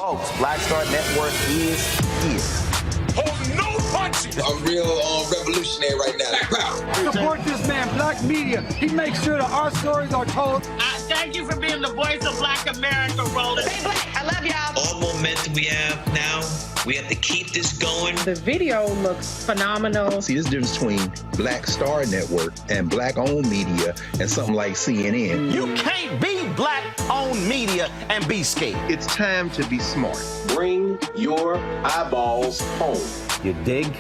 Folks, Black Star Network is here. Hold no punches! I'm real revolutionary right now. Support this man, Black Media. He makes sure that our stories are told. Thank you for being the voice of Black America, Roland. Stay black. I love y'all. All momentum we have now, we have to keep this going. The video looks phenomenal. See, there's a difference between Black Star Network and Black-owned media and something like CNN. You can't be Black-owned media and be scared. It's time to be smart. Bring your eyeballs home. You dig?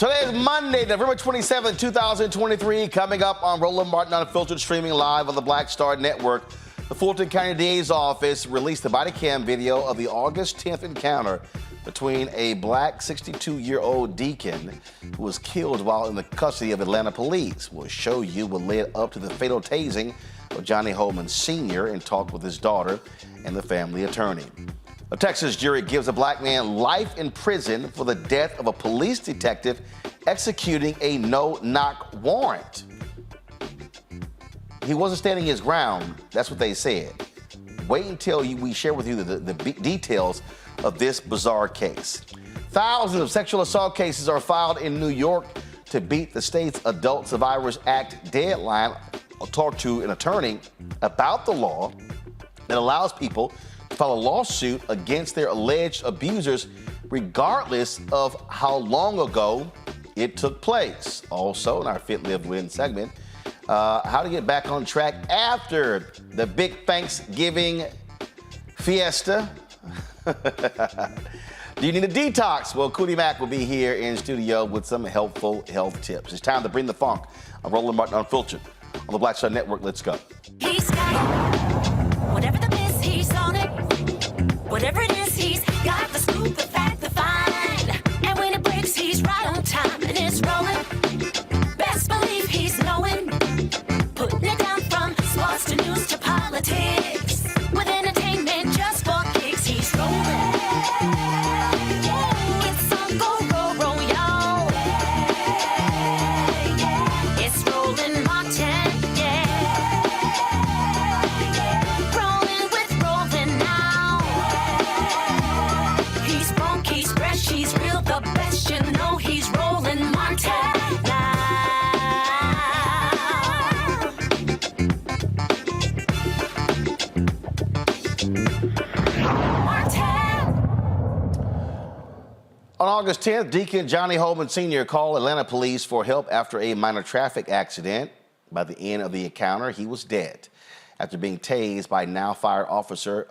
Today is Monday, November 27, 2023. Coming up on Roland Martin Unfiltered, streaming live on the Black Star Network. The Fulton County DA's office released the Bodycam video of the August 10th encounter between a black 62-year-old deacon who was killed while in the custody of Atlanta police. We'll show you what led up to the fatal tasing of Johnny Hollman Sr. and talk with his daughter and the family attorney. A Texas jury gives a black man life in prison for the death of a police detective executing a no-knock warrant. He wasn't standing his ground, that's what they said. Wait until we share with you the details of this bizarre case. Thousands of sexual assault cases are filed in New York to beat the state's Adult Survivors Act deadline. I'll talk to an attorney about the law that allows people to file a lawsuit against their alleged abusers regardless of how long ago it took place. Also, in our Fit, Live, Win segment, how to get back on track after the big Thanksgiving fiesta. Do you need a detox? Well, Cootie Mac will be here in studio with some helpful health tips. It's time to bring the funk on Roland Martin Unfiltered on the Black Star Network. Let's go. He's got it. Whatever the miss, he's on it. Whatever it is, he's got the scoop, the fact, the find. And when it breaks, he's right on time and it's rolling. Best believe he's knowing. Putting it down from sports to news to politics. With entertainment just for kicks, he's rolling. It's on go, y'all. It's Roland Martin, rolling with Roland now. He's funk, he's fresh, he's real, the best, you know he's Roland Martin now. On August 10th, Deacon Johnny Hollman Sr. called Atlanta police for help after a minor traffic accident. By the end of the encounter, he was dead after being tased by now fired officer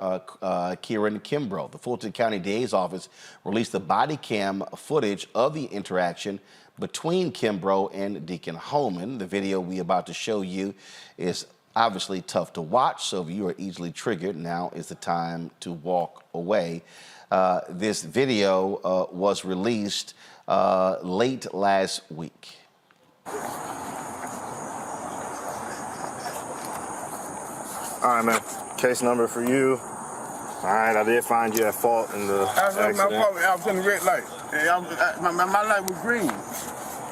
Kieran Kimbrough. The Fulton County DA's office released the body cam footage of the interaction between Kimbrough and Deacon Hollman. The video we about to show you is obviously tough to watch, so if you are easily triggered, now is the time to walk away. This video was released late last week. All right, man. Case number for you. All right, I did find you at fault in the accident. I was in the red light. My light was green.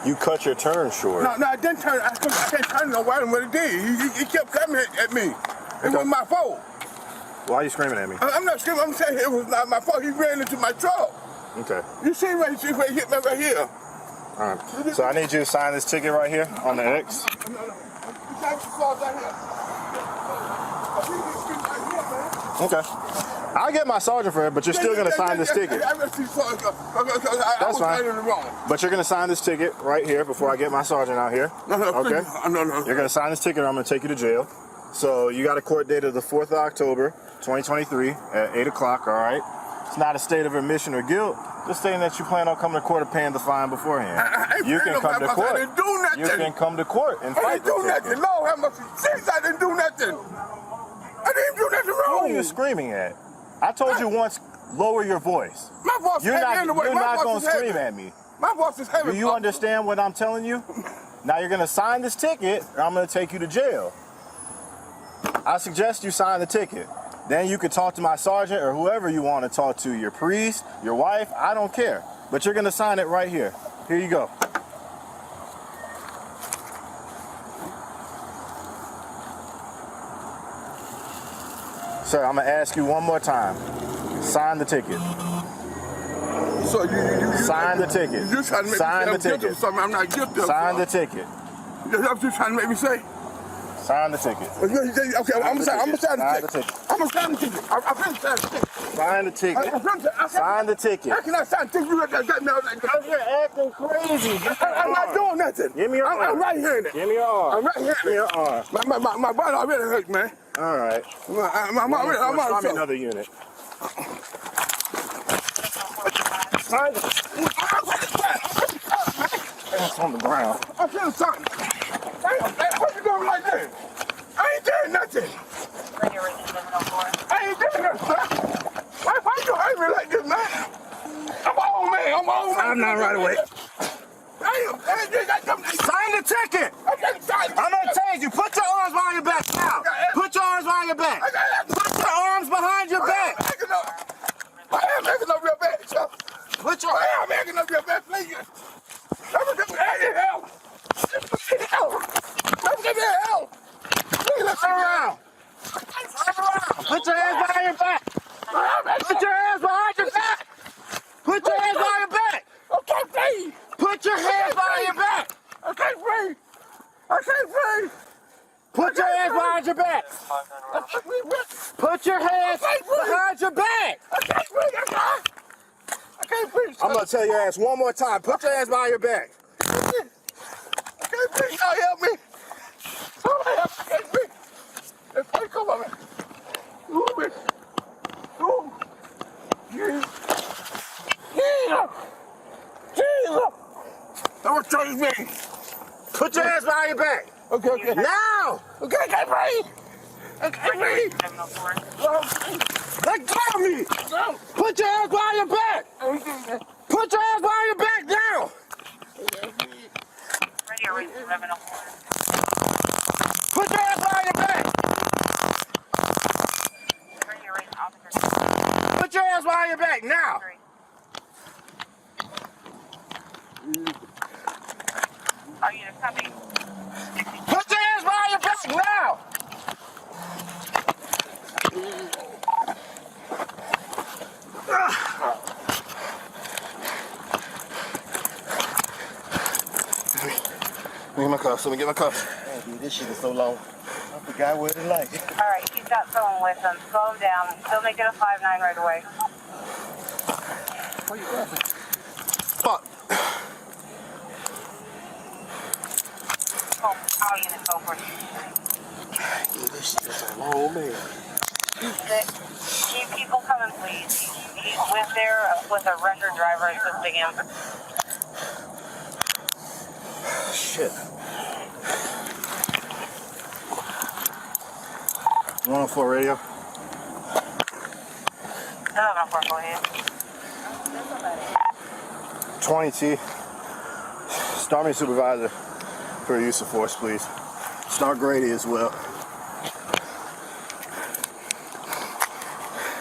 You cut your turn short. No, I didn't turn. I can't turn no while what it did. He kept coming at me. It wasn't my fault. Why are you screaming at me? I'm not screaming. I'm saying it was not my fault. He ran into my truck. Okay. You see where he hit me right here. All right. So I need you to sign this ticket right here on the X. No. Okay. I'll get my sergeant for it, but you're still going to sign this ticket. That's fine. But you're going to sign this ticket right here before I get my sergeant out here. No. Okay? No. You're going to sign this ticket or I'm going to take you to jail. So you got a court date of the 4th of October, 2023 at 8 o'clock, all right? It's not a state of admission or guilt. Just stating that you plan on coming to court and paying the fine beforehand. You can come to court. I didn't do nothing. You can come to court and fight. I didn't do nothing. Lord have mercy. Jesus, I didn't do nothing. I didn't do nothing wrong. What are you screaming at? I told you once, lower your voice. My voice is heavy anyway. You're not going to scream at me. My voice is heavy. Do you understand what I'm telling you? Now you're going to sign this ticket or I'm going to take you to jail. I suggest you sign the ticket. Then you can talk to my sergeant or whoever you want to talk to, your priest, your wife, I don't care. But you're going to sign it right here. Here you go. Sir, I'm going to ask you one more time. Sign the ticket. So you sign the ticket. You're trying to make sign me the say I'm ticket. guilty of something I'm not guilty of. Sign the ticket. That's what you're trying to make me say? Sign the ticket. Okay, I'm gonna sign the ticket. I'm gonna sign the ticket. I'm gonna sign the ticket. Sign the ticket. Sign the ticket. How can I sign the ticket? You got me like that. You're acting crazy. I'm not doing nothing. Give me your arm. I'm right here. Give me your arm. I'm right here. Give me your arm. My body already hurt, man. All right. I'm already another unit. Sign ass on the ground. I should have shot him. Damn, man, what you doing like this? I ain't doing nothing. I ain't doing nothing, son. Why you hurt me like this, man? I'm an old man. I'm not right away. Damn, Sign the ticket. I'm gonna tase you. Put your arms behind your back now. Put your arms behind your back. Put your arms behind your back. I am making up your back, sir. Put your I am making up your back, please. Let me give you help. Let me give you help. Please, let's turn around. Put your hands behind your back. Put your hands behind your back. Put your hands behind your back. I can't breathe. Put your hands behind your back. I can't breathe. I can't breathe. Put your hands behind your back. Put your hands behind your back. I can't breathe. I can't breathe. I'm gonna tell your ass one more time. Put your hands behind your back. I can't breathe. Somebody help me. Somebody help me. I can't breathe. Hey, come on, man. Move it. Move. Jesus. Don't change me. Put your hands behind your back. Okay. Now. Okay, I can't breathe. I can't breathe. Let go of me. No. Put your hands behind your back. Put your hands behind your back now. Put your hands behind your back. Put your hands behind your back now. Are you coming? Put your hands behind your back now. Let me get my cuffs. Let me get my cuffs. Man, dude, this shit is so long. I forgot what it's like. All right, he's got someone with him. Slow him down. Still make it a 5-9 right away. Where you grabbing? Fuck. Oh, how are you going to go for it? Dude, this shit is so long, man. Keep people coming, please. He's with a record driver assisting him. Shit. 104 radio. 104, go ahead. 20T. Start me supervisor for use of force, please. Start Grady as well.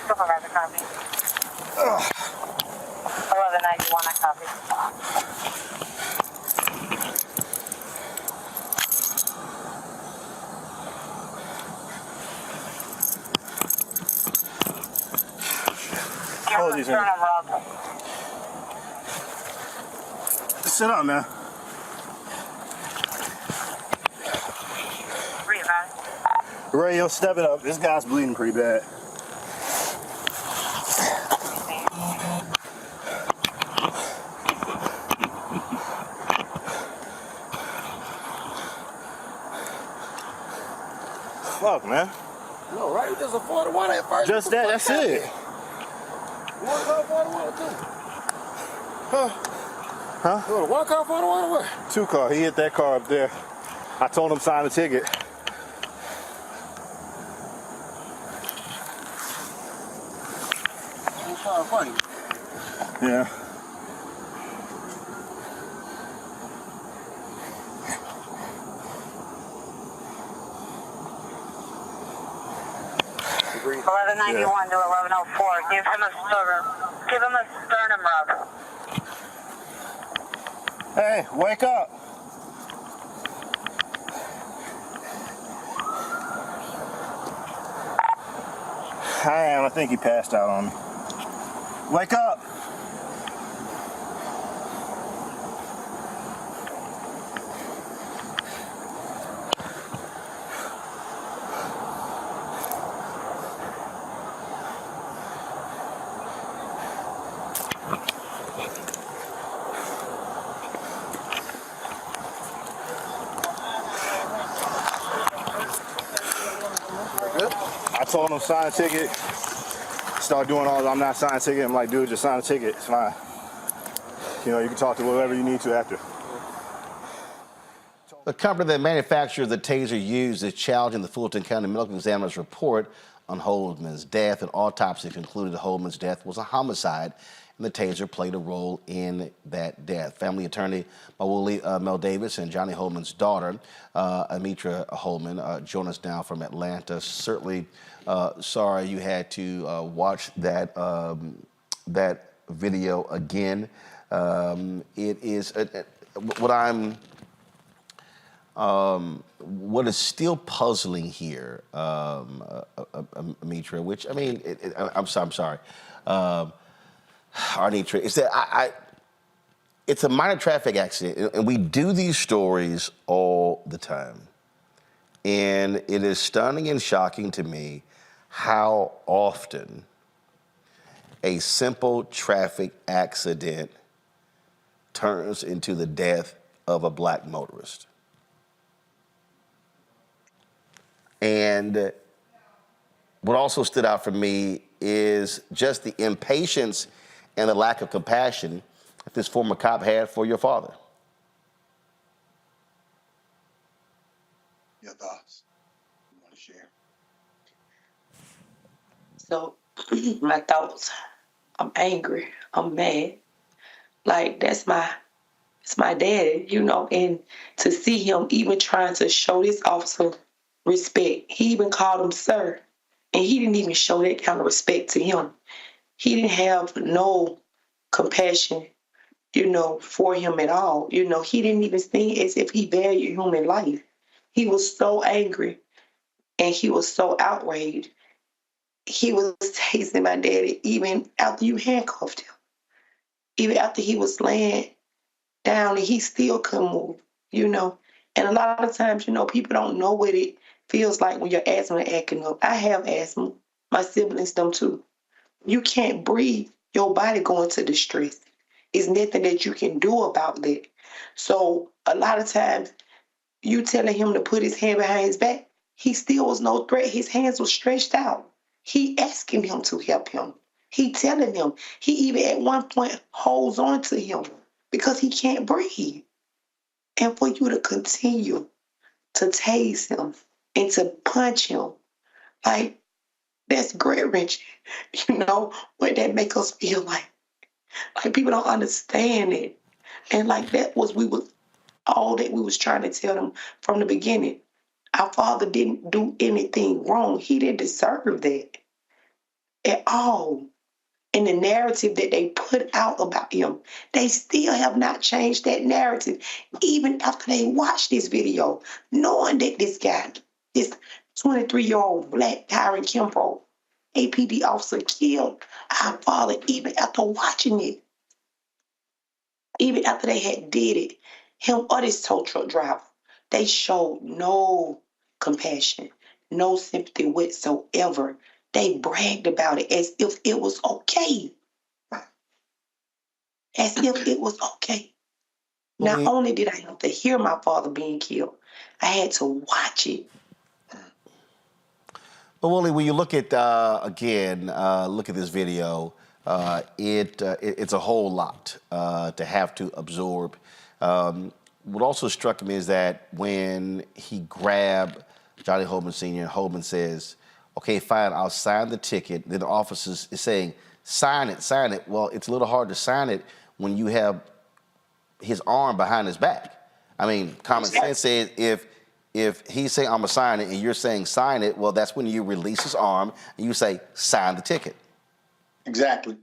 Supervisor, copy. 1191, I copy. Apologies, man. Sit up, man. Radio, step it up. This guy's bleeding pretty bad. Fuck, man. No, right? Just a 41 at first. Just that, that's it. One car 41 or two? Huh? One car 41 or what? 2 car. He hit that car up there. I told him sign the ticket. Funny. Yeah. Agreed. 1191 to 1104. Give him a sternum rub. Hey, wake up. I am. I think he passed out on me. Wake up. I told him sign a ticket. Start doing all I'm not signing a ticket. I'm like, dude, just sign a ticket. It's fine. You know, you can talk to whoever you need to after. The company that manufactured the taser used is challenging the Fulton County medical examiner's report on Hollman's death. An autopsy concluded Hollman's death was a homicide, and the taser played a role in that death. Family attorney Mel Davis and Johnny Hollman's daughter, Amitra Hollman, join us now from Atlanta. Certainly sorry you had to watch that that video again. It is what is still puzzling here, Amitra, which I mean, I'm sorry, Arnitra, is that it's a minor traffic accident, and we do these stories all the time, and it is stunning and shocking to me how often a simple traffic accident turns into the death of a black motorist. And what also stood out for me is just the impatience and the lack of compassion that this former cop had for your father. Your thoughts? You want to share? So, my thoughts, I'm angry, I'm mad. Like, it's my daddy, you know, and to see him even trying to show this officer respect. He even called him sir, and he didn't even show that kind of respect to him. He didn't have no compassion, you know, for him at all. You know, he didn't even think as if he valued human life. He was so angry, and he was so outraged. He was tasing my daddy even after you handcuffed him. Even after he was laying down and he still couldn't move, you know. And a lot of times, you know, people don't know what it feels like when your asthma acting up. I have asthma. My siblings them too. You can't breathe. Your body going to distress. It's nothing that you can do about that. So a lot of times, you telling him to put his hand behind his back, he still was no threat. His hands were stretched out. He asking him to help him. He telling him. He even at one point holds on to him because he can't breathe. And for you to continue to tase him and to punch him, like, that's gut-wrenching. You know, what that make us feel like. Like, people don't understand it. And like, that was all that we was trying to tell them from the beginning. Our father didn't do anything wrong. He didn't deserve that at all. And the narrative that they put out about him, they still have not changed that narrative, even after they watched this video, knowing that this guy, this 23-year-old black Tyron Kimbrough, APD officer, killed our father. Even after watching it, even after they had did it, him or this tow truck driver, they showed no compassion, no sympathy whatsoever. They bragged about it as if it was okay. As if it was okay. Not only did I have to hear my father being killed, I had to watch it. But Willie, when you look at look at this video, it's a whole lot to have to absorb. What also struck me is that when he grabbed Johnny Hollman Sr., Hollman says, "Okay, fine, I'll sign the ticket." Then the officer is saying, "Sign it, sign it." Well, it's a little hard to sign it when you have his arm behind his back. I mean, common sense says if he's saying, "I'm gonna sign it," and you're saying, "Sign it," well, that's when you release his arm and you say, "Sign the ticket." Exactly.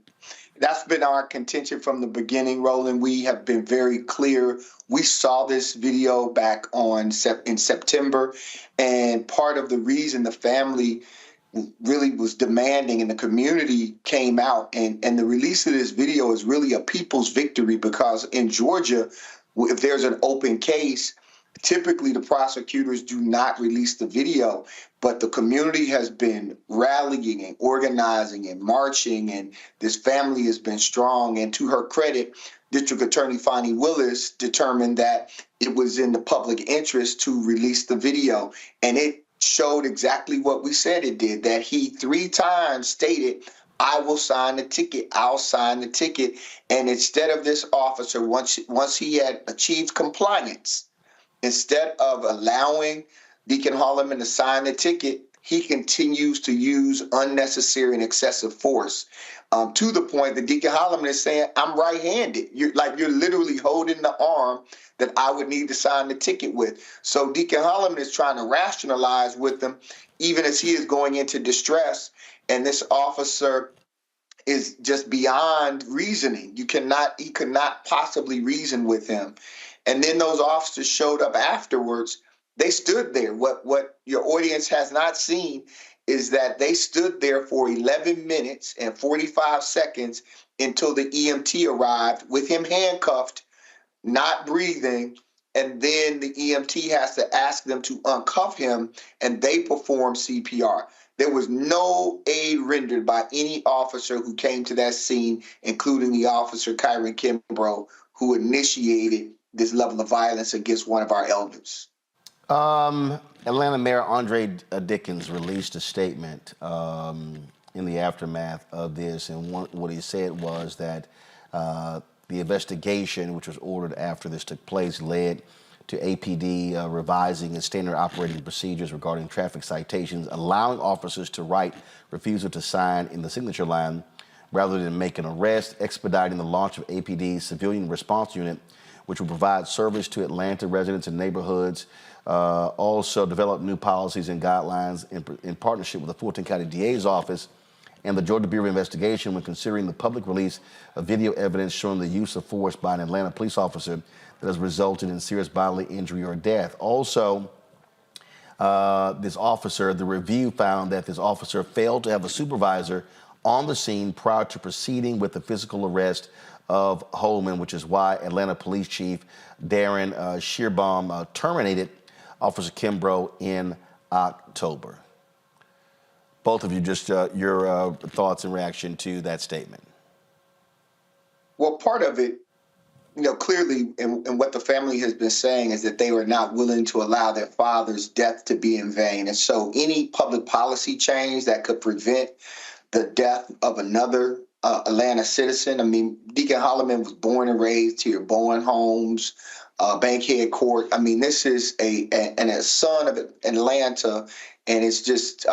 That's been our contention from the beginning, Roland. We have been very clear. We saw this video back in September, and part of the reason the family really was demanding and the community came out, and the release of this video is really a people's victory, because in Georgia, if there's an open case, typically the prosecutors do not release the video, but the community has been rallying and organizing and marching, and this family has been strong. And to her credit, District Attorney Fonnie Willis determined that it was in the public interest to release the video, and it showed exactly what we said it did, that he 3 times stated, "I will sign the ticket, I'll sign the ticket." And instead of this officer, once he had achieved compliance, Instead of allowing Deacon Hollman to sign the ticket, he continues to use unnecessary and excessive force, to the point that Deacon Hollman is saying, I'm right-handed. You're literally holding the arm that I would need to sign the ticket with. So Deacon Hollman is trying to rationalize with them, even as he is going into distress. And this officer is just beyond reasoning. He could not possibly reason with him. And then those officers showed up afterwards. They stood there. What your audience has not seen is that they stood there for 11 minutes and 45 seconds until the EMT arrived with him handcuffed, not breathing. And then the EMT has to ask them to uncuff him, and they perform CPR. There was no aid rendered by any officer who came to that scene, including the officer, Kyron Kimbrough, who initiated this level of violence against one of our elders. Atlanta Mayor Andre Dickens released a statement in the aftermath of this, and what he said was that the investigation, which was ordered after this took place, led to APD revising its standard operating procedures regarding traffic citations, allowing officers to write refusal to sign in the signature line rather than make an arrest, expediting the launch of APD's civilian response unit, which will provide service to Atlanta residents and neighborhoods. Also develop new policies and guidelines in partnership with the Fulton County DA's office and the Georgia Bureau of Investigation when considering the public release of video evidence showing the use of force by an Atlanta police officer that has resulted in serious bodily injury or death. Also, the review found that this officer failed to have a supervisor on the scene prior to proceeding with the physical arrest of Hollman, which is why Atlanta Police Chief Darren Shearbaum terminated Officer Kimbrough in October. Both of you, just your thoughts and reaction to that statement. Well, part of it, clearly, and what the family has been saying is that they were not willing to allow their father's death to be in vain. And so any public policy change that could prevent the death of another Atlanta citizen. I mean, Deacon Hollman was born and raised here, Bowen Homes, Bankhead Court. I mean, this is a son of Atlanta, and it's just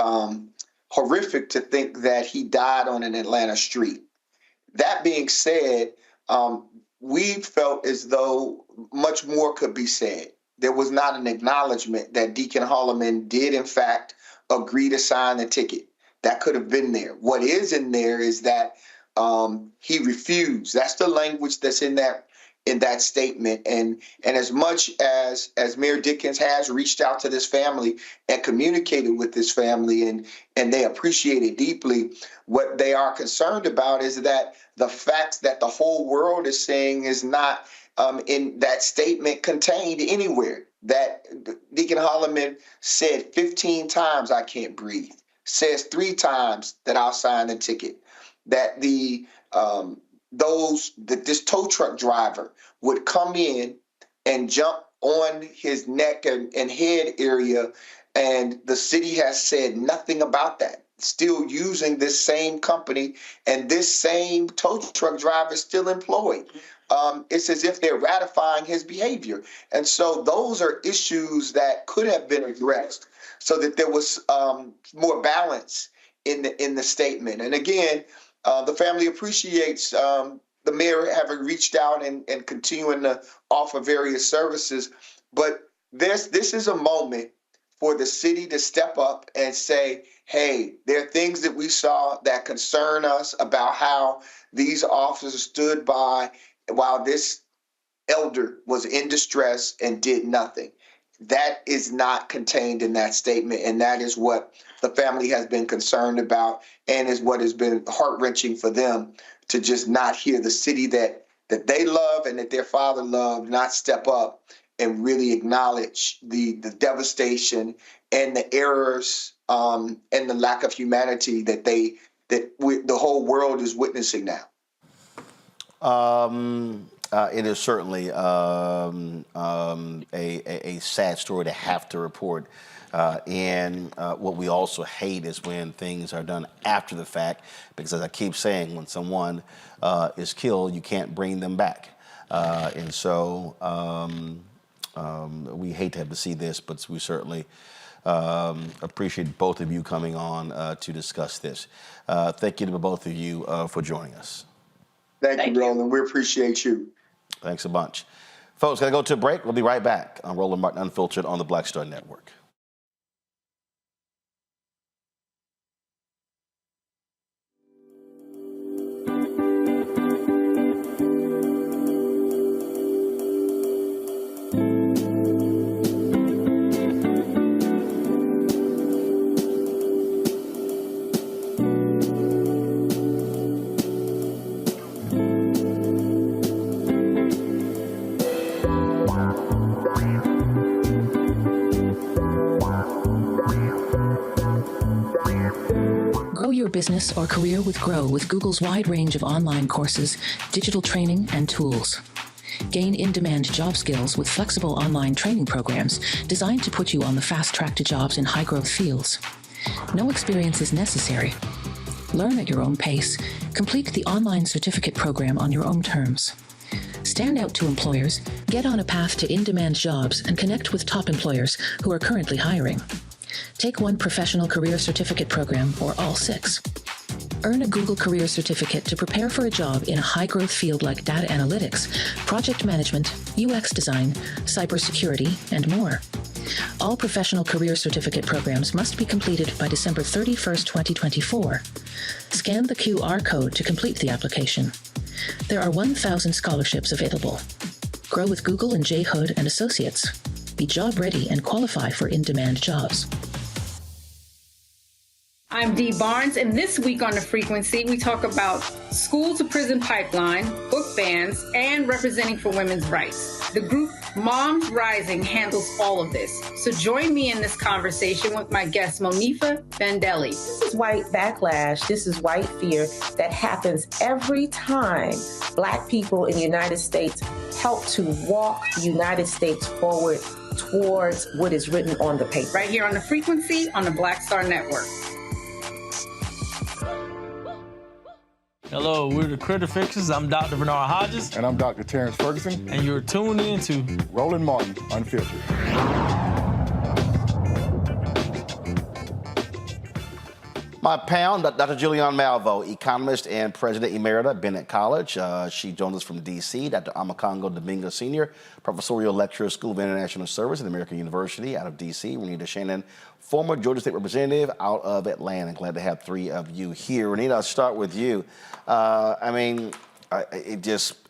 horrific to think that he died on an Atlanta street. That being said, we felt as though much more could be said. There was not an acknowledgement that Deacon Hollman did, in fact, agree to sign the ticket. That could have been there. What is in there is that he refused. That's the language that's in that statement. And as much as Mayor Dickens has reached out to this family and communicated with this family, and they appreciate it deeply, what they are concerned about is that the facts that the whole world is saying is not in that statement contained anywhere. That Deacon Hollman said 15 times, I can't breathe. Says 3 times that I'll sign the ticket. That this tow truck driver would come in and jump on his neck and head area, and the city has said nothing about that. Still using this same company, and this same tow truck driver is still employed. It's as if they're ratifying his behavior. And so those are issues that could have been addressed so that there was more balance in the statement. And again, the family appreciates the mayor having reached out and continuing to offer various services. But this is a moment for the city to step up and say, hey, there are things that we saw that concern us about how these officers stood by while this elder was in distress and did nothing. That is not contained in that statement, and that is what the family has been concerned about, and is what has been heart-wrenching for them to just not hear the city that they love and that their father loved not step up and really acknowledge the devastation and the errors and the lack of humanity that the whole world is witnessing now. It is certainly a sad story to have to report. And what we also hate is when things are done after the fact, because as I keep saying, when someone is killed, you can't bring them back. And so We hate to have to see this, but we certainly appreciate both of you coming on to discuss this. Thank you to both of you for joining us. Thank you, Roland. We appreciate you. Thanks a bunch. Folks, got to go to a break. We'll be right back on Roland Martin Unfiltered on the Black Star Network. Your business or career with Grow with Google's wide range of online courses, digital training, and tools. Gain in-demand job skills with flexible online training programs designed to put you on the fast track to jobs in high-growth fields. No experience is necessary. Learn at your own pace. Complete the online certificate program on your own terms. Stand out to employers, get on a path to in-demand jobs, and connect with top employers who are currently hiring. Take one professional career certificate program or all 6. Earn a Google Career Certificate to prepare for a job in a high-growth field like data analytics, project management, UX design, cybersecurity, and more. All professional career certificate programs must be completed by December 31st, 2024. Scan the QR code to complete the application. There are 1,000 scholarships available. Grow with Google and J. Hood and Associates. Be job ready and qualify for in-demand jobs. I'm Dee Barnes, and this week on The Frequency, we talk about school to prison pipeline, book bans, and representing for women's rights. The group Moms Rising handles all of this. So join me in this conversation with my guest, Monifa Bandelli. This is white backlash. This is white fear that happens every time Black people in the United States help to walk the United States forward towards what is written on the paper. Right here on The Frequency on the Black Star Network. Hello, we're the Critter Fixers. I'm Dr. Bernard Hodges. And I'm Dr. Terrence Ferguson. And you're tuned in to Roland Martin Unfiltered. My pound, Dr. Julianne Malvo, economist and president emerita at Bennett College. She joins us from D.C. Dr. Amakongo Domingo Sr., professorial lecturer, School of International Service at American University out of D.C. Renita Shannon, former Georgia State representative out of Atlanta. Glad to have 3 of you here. Renita, I'll start with you.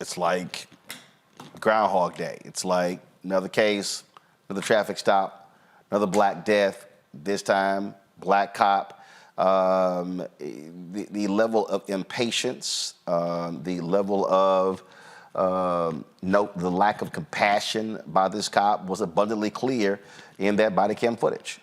It's like Groundhog Day. It's like another case, another traffic stop, another black death, this time black cop. The level of impatience, the level of the lack of compassion by this cop was abundantly clear in that body cam footage.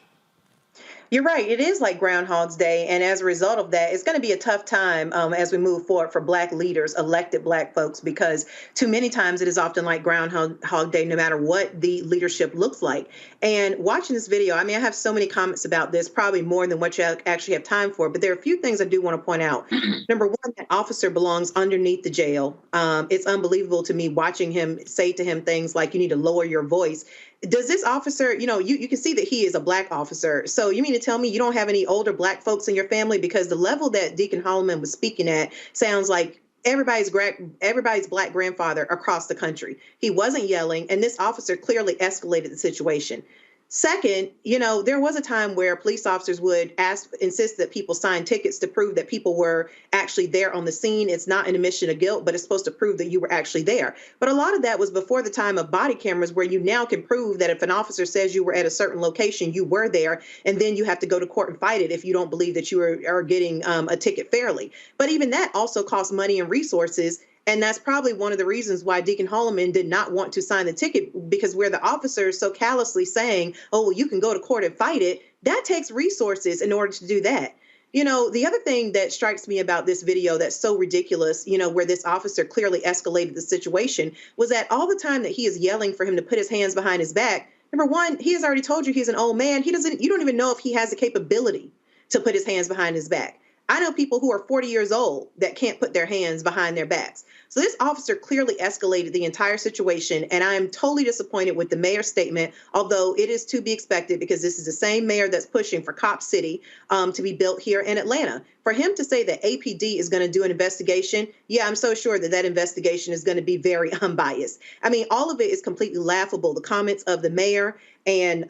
You're right. It is like Groundhog's Day. And as a result of that, it's going to be a tough time as we move forward for Black leaders, elected Black folks, because too many times it is often like Groundhog Day, no matter what the leadership looks like. And watching this video, I have so many comments about this, probably more than what you actually have time for. But there are a few things I do want to point out. Number one, that officer belongs underneath the jail. It's unbelievable to me watching him say to him things like, you need to lower your voice. Does this officer, you can see that he is a Black officer. So you mean to tell me you don't have any older Black folks in your family? Because the level that Deacon Hollman was speaking at sounds like everybody's Black grandfather across the country. He wasn't yelling, and this officer clearly escalated the situation. Second, there was a time where police officers would insist that people sign tickets to prove that people were actually there on the scene. It's not an admission of guilt, but it's supposed to prove that you were actually there. But a lot of that was before the time of body cameras, where you now can prove that if an officer says you were at a certain location, you were there, and then you have to go to court and fight it if you don't believe that you are getting a ticket fairly. But even that also costs money and resources. And that's probably one of the reasons why Deacon Hollman did not want to sign the ticket, because where the officer is so callously saying, oh, well, you can go to court and fight it, that takes resources in order to do that. The other thing that strikes me about this video that's so ridiculous, where this officer clearly escalated the situation, was that all the time that he is yelling for him to put his hands behind his back, number one, he has already told you he's an old man. You don't even know if he has the capability to put his hands behind his back. I know people who are 40 years old that can't put their hands behind their backs. So this officer clearly escalated the entire situation, and I am totally disappointed with the mayor's statement, although it is to be expected because this is the same mayor that's pushing for Cop City to be built here in Atlanta. For him to say that APD is going to do an investigation, yeah, I'm so sure that that investigation is going to be very unbiased. I mean, all of it is completely laughable. The comments of the mayor and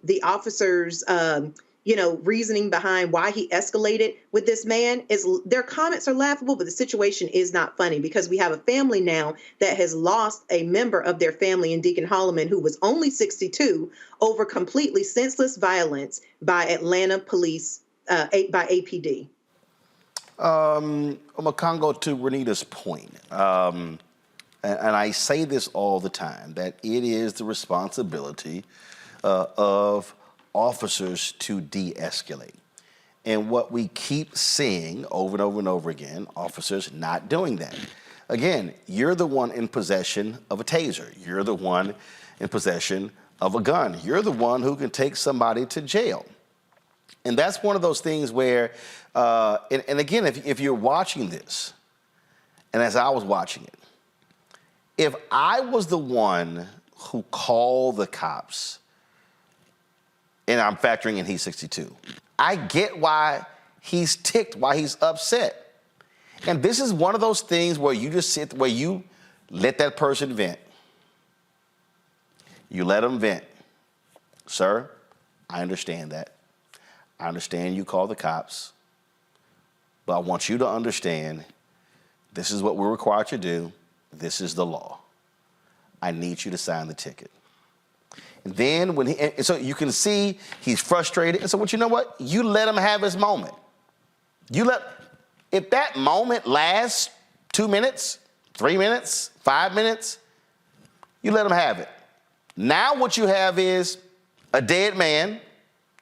the officers' reasoning behind why he escalated with this man their comments are laughable, but the situation is not funny because we have a family now that has lost a member of their family in Deacon Hollman, who was only 62, over completely senseless violence by Atlanta police, by APD. I'm going to go to Renita's point. And I say this all the time, that it is the responsibility of officers to de-escalate. And what we keep seeing over and over and over again, officers not doing that. Again, you're the one in possession of a taser. You're the one in possession of a gun. You're the one who can take somebody to jail. And that's one of those things where, and again, if you're watching this, and as I was watching it, if I was the one who called the cops, and I'm factoring in he's 62, I get why he's ticked, why he's upset. And this is one of those things where you just sit, where you let that person vent. You let them vent. Sir, I understand that. I understand you call the cops, but I want you to understand this is what we're required to do. This is the law. I need you to sign the ticket. And then and so you can see he's frustrated. And so you know what? You let him have his moment. If that moment lasts 2 minutes, 3 minutes, 5 minutes, you let him have it. Now what you have is a dead man.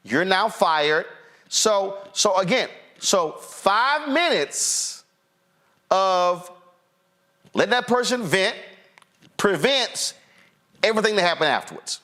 You're now fired. So 5 minutes of letting that person vent prevents everything that happened afterwards.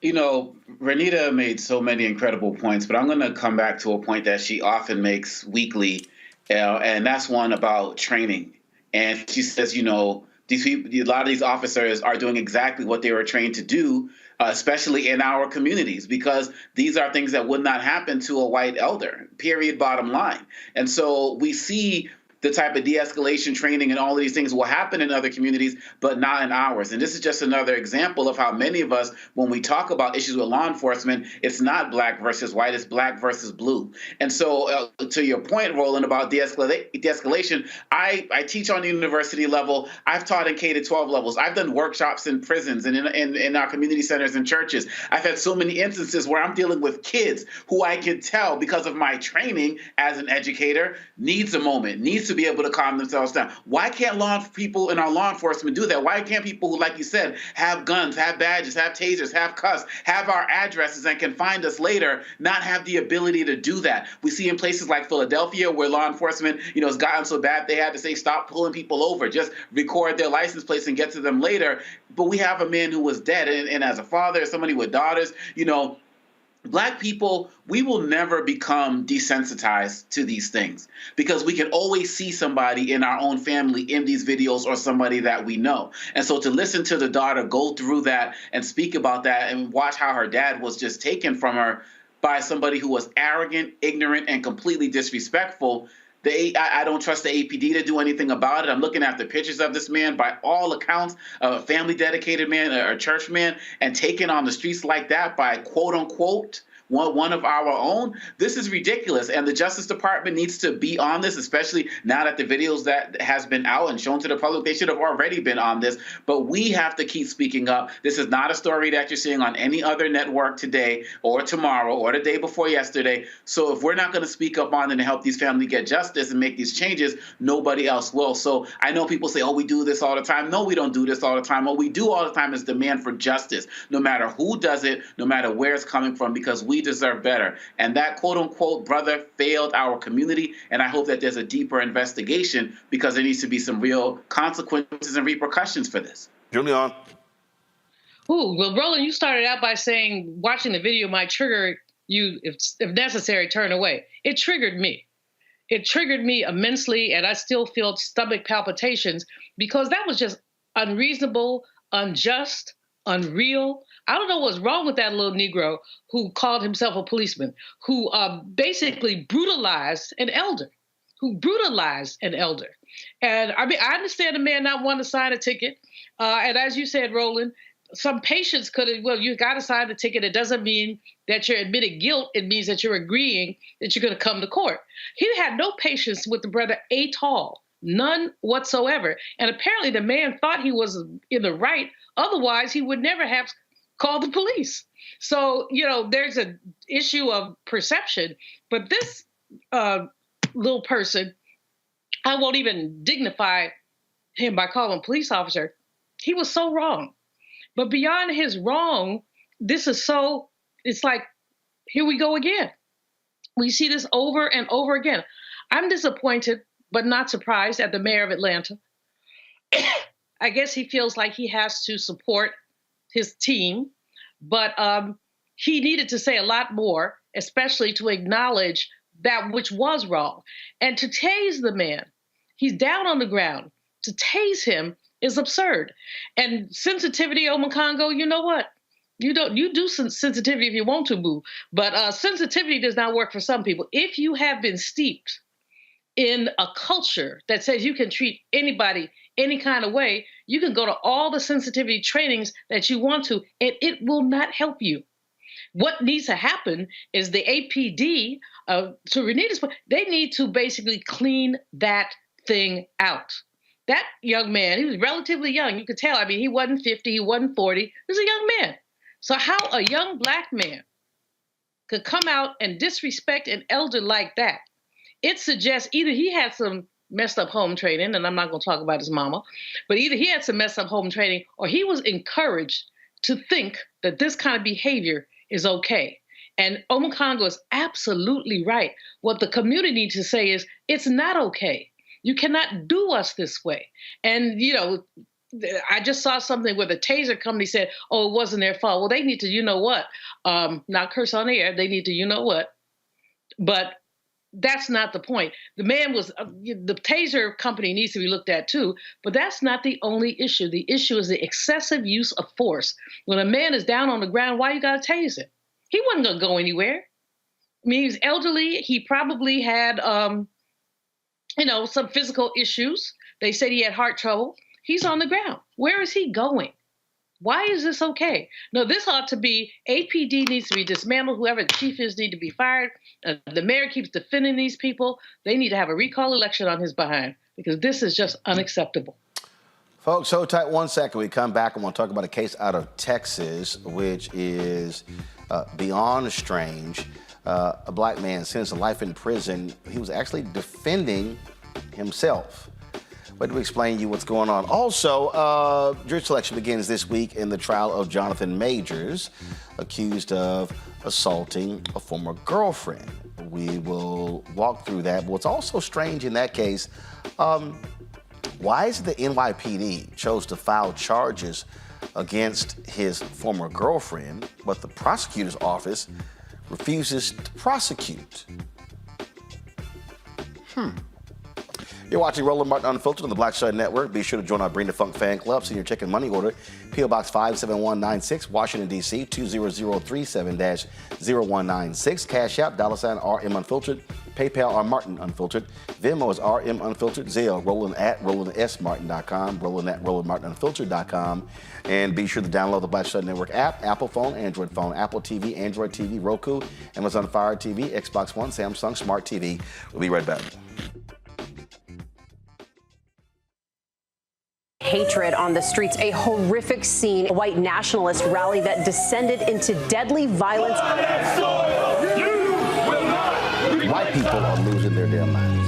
You know, Renita made so many incredible points, but I'm going to come back to a point that she often makes weekly, and that's one about training. And she says, you know, these people, a lot of these officers are doing exactly what they were trained to do, especially in our communities, because these are things that would not happen to a white elder, period, bottom line. And so we see the type of de-escalation training and all of these things will happen in other communities, but not in ours. And this is just another example of how many of us, when we talk about issues with law enforcement, it's not black versus white, it's black versus blue. And so to your point, Roland, about de-escalation, I teach on the university level. I've taught in K-12 levels. I've done workshops in prisons and in our community centers and churches. I've had so many instances where I'm dealing with kids who I can tell, because of my training as an educator, needs a moment, needs to be able to calm themselves down. Why can't people in our law enforcement do that? Why can't people who, like you said, have guns, have badges, have tasers, have cuffs, have our addresses and can find us later, not have the ability to do that? We see in places like Philadelphia where law enforcement, has gotten so bad they had to say, stop pulling people over, just record their license plates and get to them later. But we have a man who was dead. And as a father, somebody with daughters, Black people, we will never become desensitized to these things because we can always see somebody in our own family in these videos or somebody that we know. And so to listen to the daughter go through that and speak about that and watch how her dad was just taken from her by somebody who was arrogant, ignorant, and completely disrespectful, I don't trust the APD to do anything about it. I'm looking at the pictures of this man, by all accounts, a family-dedicated man, a church man, and taken on the streets like that by quote-unquote one of our own. This is ridiculous, and the Justice Department needs to be on this, especially now that the videos that has been out and shown to the public. They should have already been on this, but we have to keep speaking up. This is not a story that you're seeing on any other network today or tomorrow or the day before yesterday. So if we're not going to speak up on it and help these families get justice and make these changes, nobody else will. So I know people say, oh, we do this all the time. No, we don't do this all the time. What we do all the time is demand for justice, no matter who does it, no matter where it's coming from, because we deserve better. And that quote-unquote brother failed our community, and I hope that there's a deeper investigation because there needs to be some real consequences and repercussions for this. Julian. Ooh, well, Roland, you started out by saying watching the video might trigger you, if necessary, turn away. It triggered me. It triggered me immensely, and I still feel stomach palpitations because that was just unreasonable, unjust, unreal. I don't know what's wrong with that little Negro who called himself a policeman, who basically brutalized an elder, And I mean, I understand a man not wanting to sign a ticket. And as you said, Roland, some patients could have, well, you got to sign the ticket. It doesn't mean that you're admitting guilt. It means that you're agreeing that you're going to come to court. He had no patience with the brother at all, none whatsoever. And apparently the man thought he was in the right. Otherwise, he would never have called the police. So, you know, there's an issue of perception. But this little person, I won't even dignify him by calling him police officer. He was so wrong. But beyond his wrong, this is so, it's like, here we go again. We see this over and over again. I'm disappointed, but not surprised at the mayor of Atlanta. I guess he feels like he has to support his team, but he needed to say a lot more, especially to acknowledge that which was wrong. And to tase the man, he's down on the ground. To tase him is absurd. And sensitivity, Omekongo, you know what? You do some sensitivity if you want to, boo. But sensitivity does not work for some people. If you have been steeped in a culture that says you can treat anybody any kind of way, you can go to all the sensitivity trainings that you want to, and it will not help you. What needs to happen is the APD, to Renita's point, they need to basically clean that thing out. That young man, he was relatively young. You could tell. I mean, he wasn't 50, he wasn't 40. He was a young man. So how a young Black man could come out and disrespect an elder like that, it suggests either he had some messed up home training, and I'm not going to talk about his mama, but either he had some messed up home training or he was encouraged to think that this kind of behavior is okay. And Omekongo is absolutely right. What the community needs to say is, it's not okay. You cannot do us this way. And, you know, I just saw something where the taser company said, oh, it wasn't their fault. Well, they need to, you know what, not curse on the air. They need to, you know what. But that's not the point. The man was, the taser company needs to be looked at too, but that's not the only issue. The issue is the excessive use of force. When a man is down on the ground, why you got to tase him? He wasn't going to go anywhere. I mean, he was elderly. He probably had, you know, some physical issues. They said he had heart trouble. He's on the ground. Where is he going? Why is this okay? No, this ought to be, APD needs to be dismantled. Whoever the chief is need to be fired. The mayor keeps defending these people. They need to have a recall election on his behind because this is just unacceptable. Folks, hold tight 1 second. We come back and we'll talk about a case out of Texas, which is beyond strange. A Black man sentenced to life in prison. He was actually defending himself. Wait to explain to you what's going on. Also, jury selection begins this week in the trial of Jonathan Majors, accused of assaulting a former girlfriend. We will walk through that. But what's also strange in that case, why is it the NYPD chose to file charges against his former girlfriend, but the prosecutor's office refuses to prosecute? You're watching Roland Martin Unfiltered on the Black Star Network. Be sure to join our Bring the Funk fan club. Send your check and money order. P.O. Box 57196, Washington, D.C. 20037-0196. Cash App, $RM Unfiltered. PayPal, R Martin Unfiltered. Venmo is RM Unfiltered. Zelle, Roland at RolandSMartin.com. Roland at RolandMartinUnfiltered.com. And be sure to download the Black Star Network app, Apple phone, Android phone, Apple TV, Android TV, Roku, Amazon Fire TV, Xbox One, Samsung Smart TV. We'll be right back. Hatred on the streets, a horrific scene, a white nationalist rally that descended into deadly violence. White people are losing their damn minds.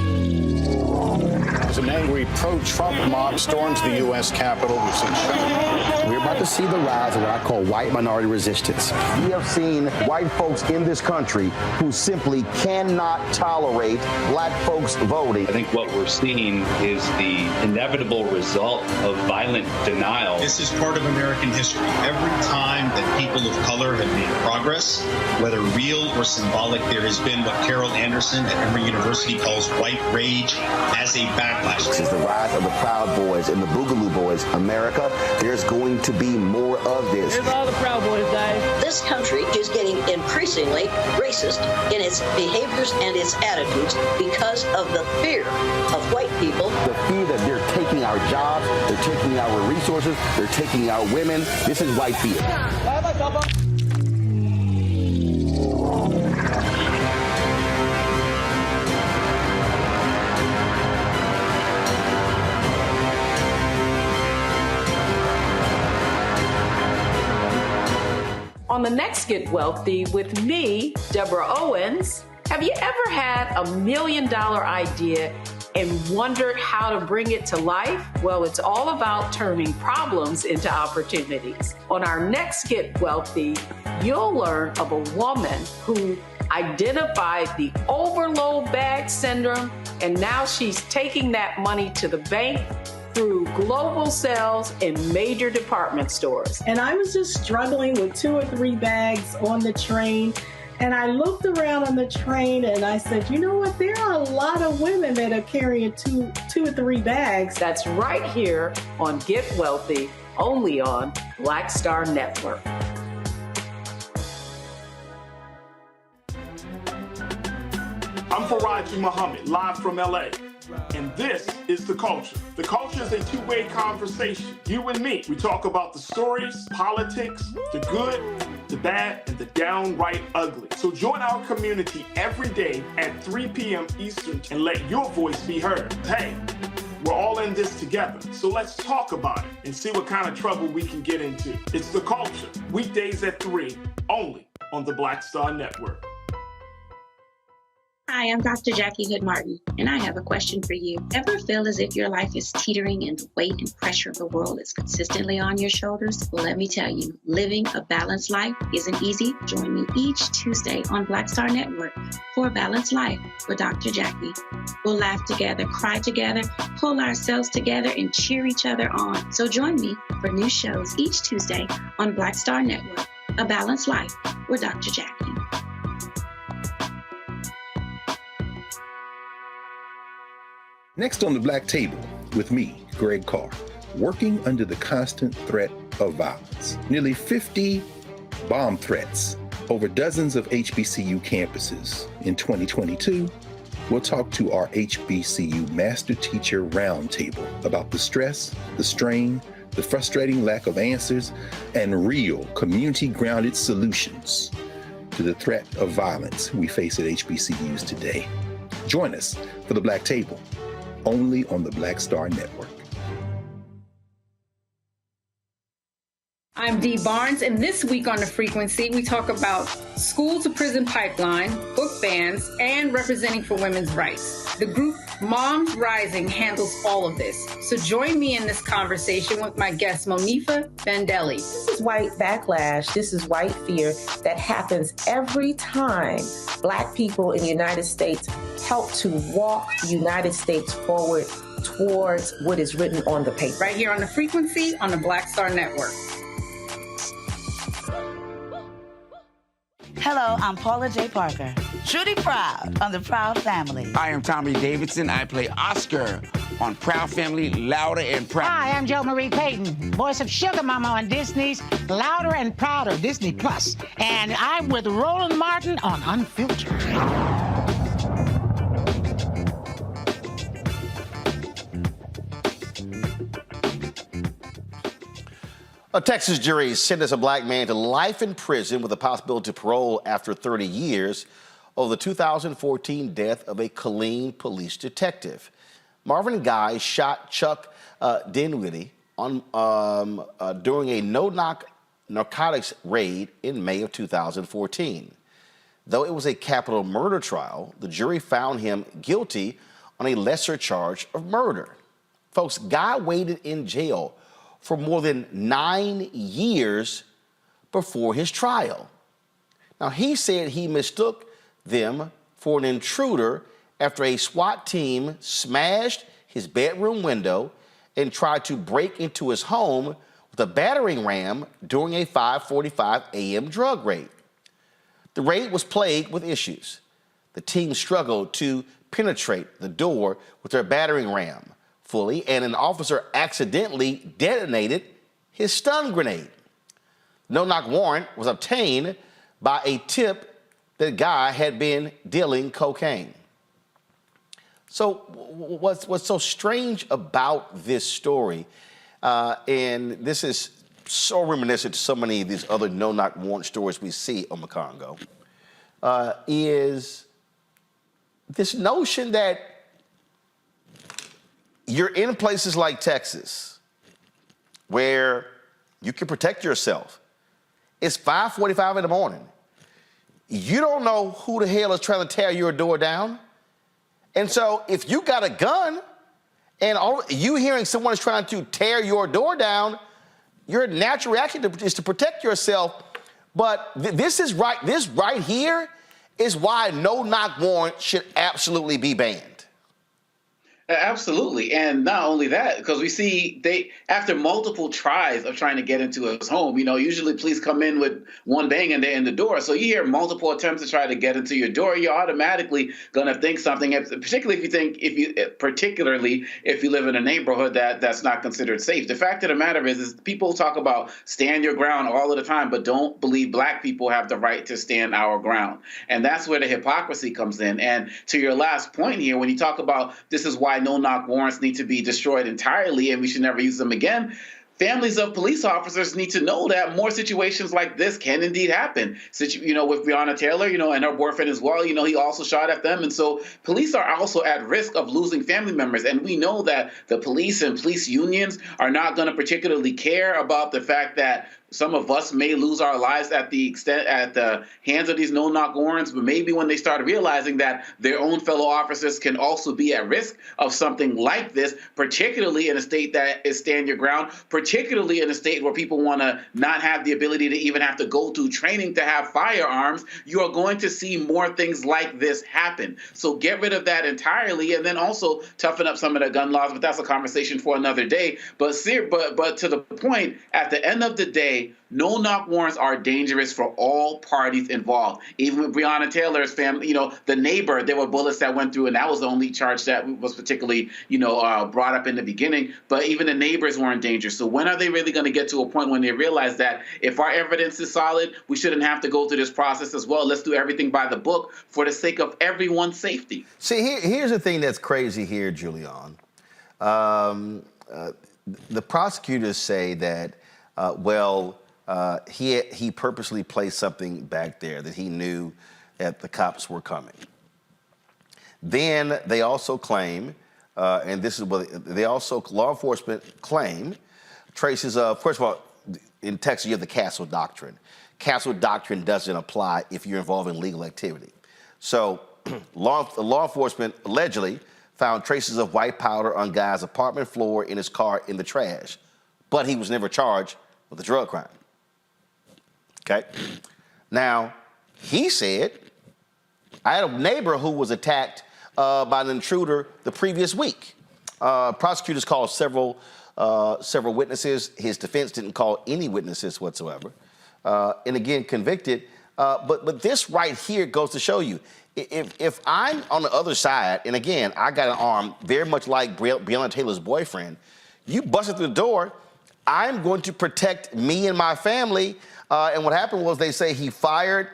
As an angry pro-Trump mob storms the U.S. Capitol, we've seen shooting. We're about to see the rise of what I call white minority resistance. We have seen white folks in this country who simply cannot tolerate black folks voting. I think what we're seeing is the inevitable result of violent denial. This is part of American history. Every time that people of color have made progress, whether real or symbolic, there has been what Carol Anderson at Emory University calls white rage as a backlash. This is the rise of the Proud Boys and the Boogaloo Boys. America, there's going to be more of this. Here's all the Proud Boys, Dave. This country is getting increasingly racist in its behaviors and its attitudes because of the fear of white people. The fear that they're taking our jobs, they're taking our resources, they're taking our women. This is white fear. On the next Get Wealthy with me, Deborah Owens, have you ever had $1 million idea and wondered how to bring it to life? Well, it's all about turning problems into opportunities. On our next Get Wealthy, you'll learn of a woman who identified the overload bag syndrome, and now she's taking that money to the bank through global sales in major department stores. And I was just struggling with 2 or 3 bags on the train. And I looked around on the train and I said, you know what? There are a lot of women that are carrying two or 3 bags. That's right here on Get Wealthy, only on Black Star Network. I'm Faraji Muhammad, live from LA. And this is The Culture. The Culture is a two-way conversation. You and me. We talk about the stories, politics, the good, the bad, and the downright ugly. So join our community every day at 3 p.m. Eastern and let your voice be heard. Hey, we're all in this together. So let's talk about it and see what kind of trouble we can get into. It's The Culture, weekdays at 3, only on the Black Star Network. Hi, I'm Dr. Jackie Hood Martin, and I have a question for you. Ever feel as if your life is teetering and the weight and pressure of the world is consistently on your shoulders? Well, let me tell you, living a balanced life isn't easy. Join me each Tuesday on Black Star Network for A Balanced Life with Dr. Jackie. We'll laugh together, cry together, pull ourselves together, and cheer each other on. So join me for new shows each Tuesday on Black Star Network, A Balanced Life with Dr. Jackie. Next on the Black Table with me, Greg Carr, working under the constant threat of violence. Nearly 50 bomb threats over dozens of HBCU campuses. In 2022, we'll talk to our HBCU Master Teacher Roundtable about the stress, the strain, the frustrating lack of answers, and real community-grounded solutions to the threat of violence we face at HBCUs today. Join us for the Black Table, only on the Black Star Network. I'm Dee Barnes, and this week on The Frequency, we talk about school to prison pipeline, book bans, and representing for women's rights. The group Moms Rising handles all of this. So join me in this conversation with my guest, Monifa Bandelli. This is white backlash. This is white fear that happens every time Black people in the United States help to walk the United States forward towards what is written on the paper. Right here on The Frequency on the Black Star Network. Hello, I'm Paula J. Parker. Truly proud on the Proud Family. I am Tommy Davidson. I play Oscar on Proud Family, Louder and Proud. Hi, I'm Jo Marie Payton, voice of Sugar Mama on Disney's Louder and Prouder, Disney Plus. And I'm with Roland Martin on Unfiltered. A Texas jury sentenced a black man to life in prison with a possibility of parole after 30 years over the 2014 death of a Killeen police detective. Marvin Guy shot Chuck Dinwiddie during a no-knock narcotics raid in May of 2014. Though it was a capital murder trial, the jury found him guilty on a lesser charge of murder. Folks, guy waited in jail for more than 9 years before his trial. Now, he said he mistook them for an intruder after a SWAT team smashed his bedroom window and tried to break into his home with a battering ram during a 5:45 a.m. drug raid. The raid was plagued with issues. The team struggled to penetrate the door with their battering ram fully, and an officer accidentally detonated his stun grenade. No-knock warrant was obtained by a tip that guy had been dealing cocaine. So what's so strange about this story, and this is so reminiscent to so many of these other no-knock warrant stories we see on the Congo, is this notion that you're in places like Texas where you can protect yourself. It's 5:45 in the morning. You don't know who the hell is trying to tear your door down. And so if you got a gun and you hearing someone is trying to tear your door down, your natural reaction is to protect yourself. But this right here is why no-knock warrant should absolutely be banned. Absolutely. And not only that, because we see after multiple tries of trying to get into his home, usually police come in with one bang and they're in the door. So you hear multiple attempts to try to get into your door, you're automatically going to think something, particularly if you live in a neighborhood that's not considered safe. The fact of the matter is people talk about stand your ground all of the time, but don't believe black people have the right to stand our ground. And that's where the hypocrisy comes in. And to your last point here, when you talk about this is why no-knock warrants need to be destroyed entirely and we should never use them again, families of police officers need to know that more situations like this can indeed happen. With Breonna Taylor, and her boyfriend as well, he also shot at them. And so police are also at risk of losing family members. And we know that the police and police unions are not going to particularly care about the fact that some of us may lose our lives at the hands of these no-knock warrants, but maybe when they start realizing that their own fellow officers can also be at risk of something like this, particularly in a state that is stand your ground, particularly in a state where people want to not have the ability to even have to go through training to have firearms, you are going to see more things like this happen. So get rid of that entirely, and then also toughen up some of the gun laws, but that's a conversation for another day. But to the point, at the end of the day, no-knock warrants are dangerous for all parties involved. Even with Breonna Taylor's family, the neighbor, there were bullets that went through, and that was the only charge that was particularly, brought up in the beginning. But even the neighbors were in danger. So when are they really going to get to a point when they realize that if our evidence is solid, we shouldn't have to go through this process as well? Let's do everything by the book for the sake of everyone's safety. See, here's the thing that's crazy here, Julian. The prosecutors say that he purposely placed something back there that he knew that the cops were coming. Then they also claim, and this is what law enforcement claim, traces of, first of all, in Texas you have the Castle Doctrine. Castle Doctrine doesn't apply if you're involved in legal activity. So law enforcement allegedly found traces of white powder on guy's apartment floor, in his car, in the trash, but he was never charged with a drug crime. Okay? Now, he said, I had a neighbor who was attacked by an intruder the previous week. Prosecutors called several witnesses. His defense didn't call any witnesses whatsoever. And again, convicted. But this right here goes to show you, if I'm on the other side, and again, I got an arm very much like Breonna Taylor's boyfriend, you busted through the door, I'm going to protect me and my family. And what happened was, they say he fired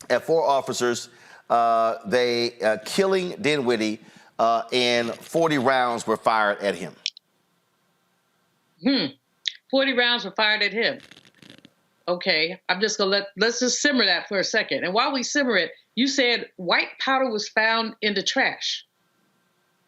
at 4 officers, killing Dinwiddie, and 40 rounds were fired at him. 40 rounds were fired at him. Okay, I'm just gonna let's just simmer that for a second. And while we simmer it, you said white powder was found in the trash.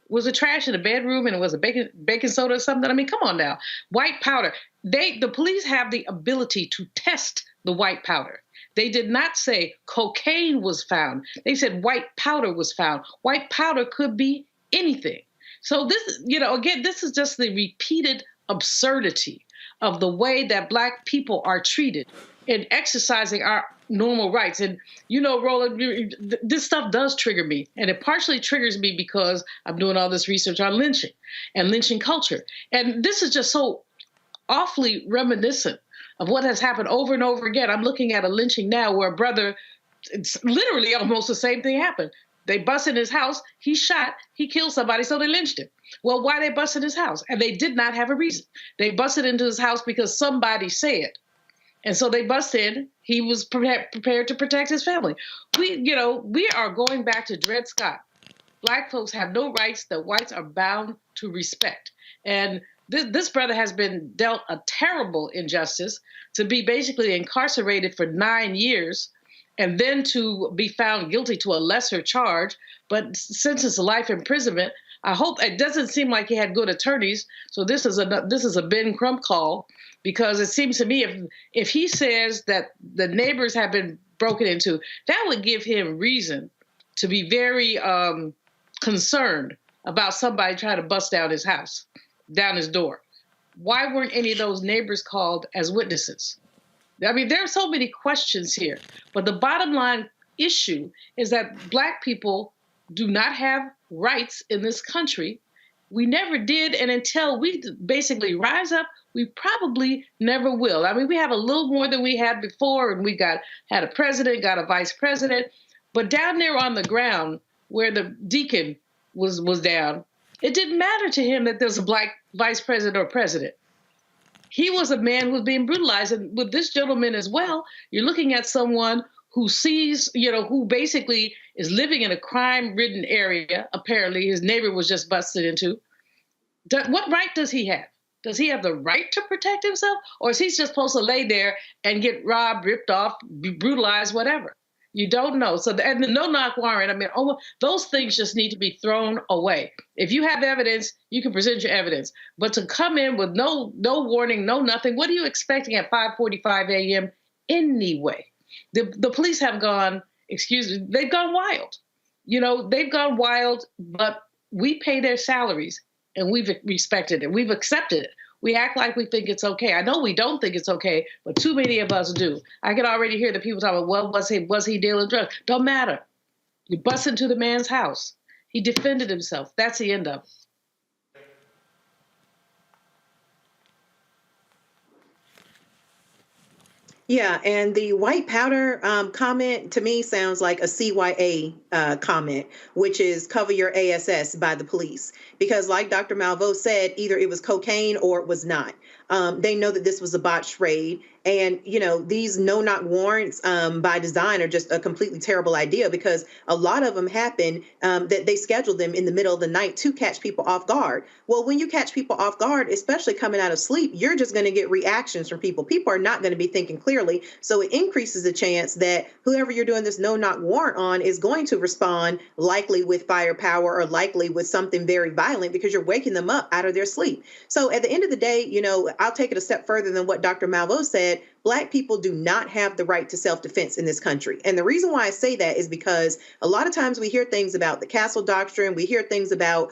Was it trash in the bedroom, and it was a baking soda or something? I mean, come on now. White powder. The police have the ability to test the white powder. They did not say cocaine was found. They said white powder was found. White powder could be anything. So this, again, this is just the repeated absurdity of the way that Black people are treated in exercising our normal rights. And, Roland, this stuff does trigger me. And it partially triggers me because I'm doing all this research on lynching and lynching culture. And this is just so awfully reminiscent of what has happened over and over again. I'm looking at a lynching now where a brother, it's literally almost the same thing happened. They bust in his house, he shot, he killed somebody, so they lynched him. Well, why they bust in his house? And they did not have a reason. They busted into his house because somebody said. And so they bust in. He was prepared to protect his family. We are going back to Dred Scott. Black folks have no rights that whites are bound to respect. And this brother has been dealt a terrible injustice to be basically incarcerated for 9 years and then to be found guilty to a lesser charge, but sentenced to life imprisonment. I hope it doesn't seem like he had good attorneys. So this is a Ben Crump call, because it seems to me if he says that the neighbors have been broken into, that would give him reason to be very concerned about somebody trying to bust down his house, down his door. Why weren't any of those neighbors called as witnesses? I mean, there are so many questions here, but the bottom line issue is that Black people do not have rights in this country. We never did, and until we basically rise up, we probably never will. I mean, we have a little more than we had before, and we had a president, got a vice president, but down there on the ground where the deacon was down, it didn't matter to him that there's a Black vice president or president. He was a man who was being brutalized. And with this gentleman as well, you're looking at someone who sees, who basically is living in a crime-ridden area. Apparently, his neighbor was just busted into. What right does he have? Does he have the right to protect himself? Or is he just supposed to lay there and get robbed, ripped off, be brutalized, whatever? You don't know. So, and the no-knock warrant, I mean, those things just need to be thrown away. If you have evidence, you can present your evidence. But to come in with no warning, no nothing, what are you expecting at 5:45 a.m. anyway? The police have gone, they've gone wild. They've gone wild, but we pay their salaries, and we've respected it. We've accepted it. We act like we think it's okay. I know we don't think it's okay, but too many of us do. I can already hear the people talking about, well, was he dealing drugs? Don't matter. You bust into the man's house. He defended himself. That's the end of it. Yeah, and the white powder comment to me sounds like a CYA comment, which is cover your ASS by the police. Because like Dr. Malveaux said, either it was cocaine or it was not. They know that this was a botched raid. And, these no-knock warrants by design are just a completely terrible idea, because a lot of them happen that they schedule them in the middle of the night to catch people off guard. Well, when you catch people off guard, especially coming out of sleep, you're just going to get reactions from people. People are not going to be thinking clearly. So it increases the chance that whoever you're doing this no-knock warrant on is going to respond, likely with firepower or likely with something very violent, because you're waking them up out of their sleep. So at the end of the day, I'll take it a step further than what Dr. Malveaux said. Black people do not have the right to self-defense in this country. And the reason why I say that is because a lot of times we hear things about the castle doctrine, we hear things about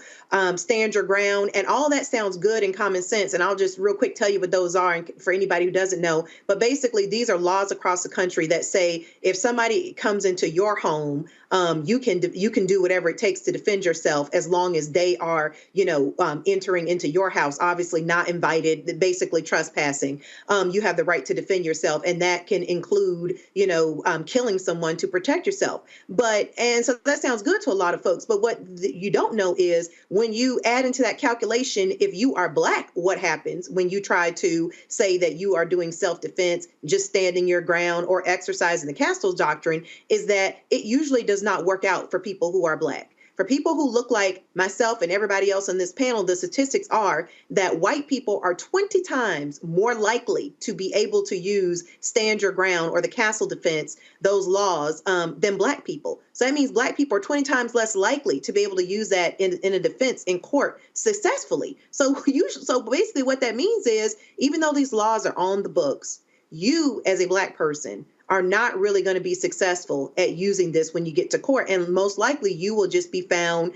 stand your ground, and all that sounds good and common sense. And I'll just real quick tell you what those are, and for anybody who doesn't know. But basically, these are laws across the country that say if somebody comes into your home, you can do whatever it takes to defend yourself, as long as they are, entering into your house, obviously not invited, basically trespassing. You have the right to defend yourself, and that can include, killing someone to protect yourself. And so that sounds good to a lot of folks. But what you don't know is when you add into that calculation, if you are Black, what happens when you try to say that you are doing self-defense, just standing your ground, or exercising the castle doctrine, is that it usually does not work out for people who are Black. For people who look like myself and everybody else on this panel, the statistics are that white people are 20 times more likely to be able to use stand your ground or the castle defense, those laws, than Black people. So that means Black people are 20 times less likely to be able to use that in a defense in court successfully. So basically what that means is, even though these laws are on the books, you as a Black person are not really going to be successful at using this when you get to court. And most likely you will just be found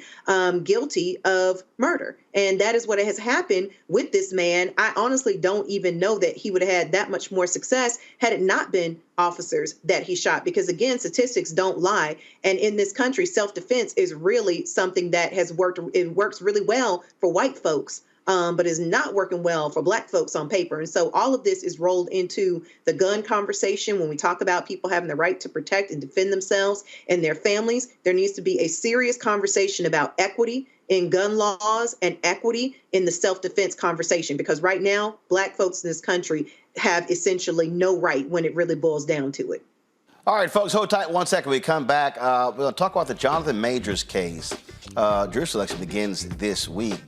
guilty of murder. And that is what has happened with this man. I honestly don't even know that he would have had that much more success had it not been officers that he shot, because again, statistics don't lie. And in this country, self-defense is really something that has worked. It works really well for white folks, but is not working well for black folks on paper. And so all of this is rolled into the gun conversation. When we talk about people having the right to protect and defend themselves and their families, there needs to be a serious conversation about equity in gun laws and equity in the self-defense conversation, because right now, black folks in this country have essentially no right when it really boils down to it. All right, folks, hold tight 1 second. We come back. We're going to talk about the Jonathan Majors case. Jury selection begins this week.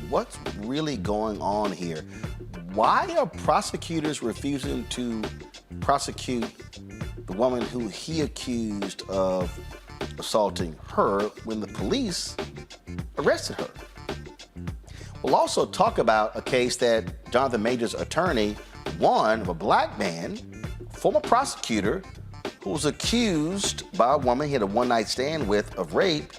What's really going on here? Why are prosecutors refusing to prosecute the woman who he accused of assaulting her when the police arrested her? We'll also talk about a case that Jonathan Majors' attorney won of a black man, former prosecutor, who was accused by a woman he had a one-night stand with of rape.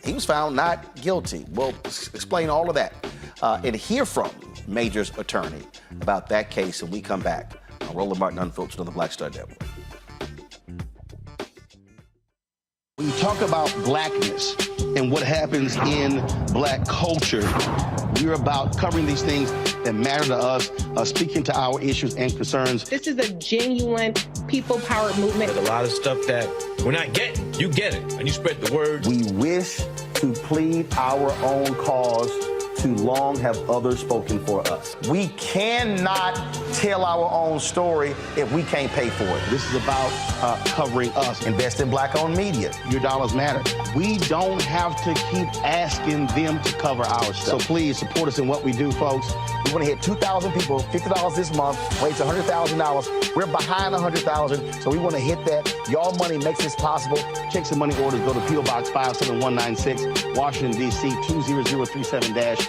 He was found not guilty. We'll explain all of that and hear from Majors' attorney about that case when we come back on Roland Martin Unfiltered on the Black Star Network. When you talk about blackness and what happens in black culture, we're about covering these things that matter to us, speaking to our issues and concerns. This is a genuine people-powered movement. There's a lot of stuff that we're not getting. You get it, and you spread the word. We wish to plead our own cause. Too long have others spoken for us. We cannot tell our own story if we can't pay for it. This is about covering us. Invest in black-owned media. Your dollars matter. We don't have to keep asking them to cover our stuff. So please support us in what we do, folks. We want to hit 2,000 people, $50 this month, raise $100,000. We're behind 100,000, so we want to hit that. Y'all money makes this possible. Checks and money orders go to P.O. Box 57196, Washington, D.C. 20037-0196.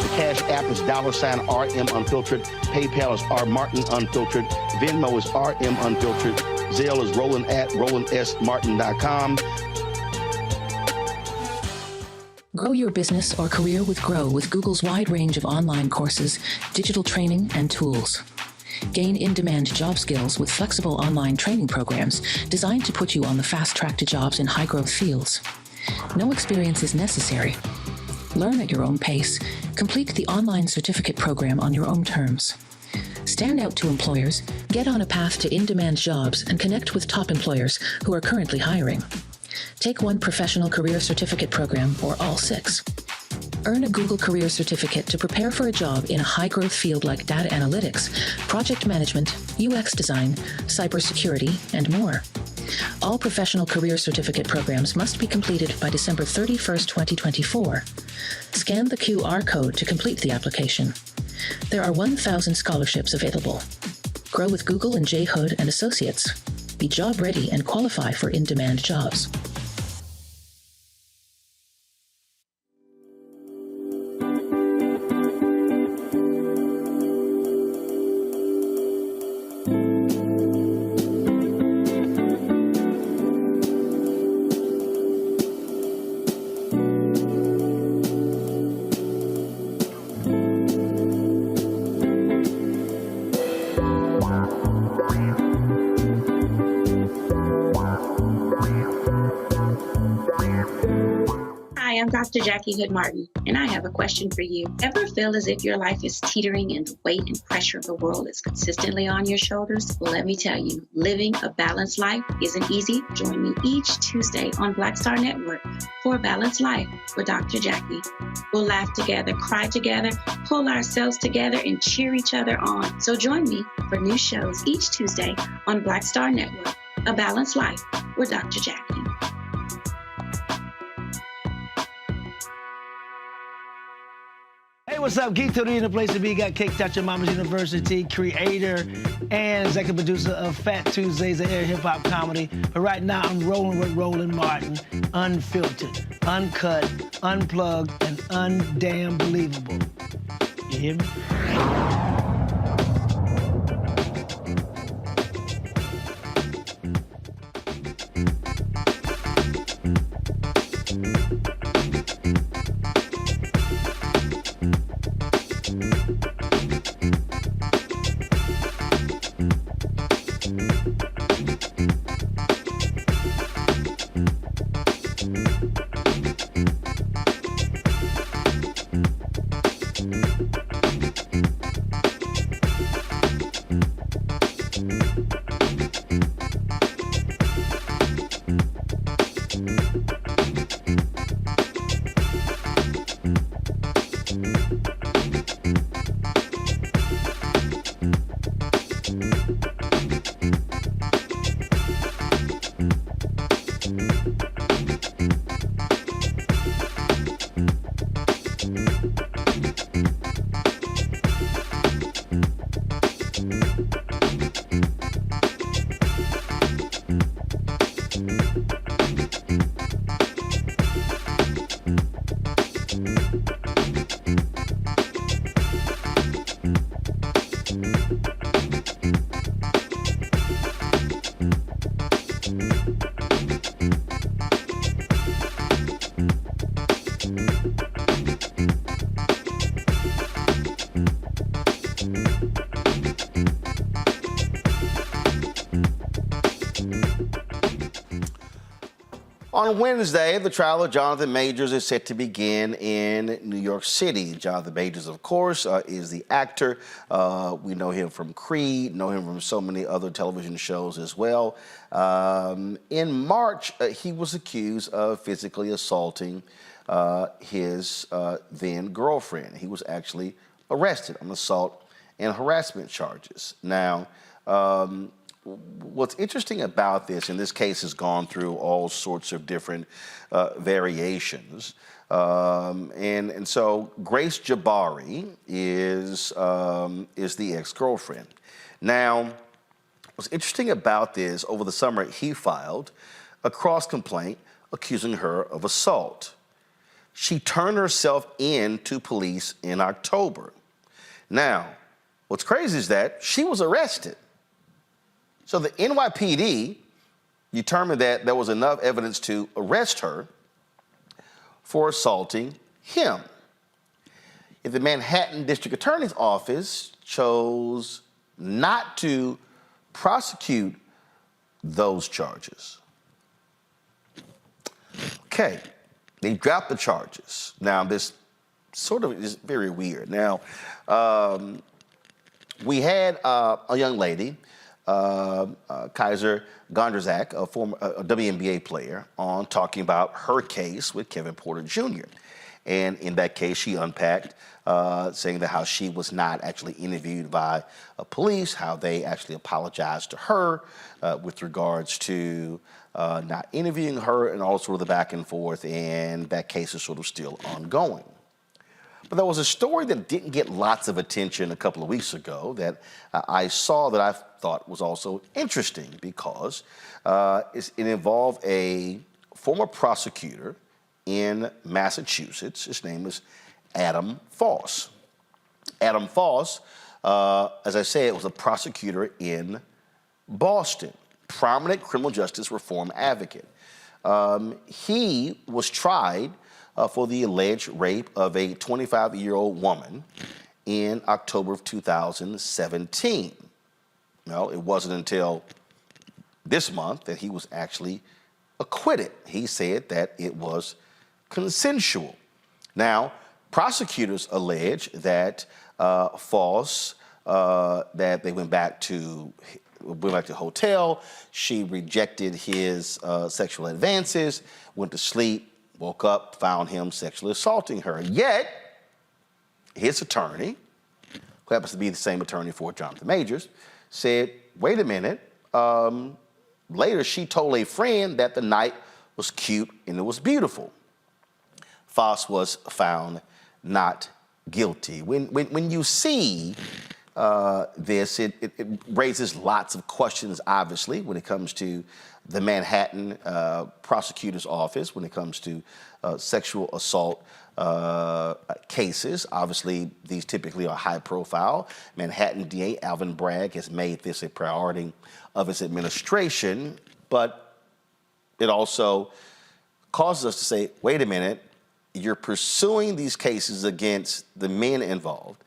The Cash App is $RM Unfiltered. PayPal is R Martin Unfiltered. Venmo is RM Unfiltered. Zelle is Roland at RolandSMartin.com. Grow your business or career with Grow with Google's wide range of online courses, digital training, and tools. Gain in-demand job skills with flexible online training programs designed to put you on the fast track to jobs in high-growth fields. No experience is necessary. Learn at your own pace. Complete the online certificate program on your own terms. Stand out to employers, get on a path to in-demand jobs, and connect with top employers who are currently hiring. Take one professional career certificate program or all 6. Earn a Google Career Certificate to prepare for a job in a high-growth field like data analytics, project management, UX design, cybersecurity, and more. All professional career certificate programs must be completed by December 31st, 2024. Scan the QR code to complete the application. There are 1,000 scholarships available. Grow with Google and J. Hood and Associates. Be job ready and qualify for in-demand jobs. I'm Dr. Jackie Hood Martin, and I have a question for you. Ever feel as if your life is teetering and the weight and pressure of the world is consistently on your shoulders? Well, let me tell you, living a balanced life isn't easy. Join me each Tuesday on Black Star Network for A Balanced Life with Dr. Jackie. We'll laugh together, cry together, pull ourselves together, and cheer each other on. So join me for new shows each Tuesday on Black Star Network, A Balanced Life with Dr. Jackie. Hey, what's up? Geek Tony in the place to be. Got Cake Touch Mama's University, creator and executive producer of Fat Tuesdays, the air hip-hop comedy. But right now, I'm rolling with Roland Martin, unfiltered, uncut, unplugged, and undamn believable. You hear me? On Wednesday, the trial of Jonathan Majors is set to begin in New York City. Jonathan Majors, of course, is the actor. We know him from Creed, know him from so many other television shows as well. In March, he was accused of physically assaulting his then girlfriend. He was actually arrested on assault and harassment charges. Now, what's interesting about this, and this case has gone through all sorts of different variations, and so Grace Jabari is the ex-girlfriend. Now, what's interesting about this, over the summer he filed a cross complaint accusing her of assault. She turned herself in to police in October. Now, what's crazy is that she was arrested. So the NYPD determined that there was enough evidence to arrest her for assaulting him. If the Manhattan District Attorney's Office chose not to prosecute those charges. Okay, they dropped the charges. Now, this sort of is very weird. Now, we had a young lady, Kaiser Gondrzak, a former WNBA player, on talking about her case with Kevin Porter Jr. And in that case, she unpacked, saying that how she was not actually interviewed by police, how they actually apologized to her with regards to not interviewing her, and all sort of the back and forth, and that case is sort of still ongoing. But there was a story that didn't get lots of attention a couple of weeks ago that I saw that I thought was also interesting, because it involved a former prosecutor in Massachusetts. His name is Adam Foss. Adam Foss, as I said, was a prosecutor in Boston, prominent criminal justice reform advocate. He was tried for the alleged rape of a 25-year-old woman in October of 2017. Well, it wasn't until this month that he was actually acquitted. He said that it was consensual. Now, prosecutors allege that Foss, that they went back to the hotel, she rejected his sexual advances, went to sleep, woke up, found him sexually assaulting her. Yet, his attorney, who happens to be the same attorney for Jonathan Majors, said, wait a minute, later she told a friend that the night was cute and it was beautiful. Foss was found not guilty. When you see this, it raises lots of questions, obviously, when it comes to the Manhattan prosecutor's office, when it comes to sexual assault cases. Obviously, these typically are high profile. Manhattan DA Alvin Bragg has made this a priority of his administration, but it also causes us to say, wait a minute, you're pursuing these cases against the men involved.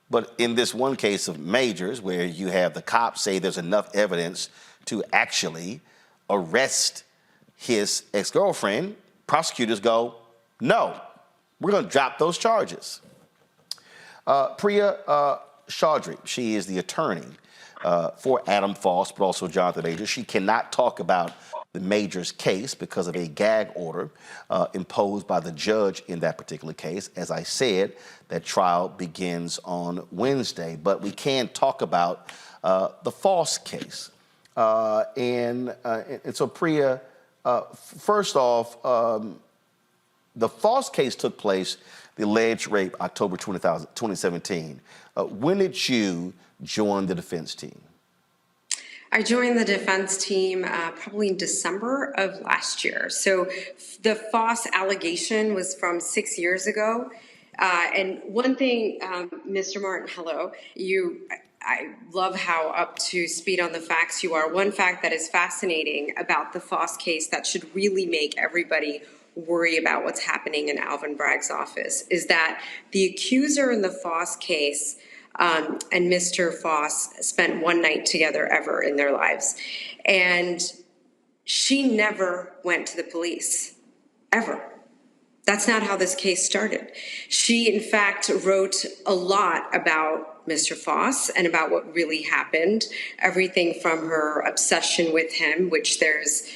But in this one case of Majors, where you have the cops say there's enough evidence to actually arrest his ex-girlfriend, prosecutors go, no, we're going to drop those charges. Priya Chaudhry, she is the attorney for Adam Foss, but also Jonathan Majors. She cannot talk about the Majors case because of a gag order imposed by the judge in that particular case. As I said, that trial begins on Wednesday, but we can talk about the Foss case. And so Priya, first off, the Foss case took place, the alleged rape, October 2017. When did you join the defense team? I joined the defense team probably in December of last year. So the Foss allegation was from 6 years ago. And one thing, Mr. Martin, hello, I love how up to speed on the facts you are. One fact that is fascinating about the Foss case that should really make everybody worry about what's happening in Alvin Bragg's office is that the accuser in the Foss case and Mr. Foss spent one night together ever in their lives. And she never went to the police, ever. That's not how this case started. She, in fact, wrote a lot about Mr. Foss and about what really happened, everything from her obsession with him, which there's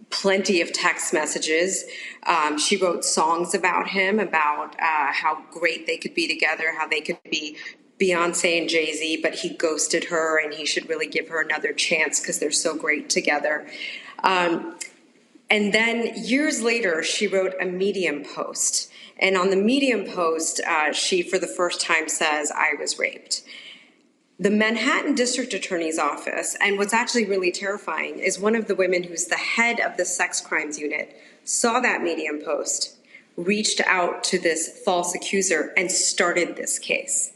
plenty of text messages. She wrote songs about him, about how great they could be together, how they could be Beyonce and Jay-Z, but he ghosted her and he should really give her another chance because they're so great together. And then years later, she wrote a Medium post. And on the Medium post, she, for the first time, says, "I was raped." The Manhattan District Attorney's Office, and what's actually really terrifying, is one of the women who's the head of the sex crimes unit, saw that Medium post, reached out to this false accuser, and started this case.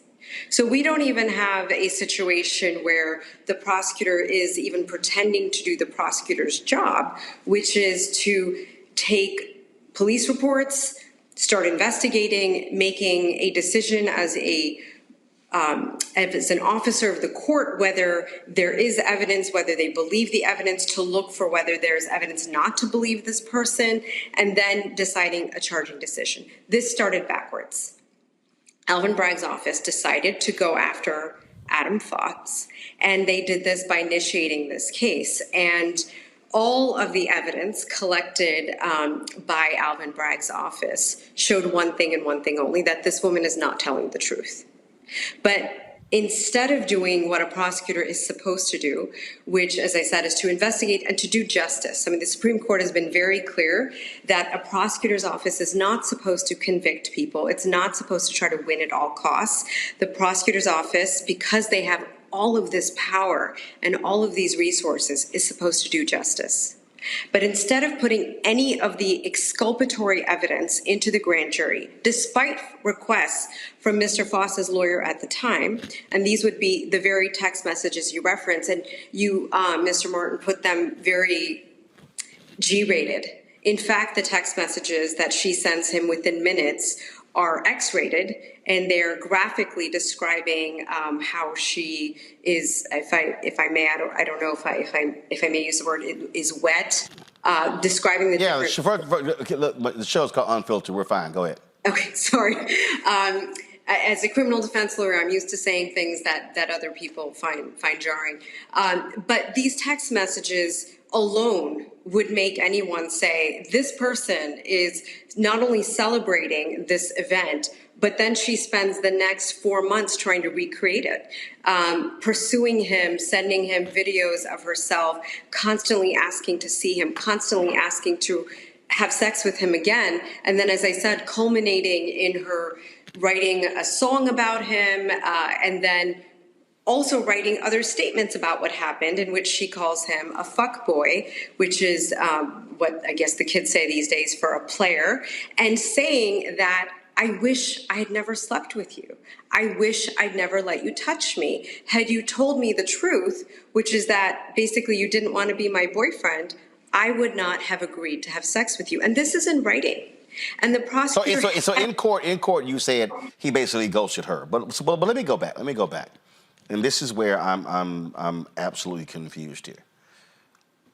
So we don't even have a situation where the prosecutor is even pretending to do the prosecutor's job, which is to take police reports, start investigating, making a decision as an officer of the court, whether there is evidence, whether they believe the evidence, to look for whether there's evidence not to believe this person, and then deciding a charging decision. This started backwards. Alvin Bragg's office decided to go after Adam Foss, and they did this by initiating this case. And all of the evidence collected by Alvin Bragg's office showed one thing and one thing only, that this woman is not telling the truth. But instead of doing what a prosecutor is supposed to do, which, as I said, is to investigate and to do justice. I mean, the Supreme Court has been very clear that a prosecutor's office is not supposed to convict people. It's not supposed to try to win at all costs. The prosecutor's office, because they have all of this power and all of these resources, is supposed to do justice. But instead of putting any of the exculpatory evidence into the grand jury, despite requests from Mr. Foss's lawyer at the time, and these would be the very text messages you reference, and you, Mr. Martin, put them very G-rated. In fact, the text messages that she sends him within minutes are X-rated, and they're graphically describing how she is, if I may, I don't know if I may use the word, is wet, describing the look, the show's called Unfiltered. We're fine. Go ahead. Okay, sorry. As a criminal defense lawyer, I'm used to saying things that other people find jarring. But these text messages alone would make anyone say, this person is not only celebrating this event, but then she spends the next 4 months trying to recreate it, pursuing him, sending him videos of herself, constantly asking to see him, constantly asking to have sex with him again. And then, as I said, culminating in her writing a song about him, and then also writing other statements about what happened, in which she calls him a fuckboy, which is what I guess the kids say these days for a player, and saying that, I wish I had never slept with you. I wish I'd never let you touch me. Had you told me the truth, which is that basically you didn't want to be my boyfriend, I would not have agreed to have sex with you. And this is in writing. And the prosecutor... So in court, you said he basically ghosted her. But let me go back. And this is where I'm absolutely confused here.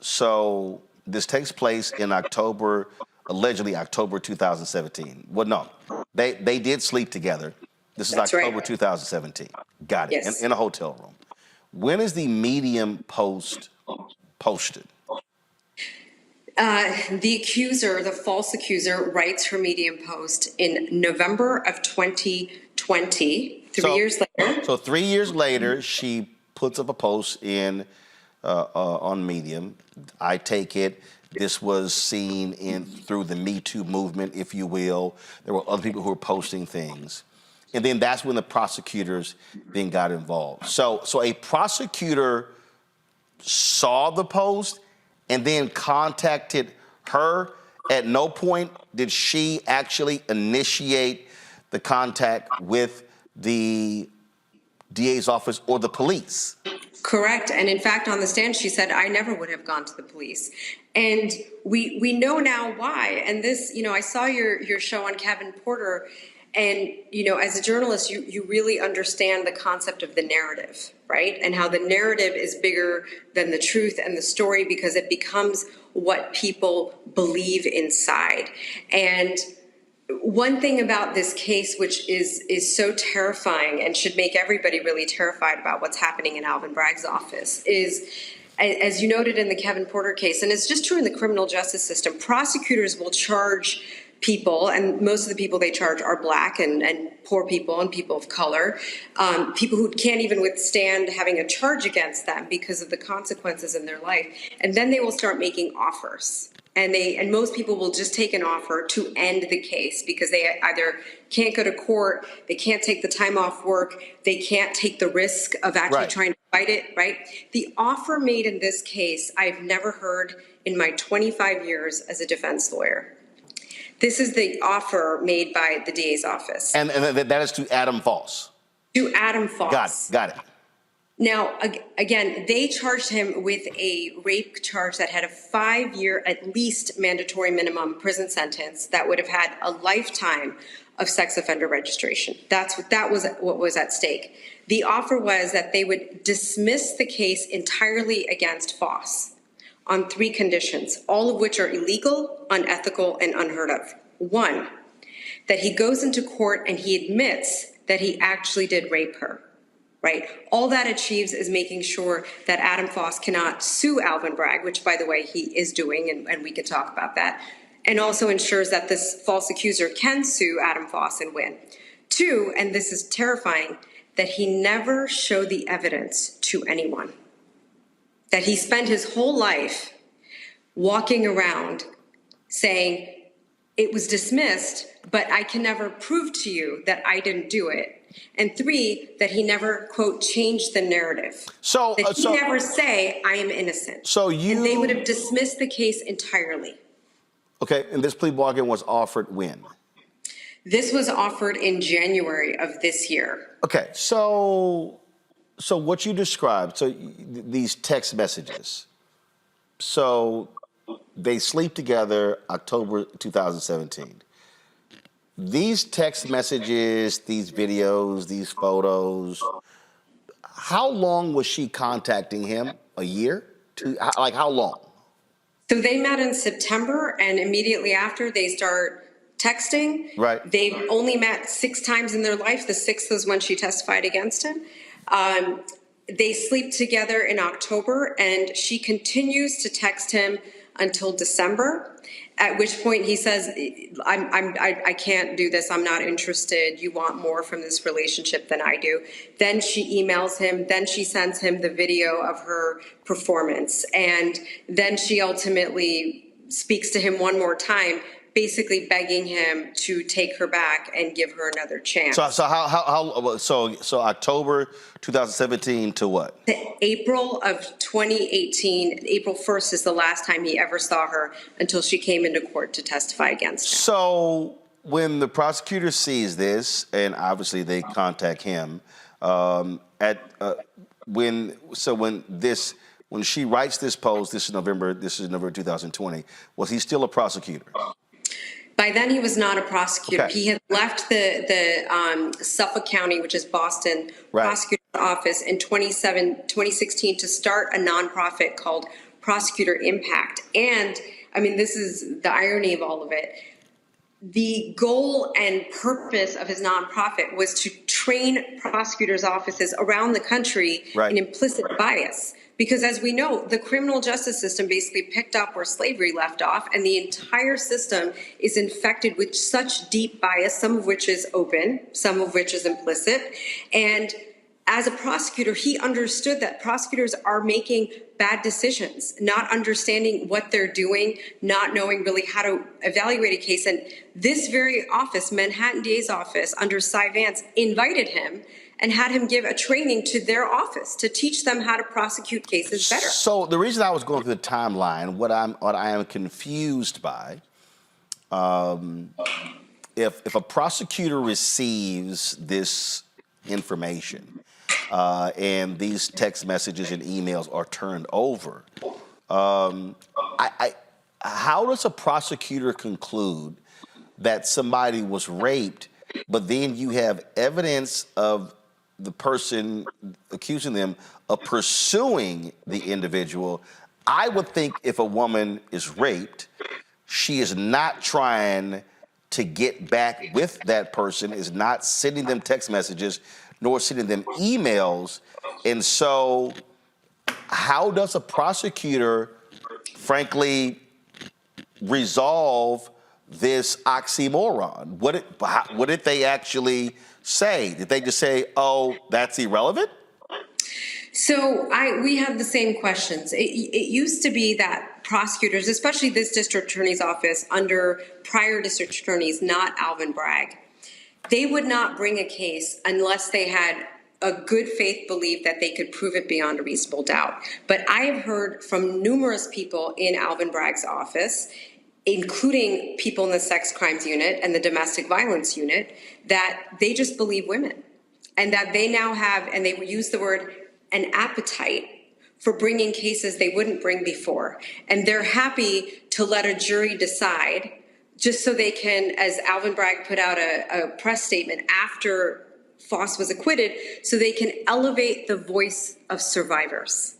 So this takes place in allegedly October 2017. Well, no, they did sleep together. This is October right. 2017. Got it. Yes. In a hotel room. When is the Medium post posted? The accuser, the false accuser, writes her Medium post in November of 2020. 3 years later. So 3 years later, she puts up a post on Medium. I take it this was seen through the Me Too movement, if you will. There were other people who were posting things. And then that's when the prosecutors then got involved. So a prosecutor saw the post and then contacted her. At no point did she actually initiate the contact with the DA's office or the police. Correct. And in fact, on the stand, she said, I never would have gone to the police. And we know now why. And this, I saw your show on Kevin Porter. And, as a journalist, you really understand the concept of the narrative, right? And how the narrative is bigger than the truth and the story because it becomes what people believe inside. And one thing about this case, which is so terrifying and should make everybody really terrified about what's happening in Alvin Bragg's office, is, as you noted in the Kevin Porter case, and it's just true in the criminal justice system, prosecutors will charge people, and most of the people they charge are Black and poor people and people of color, people who can't even withstand having a charge against them because of the consequences in their life. And then they will start making offers. And most people will just take an offer to end the case because they either can't go to court, they can't take the time off work, they can't take the risk of actually trying to fight it, right? The offer made in this case, I've never heard in my 25 years as a defense lawyer. This is the offer made by the DA's office. And that is to Adam Foss. To Adam Foss. Got it. Now, again, they charged him with a rape charge that had a 5-year, at least mandatory minimum prison sentence that would have had a lifetime of sex offender registration. That was what was at stake. The offer was that they would dismiss the case entirely against Foss on 3 conditions, all of which are illegal, unethical, and unheard of. 1, that he goes into court and he admits that he actually did rape her. Right. All that achieves is making sure that Adam Foss cannot sue Alvin Bragg, which, by the way, he is doing, and we can talk about that, and also ensures that this false accuser can sue Adam Foss and win. 2, and this is terrifying, that he never showed the evidence to anyone. That he spent his whole life walking around saying, it was dismissed, but I can never prove to you that I didn't do it. And 3, that he never, quote, changed the narrative. That he never say, I am innocent. And they would have dismissed the case entirely. Okay, and this plea bargain was offered when? This was offered in January of this year. Okay, so what you described, these text messages, so they sleep together October 2017. These text messages, these videos, these photos, how long was she contacting him? A year? Like how long? So they met in September, and immediately after they start texting. Right. They've only met 6 times in their life. The 6th was when she testified against him. They sleep together in October, and she continues to text him until December, at which point he says, I can't do this. I'm not interested. You want more from this relationship than I do. Then she emails him. Then she sends him the video of her performance. And then she ultimately speaks to him one more time, basically begging him to take her back and give her another chance. So October 2017 to what? April of 2018. April 1st is the last time he ever saw her until she came into court to testify against him. So when the prosecutor sees this, and obviously they contact him, when she writes this post, this is November 2020, was he still a prosecutor? By then, he was not a prosecutor. Okay. He had left the Suffolk County, which is Boston, prosecutor's office in 2016 to start a nonprofit called Prosecutor Impact. And, I mean, this is the irony of all of it. The goal and purpose of his nonprofit was to train prosecutors' offices around the country in implicit bias. Because as we know, the criminal justice system basically picked up where slavery left off, and the entire system is infected with such deep bias, some of which is open, some of which is implicit. And as a prosecutor, he understood that prosecutors are making bad decisions, not understanding what they're doing, not knowing really how to evaluate a case. And this very office, Manhattan DA's office, under Cy Vance, invited him and had him give a training to their office to teach them how to prosecute cases better. So the reason I was going through the timeline, what I am confused by, if a prosecutor receives this information, and these text messages and emails are turned over. How does a prosecutor conclude that somebody was raped, but then you have evidence of the person accusing them of pursuing the individual? I would think if a woman is raped, she is not trying to get back with that person, is not sending them text messages, nor sending them emails. And so how does a prosecutor, frankly, resolve this oxymoron? What did they actually say? Did they just say, oh, that's irrelevant? So we have the same questions. It used to be that prosecutors, especially this district attorney's office under prior district attorneys, not Alvin Bragg, they would not bring a case unless they had a good faith belief that they could prove it beyond a reasonable doubt. But I have heard from numerous people in Alvin Bragg's office, including people in the sex crimes unit and the domestic violence unit, that they just believe women, and that they now have, and they use the word, an appetite for bringing cases they wouldn't bring before. And they're happy to let a jury decide, just so they can, as Alvin Bragg put out a press statement after Foss was acquitted, so they can elevate the voice of survivors,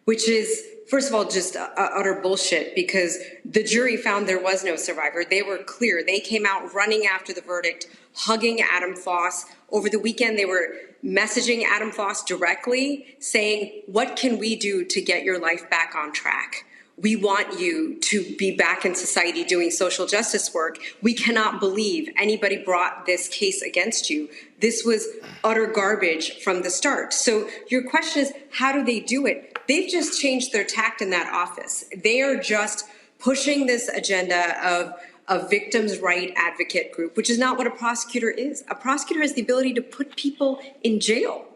which is, first of all, just utter bullshit, because the jury found there was no survivor. They were clear. They came out running after the verdict, hugging Adam Foss. Over the weekend, they were messaging Adam Foss directly, saying, what can we do to get your life back on track? We want you to be back in society doing social justice work. We cannot believe anybody brought this case against you. This was utter garbage from the start. So your question is, how do they do it? They've just changed their tact in that office. They are just pushing this agenda of a victim's right advocate group, which is not what a prosecutor is. A prosecutor has the ability to put people in jail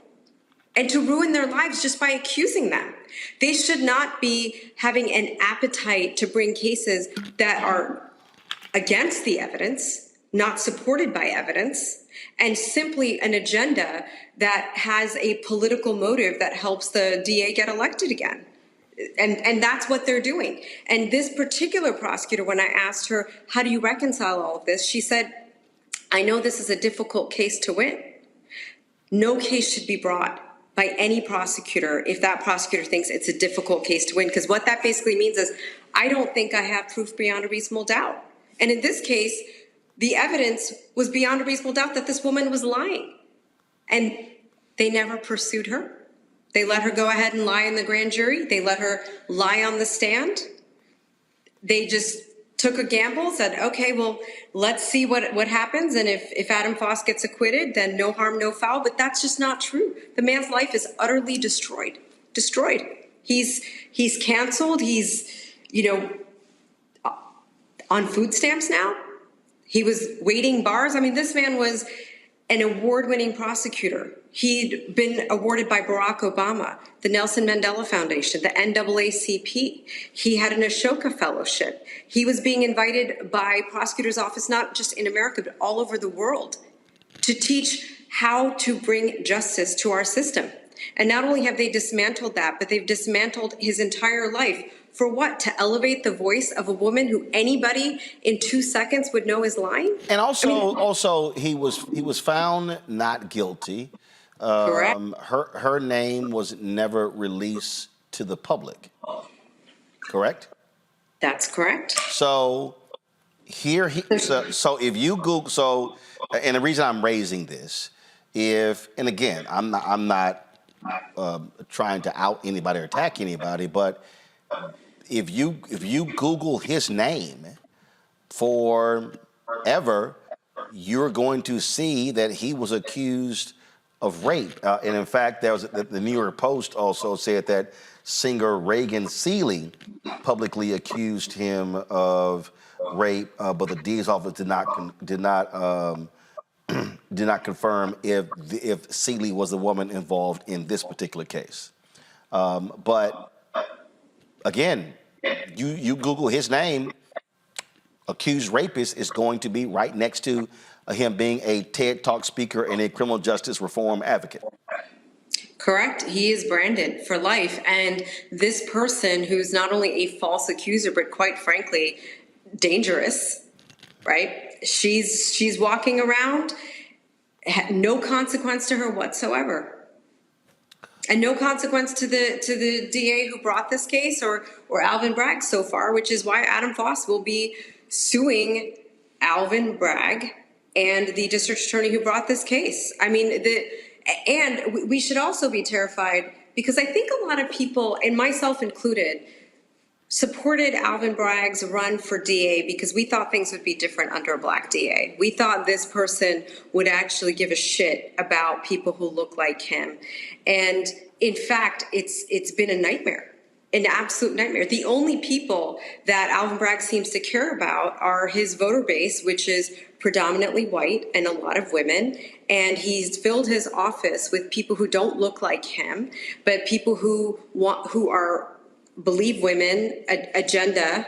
and to ruin their lives just by accusing them. They should not be having an appetite to bring cases that are against the evidence, not supported by evidence, and simply an agenda that has a political motive that helps the DA get elected again. And that's what they're doing. And this particular prosecutor, when I asked her, how do you reconcile all of this? She said, I know this is a difficult case to win. No case should be brought by any prosecutor if that prosecutor thinks it's a difficult case to win, because what that basically means is, I don't think I have proof beyond a reasonable doubt. And in this case, the evidence was beyond a reasonable doubt that this woman was lying. And they never pursued her. They let her go ahead and lie in the grand jury. They let her lie on the stand. They just took a gamble, said, okay, well, let's see what happens. And if Adam Foss gets acquitted, then no harm, no foul. But that's just not true. The man's life is utterly destroyed. He's canceled. He's, on food stamps now. He was waiting bars. I mean, this man was an award-winning prosecutor. He'd been awarded by Barack Obama, the Nelson Mandela Foundation, the NAACP. He had an Ashoka Fellowship. He was being invited by prosecutors' office, not just in America, but all over the world, to teach how to bring justice to our system. And not only have they dismantled that, but they've dismantled his entire life. For what? To elevate the voice of a woman who anybody in 2 seconds would know is lying? And also he was found not guilty. Correct. Her name was never released to the public. Correct? That's correct. So so if you Google, and the reason I'm raising this, and again, I'm not trying to out anybody or attack anybody, but if you Google his name forever, you're going to see that he was accused of rape. And in fact, the New York Post also said that singer Reagan Seeley publicly accused him of rape, but the DA's office did not confirm if Seeley was the woman involved in this particular case. But again, you Google his name, accused rapist is going to be right next to him being a TED Talk speaker and a criminal justice reform advocate. Correct. He is branded for life. And this person who's not only a false accuser, but quite frankly, dangerous, right? She's walking around, no consequence to her whatsoever. And no consequence to the DA who brought this case or Alvin Bragg so far, which is why Adam Foss will be suing Alvin Bragg and the district attorney who brought this case. I mean, and we should also be terrified because I think a lot of people, and myself included, supported Alvin Bragg's run for DA because we thought things would be different under a black DA. We thought this person would actually give a shit about people who look like him. And in fact, it's been a nightmare, an absolute nightmare. The only people that Alvin Bragg seems to care about are his voter base, which is predominantly white and a lot of women. And he's filled his office with people who don't look like him, but people who believe women, agenda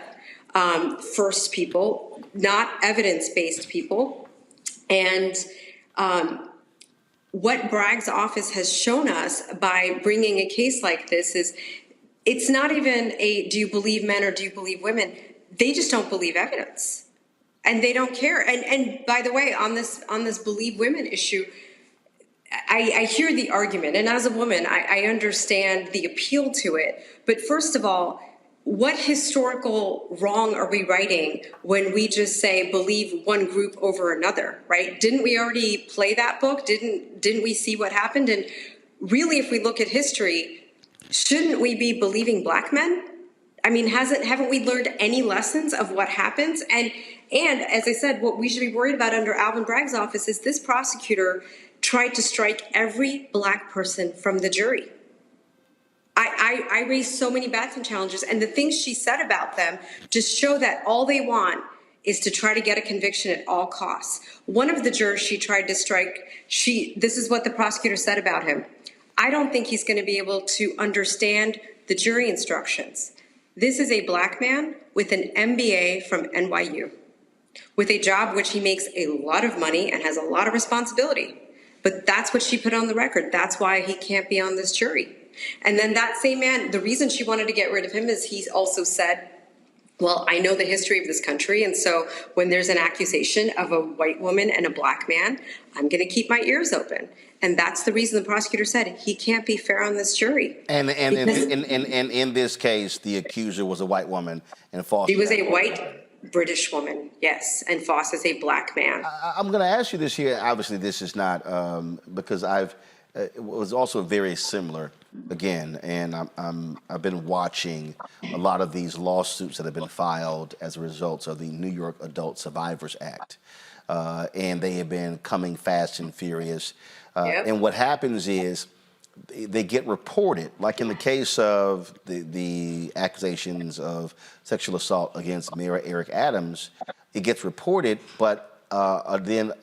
first people, not evidence-based people. And what Bragg's office has shown us by bringing a case like this is it's not even do you believe men or do you believe women? They just don't believe evidence. And they don't care. And by the way, on this believe women issue, I hear the argument, and as a woman, I understand the appeal to it. But first of all, what historical wrong are we righting when we just say believe one group over another, right? Didn't we already play that book? Didn't we see what happened? And really, if we look at history, shouldn't we be believing black men? I mean, haven't we learned any lessons of what happens? And as I said, what we should be worried about under Alvin Bragg's office is this prosecutor tried to strike every black person from the jury. I raised so many Batson challenges, and the things she said about them just show that all they want is to try to get a conviction at all costs. One of the jurors she tried to strike, this is what the prosecutor said about him. I don't think he's going to be able to understand the jury instructions. This is a black man with an MBA from NYU, with a job which he makes a lot of money and has a lot of responsibility. But that's what she put on the record. That's why he can't be on this jury. And then that same man, the reason she wanted to get rid of him is he also said, well, I know the history of this country, and so when there's an accusation of a white woman and a black man, I'm going to keep my ears open. And that's the reason the prosecutor said he can't be fair on this jury. And in this case, the accuser was a white woman, and Foss. She was a white British woman, yes, and Foss is a black man. I'm going to ask you this here. Obviously, this is not because it was also very similar again, and I've been watching a lot of these lawsuits that have been filed as a result of the New York Adult Survivors Act, and they have been coming fast and furious. And what happens is they get reported, like in the case of the accusations of sexual assault against Mayor Eric Adams, it gets reported, but then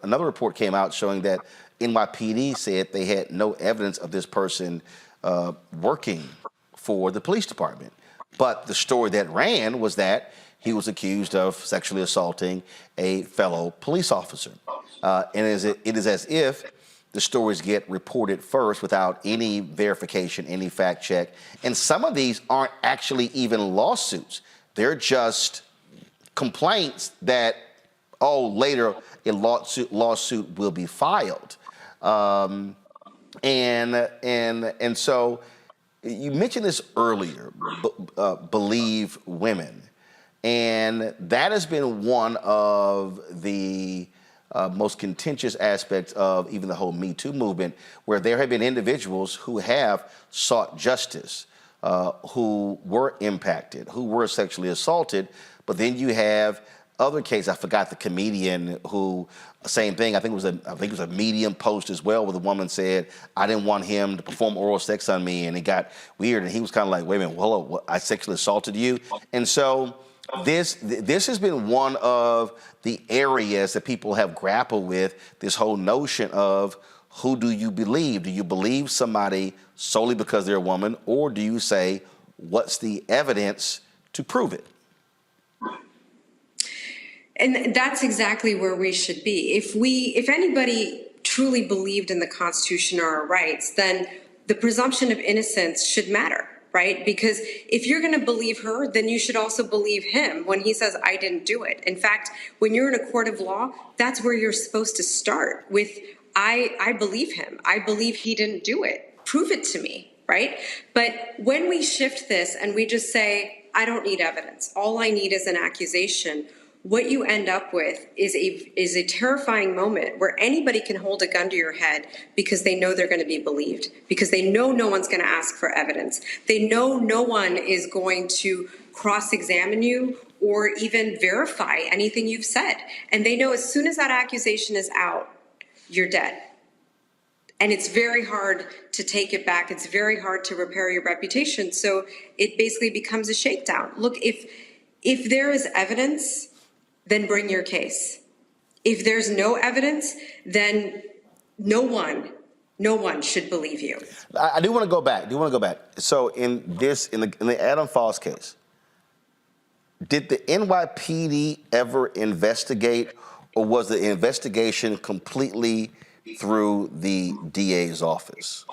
another report came out showing that NYPD said they had no evidence of this person working for the police department. But the story that ran was that he was accused of sexually assaulting a fellow police officer. And it is as if the stories get reported first without any verification, any fact check. And some of these aren't actually even lawsuits. They're just complaints that, later a lawsuit will be filed. And so you mentioned this earlier, believe women. And that has been one of the most contentious aspects of even the whole Me Too movement, where there have been individuals who have sought justice, who were impacted, who were sexually assaulted. But then you have other cases. I forgot the comedian who, same thing. I think it was a Medium post as well, where the woman said, "I didn't want him to perform oral sex on me," and it got weird. And he was kind of like, "Wait a minute, well, I sexually assaulted you?" And so this has been one of the areas that people have grappled with, this whole notion of who do you believe? Do you believe somebody solely because they're a woman, or do you say, what's the evidence to prove it? And that's exactly where we should be. If anybody truly believed in the Constitution or our rights, then the presumption of innocence should matter, right? Because if you're going to believe her, then you should also believe him when he says, I didn't do it. In fact, when you're in a court of law, that's where you're supposed to start with, I believe him. I believe he didn't do it. Prove it to me, right? But when we shift this and we just say, I don't need evidence, all I need is an accusation, what you end up with is a terrifying moment where anybody can hold a gun to your head because they know they're going to be believed, because they know no one's going to ask for evidence. They know no one is going to cross-examine you or even verify anything you've said. And they know as soon as that accusation is out, you're dead. And it's very hard to take it back. It's very hard to repair your reputation. So it basically becomes a shakedown. Look, if there is evidence, then bring your case. If there's no evidence, then no one should believe you. I do want to go back. So in the Adam Foss case, did the NYPD ever investigate, or was the investigation completely through the DA's office?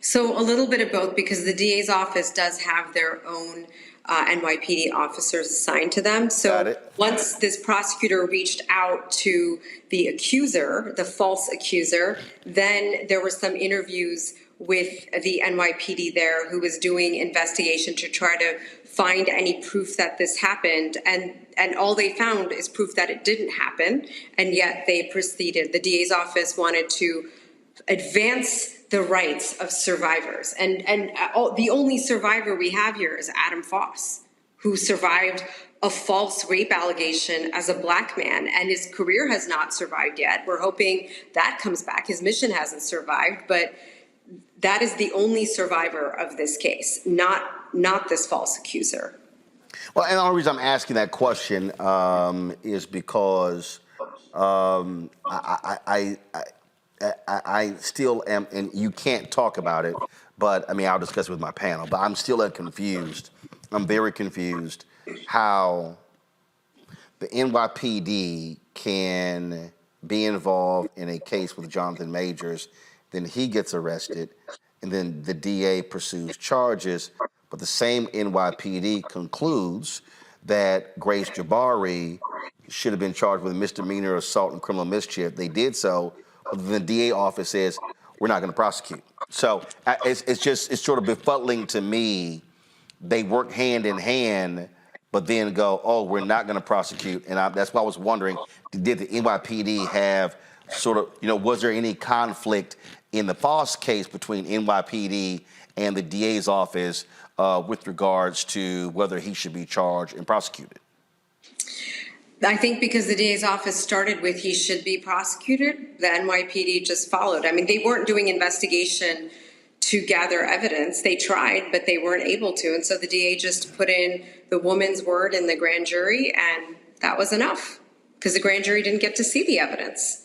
So a little bit of both, because the DA's office does have their own NYPD officers assigned to them. So once this prosecutor reached out to the accuser, the false accuser, then there were some interviews with the NYPD there who was doing investigation to try to find any proof that this happened. And all they found is proof that it didn't happen. And yet they proceeded. The DA's office wanted to advance the rights of survivors. And the only survivor we have here is Adam Foss, who survived a false rape allegation as a Black man, and his career has not survived yet. We're hoping that comes back. His mission hasn't survived, but that is the only survivor of this case, not this false accuser. Well, and the only reason I'm asking that question is because I still am, and you can't talk about it, but I mean, I'll discuss it with my panel, but I'm still confused. I'm very confused how the NYPD can be involved in a case with Jonathan Majors, then he gets arrested, and then the DA pursues charges, but the same NYPD concludes that Grace Jabari should have been charged with misdemeanor assault and criminal mischief. They did so. The DA office says, we're not going to prosecute. So it's sort of befuddling to me. They work hand in hand, but then go, oh, we're not going to prosecute. And that's why I was wondering, did the NYPD have sort of, was there any conflict in the Foss case between NYPD and the DA's office with regards to whether he should be charged and prosecuted? I think because the DA's office started with he should be prosecuted, the NYPD just followed. I mean, they weren't doing investigation to gather evidence. They tried, but they weren't able to. And so the DA just put in the woman's word in the grand jury, and that was enough because the grand jury didn't get to see the evidence.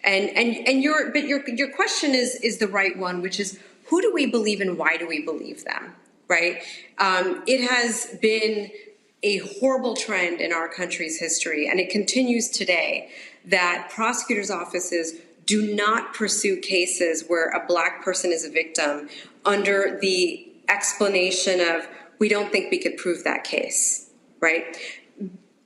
And your question is the right one, which is, who do we believe and why do we believe them, right? It has been a horrible trend in our country's history, and it continues today, that prosecutors' offices do not pursue cases where a Black person is a victim under the explanation of, we don't think we could prove that case, right?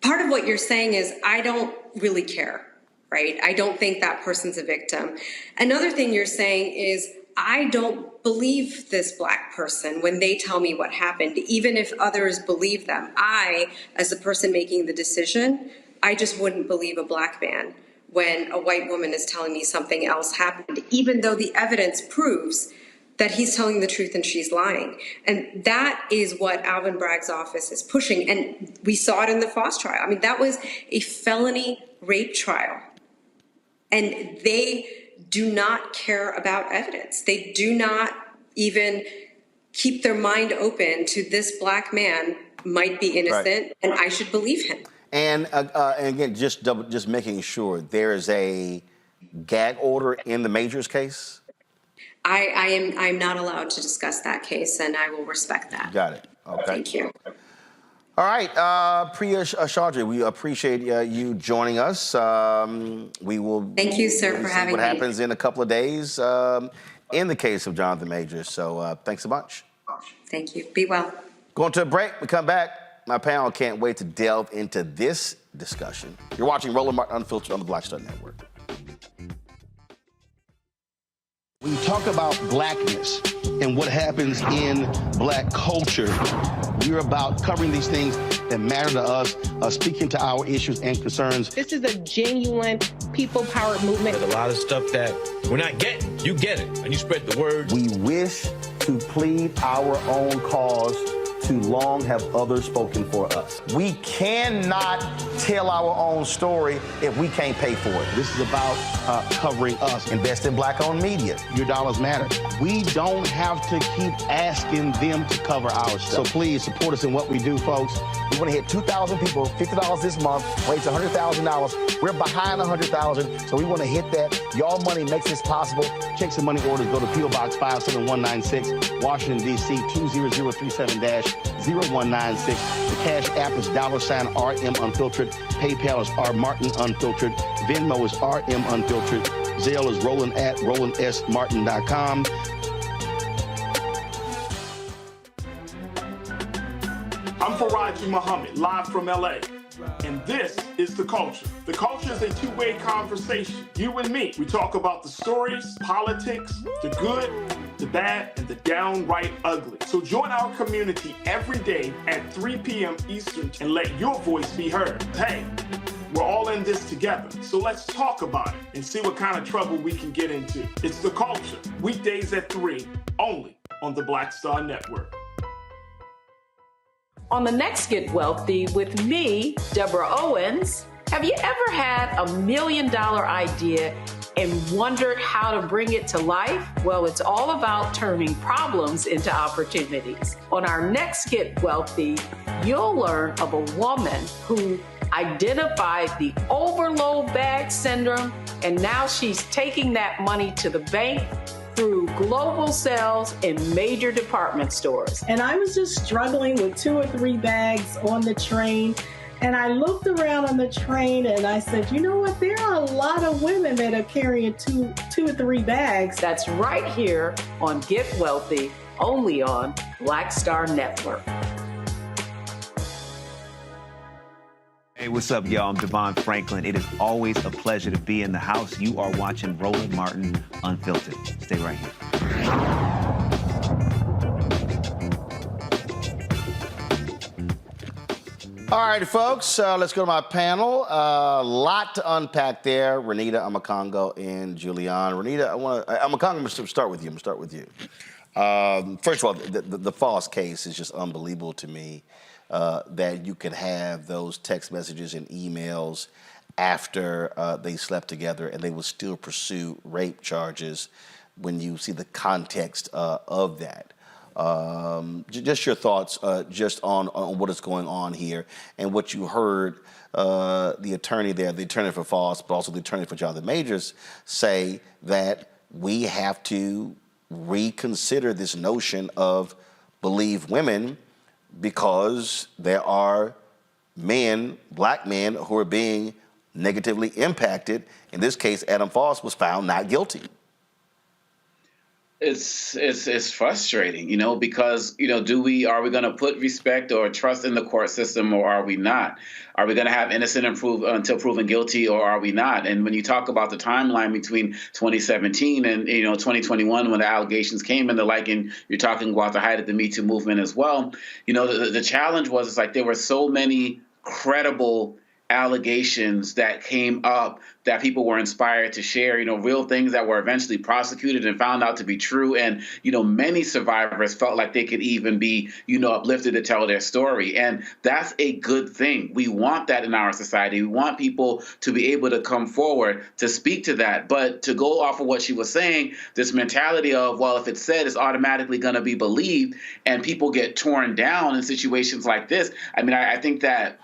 Part of what you're saying is, I don't really care, right? I don't think that person's a victim. Another thing you're saying is, I don't believe this Black person when they tell me what happened, even if others believe them. I, as the person making the decision, I just wouldn't believe a Black man when a white woman is telling me something else happened, even though the evidence proves that he's telling the truth and she's lying. And that is what Alvin Bragg's office is pushing. And we saw it in the Foss trial. I mean, that was a felony rape trial. And they do not care about evidence. They do not even keep their mind open to this Black man might be innocent, and I should believe him. And again, just making sure there is a gag order in the Majors case. I'm not allowed to discuss that case, and I will respect that. Got it. Okay. Thank you. All right, Priya Chaudhry, we appreciate you joining us. We will. Thank you, sir, for having me. What happens in a couple of days, in the case of Jonathan Majors. So thanks a bunch. Thank you. Be well. Going to a break. We come back. My panel can't wait to delve into this discussion. You're watching Roland Martin Unfiltered on the Black Star Network. When you talk about blackness and what happens in black culture, we're about covering these things that matter to us, speaking to our issues and concerns. This is a genuine people-powered movement. There's a lot of stuff that we're not getting. You get it, and you spread the word. We wish to plead our own cause. Too long have others spoken for us. We cannot tell our own story if we can't pay for it. This is about covering us. Invest in black-owned media. Your dollars matter. We don't have to keep asking them to cover our stuff. So please support us in what we do, folks. We want to hit 2,000 people, $50 this month, raise $100,000. We're behind 100,000, so we want to hit that. Y'all money makes this possible. Checks and money orders go to P.O. Box 57196, Washington, D.C. 20037-0196. The Cash App is $RM Unfiltered. PayPal is R Martin Unfiltered. Venmo is RM Unfiltered. Zelle is Roland at RolandSMartin.com. I'm Faraji Muhammad, live from LA. And this is The Culture. The Culture is a two-way conversation. You and me. We talk about the stories, politics, the good, the bad, and the downright ugly. So join our community every day at 3 p.m. Eastern and let your voice be heard. Hey, we're all in this together. So let's talk about it and see what kind of trouble we can get into. It's The Culture, weekdays at 3, only on the Black Star Network. On the next Get Wealthy with me, Deborah Owens, have you ever had $1 million idea and wondered how to bring it to life? Well, it's all about turning problems into opportunities. On our next Get Wealthy, you'll learn of a woman who identified the overload bag syndrome, and now she's taking that money to the bank through global sales in major department stores. And I was just struggling with 2 or 3 bags on the train. And I looked around on the train and I said, you know what? There are a lot of women that are carrying two or 3 bags. That's right here on Get Wealthy, only on Black Star Network. Hey, what's up, y'all? I'm Devon Franklin. It is always a pleasure to be in the house. You are watching Roland Martin Unfiltered. Stay right here. All right, folks, let's go to my panel. A lot to unpack there. Renita Amakongo and Julian. Renita, Amakongo, I'm going to start with you. First of all, the false case is just unbelievable to me. That you could have those text messages and emails after they slept together and they will still pursue rape charges when you see the context of that. Just your thoughts just on what is going on here and what you heard the attorney there, the attorney for Falls, but also the attorney for Jonathan Majors say that we have to reconsider this notion of believe women because there are men, black men, who are being negatively impacted. In this case, Adam Foss was found not guilty. It's frustrating, because, are we going to put respect or trust in the court system or are we not? Are we going to have innocent until proven guilty or are we not? And when you talk about the timeline between 2017 and, 2021, when the allegations came and the like, and you're talking about the height of the Me Too movement as well, the challenge was it's like there were so many credible allegations that came up that people were inspired to share, real things that were eventually prosecuted and found out to be true. And, many survivors felt like they could even be, uplifted to tell their story. And that's a good thing. We want that in our society. We want people to be able to come forward to speak to that. But to go off of what she was saying, this mentality of, well, if it's said, it's automatically going to be believed, and people get torn down in situations like this. I think that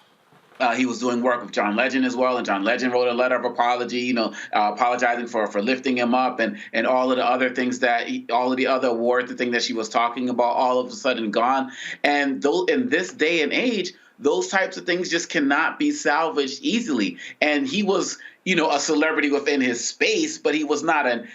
he was doing work with John Legend as well, and John Legend wrote a letter of apology, apologizing for lifting him up and all of the other things all of the other awards, the thing that she was talking about, all of a sudden gone. And in this day and age, those types of things just cannot be salvaged easily. And he was a celebrity within his space, but he was not an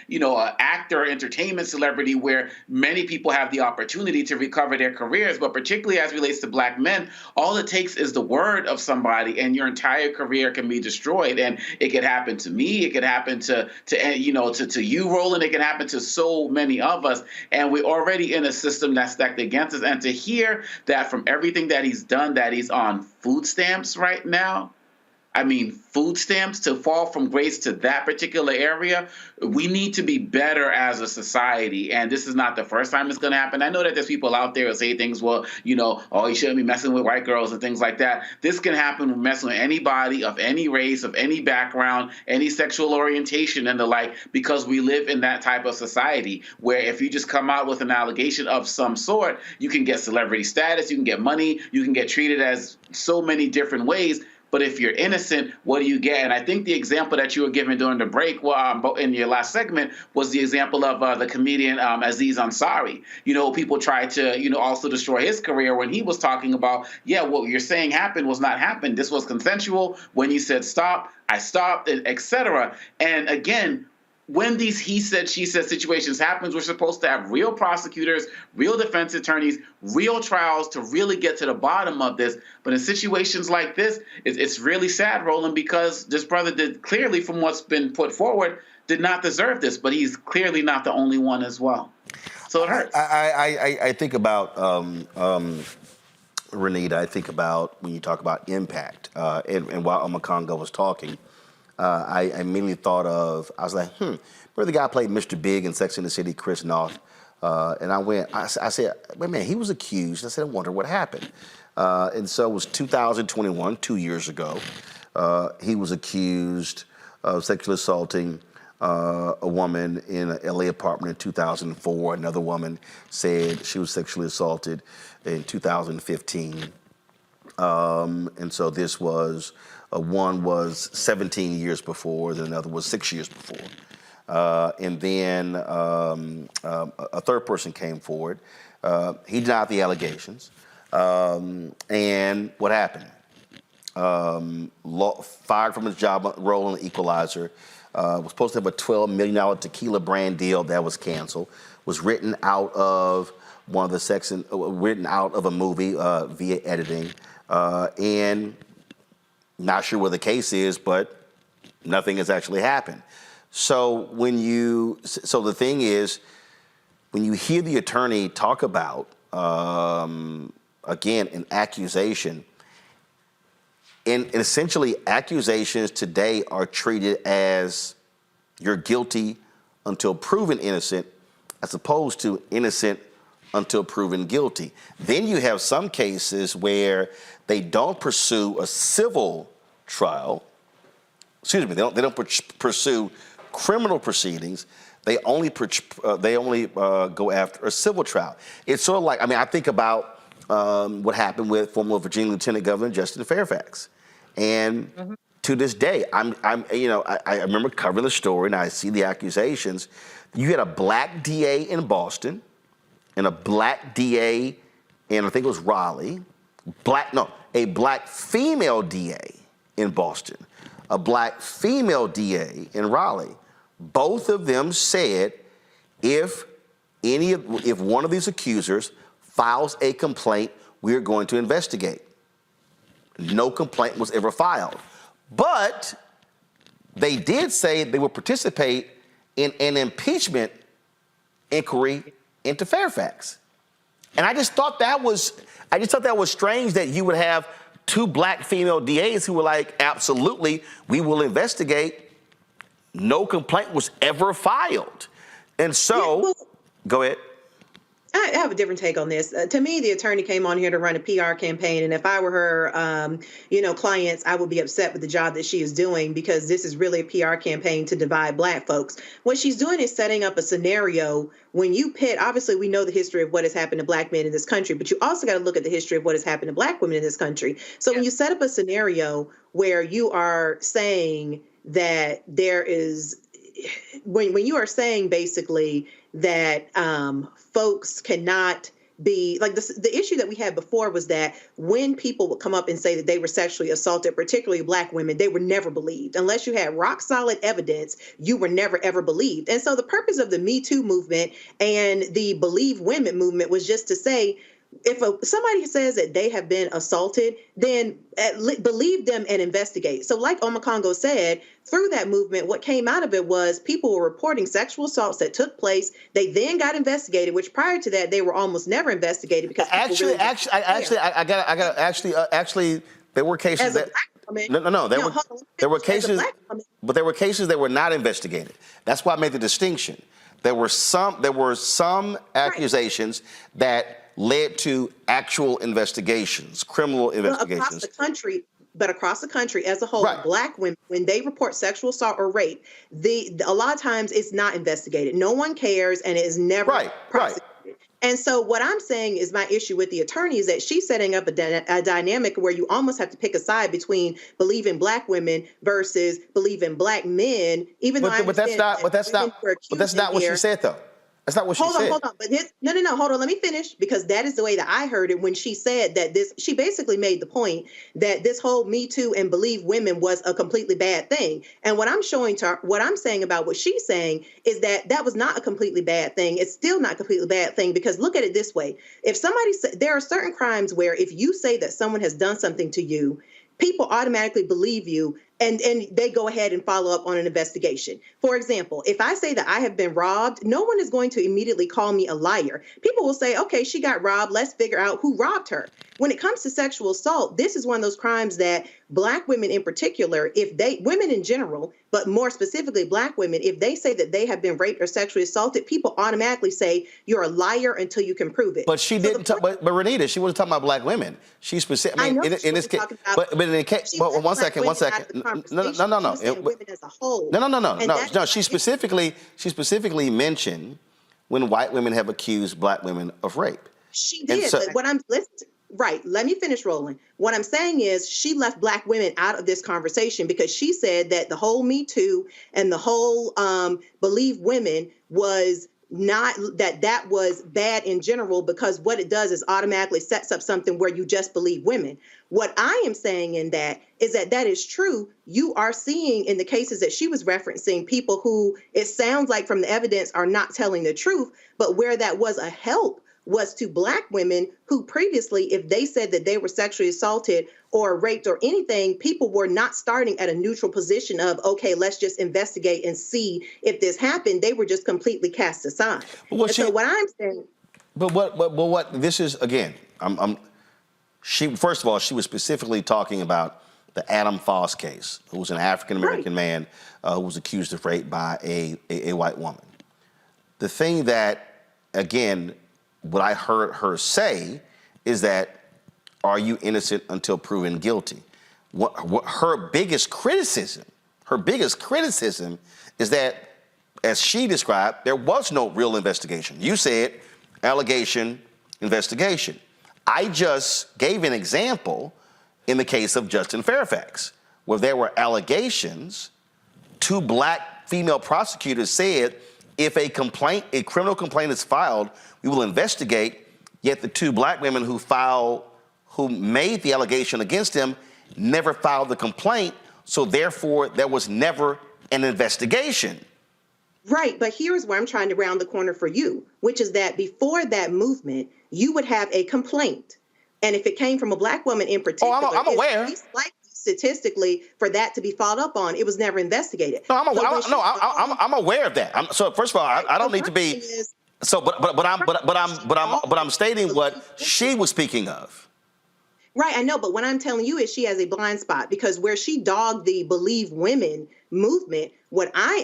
actor or entertainment celebrity where many people have the opportunity to recover their careers. But particularly as relates to Black men, all it takes is the word of somebody and your entire career can be destroyed. And it could happen to me. It could happen to you, Roland. It can happen to so many of us. And we're already in a system that's stacked against us. And to hear that from everything that he's done, that he's on food stamps right now, I mean, food stamps, to fall from grace to that particular area, we need to be better as a society. And this is not the first time it's going to happen. I know that there's people out there who say things, well, you shouldn't be messing with white girls and things like that. This can happen with messing with anybody of any race, of any background, any sexual orientation and the like, because we live in that type of society where if you just come out with an allegation of some sort, you can get celebrity status, you can get money, you can get treated as so many different ways. But if you're innocent, what do you get? And I think the example that you were given during the break in your last segment was the example of the comedian Aziz Ansari. People tried to, also destroy his career when he was talking about, what you're saying happened was not happened. This was consensual. When you said stop, I stopped, etc. And again, when these he said, she said situations happens, we're supposed to have real prosecutors, real defense attorneys, real trials to really get to the bottom of this. But in situations like this, it's really sad, Roland, because this brother did clearly, from what's been put forward, did not deserve this. But he's clearly not the only one as well. So it hurts. I think about, Renita, I think about when you talk about impact. And while Amakonga was talking, I immediately thought of, I was like, remember the guy played Mr. Big in Sex and the City, Chris Noth? And I said, wait, man, he was accused. I said, I wonder what happened. And so it was 2021, 2 years ago. He was accused of sexually assaulting a woman in an LA apartment in 2004. Another woman said she was sexually assaulted in 2015. And so this was, one was 17 years before, then another was 6 years before. And then a third person came forward. He denied the allegations. And what happened? Fired from his job role in the Equalizer. Was supposed to have a $12 million tequila brand deal that was canceled. Was written out of one of the written out of a movie via editing. And not sure what the case is, but nothing has actually happened. So the thing is, when you hear the attorney talk about, again, an accusation, and essentially accusations today are treated as you're guilty until proven innocent, as opposed to innocent until proven guilty. Then you have some cases where they don't pursue a civil trial. Excuse me, they don't pursue criminal proceedings. They only go after a civil trial. It's sort of like, I think about what happened with former Virginia Lieutenant Governor Justin Fairfax, and to this day, I remember covering the story, and I see the accusations. You had a black DA in Boston, and a black DA in, I think it was Raleigh, a black female DA in Boston, a black female DA in Raleigh. Both of them said if one of these accusers files a complaint, we're going to investigate. No complaint was ever filed. But they did say they would participate in an impeachment inquiry into Fairfax. And I just thought that was strange that you would have two black female DAs who were like, absolutely, we will investigate. No complaint was ever filed. And so, go ahead. I have a different take on this. To me, the attorney came on here to run a PR campaign, and if I were her, clients, I would be upset with the job that she is doing, because this is really a PR campaign to divide Black folks. What she's doing is setting up a scenario. When you pit, obviously, we know the history of what has happened to Black men in this country, but you also got to look at the history of what has happened to Black women in this country. So when you set up a scenario where you are saying that there is, when you are saying basically that folks cannot be like this. The issue that we had before was that when people would come up and say that they were sexually assaulted, particularly Black women, they were never believed. Unless you had rock solid evidence, you were never, ever believed. And so the purpose of the Me Too movement and the Believe Women movement was just to say, if somebody says that they have been assaulted, then believe them and investigate. So like Omakongo said, through that movement, what came out of it was people were reporting sexual assaults that took place. They then got investigated, which prior to that, they were almost never investigated because actually, there were cases that there were cases, but there were cases that were not investigated. That's why I made the distinction. There were some accusations that led to actual investigations, criminal investigations. Across the country as a whole, right. Black women, when they report sexual assault or rape, a lot of times it's not investigated. No one cares, and it is never prosecuted. Right. And so what I'm saying is my issue with the attorney is that she's setting up a dynamic where you almost have to pick a side between believing Black women versus believing Black men. Even though but that's not what she said, though. That's not what she said. Hold on. But hold on. Let me finish, because that is the way that I heard it when she said that she basically made the point that this whole Me Too and Believe Women was a completely bad thing. And what I'm saying about what she's saying is that was not a completely bad thing. It's still not a completely bad thing, because look at it this way. If there are certain crimes where if you say that someone has done something to you, people automatically believe you, and they go ahead and follow up on an investigation. For example, if I say that I have been robbed, no one is going to immediately call me a liar. People will say, okay, she got robbed. Let's figure out who robbed her. When it comes to sexual assault, this is one of those crimes that Black women in particular, women in general, but more specifically Black women, if they say that they have been raped or sexually assaulted, people automatically say you're a liar until you can prove it. But she didn't. But Renita, she wasn't talking about Black women. She specific. I mean, in this case, but in the case, one second. No. Women as a whole. No. She specifically mentioned when white women have accused Black women of rape. She did. But right. Let me finish rolling. What I'm saying is she left Black women out of this conversation because she said that the whole Me Too and the whole Believe Women was not that was bad in general, because what it does is automatically sets up something where you just believe women. What I am saying in that is that is true. You are seeing in the cases that she was referencing people who it sounds like from the evidence are not telling the truth, but where that was a help was to Black women who previously, if they said that they were sexually assaulted or raped or anything, people were not starting at a neutral position of, okay, let's just investigate and see if this happened. They were just completely cast aside. So what I'm saying. But what this is, again, first of all, she was specifically talking about the Adam Foss case, who was an African-American man who was accused of rape by a white woman. The thing that, again, what I heard her say is that, are you innocent until proven guilty? What her biggest criticism is that, as she described, there was no real investigation. You said allegation, investigation. I just gave an example in the case of Justin Fairfax, where there were allegations. 2 Black female prosecutors said, if a criminal complaint is filed, we will investigate. Yet the 2 Black women who made the allegation against him never filed the complaint. So therefore, there was never an investigation. Right. But here's where I'm trying to round the corner for you, which is that before that movement, you would have a complaint. And if it came from a Black woman in particular, I'm aware. It's likely statistically for that to be followed up on. It was never investigated. No, I'm aware of that. So first of all, I don't need to be. But I'm stating what she was speaking of. Right, I know, but what I'm telling you is she has a blind spot, because where she dogged the Believe Women movement, what I'm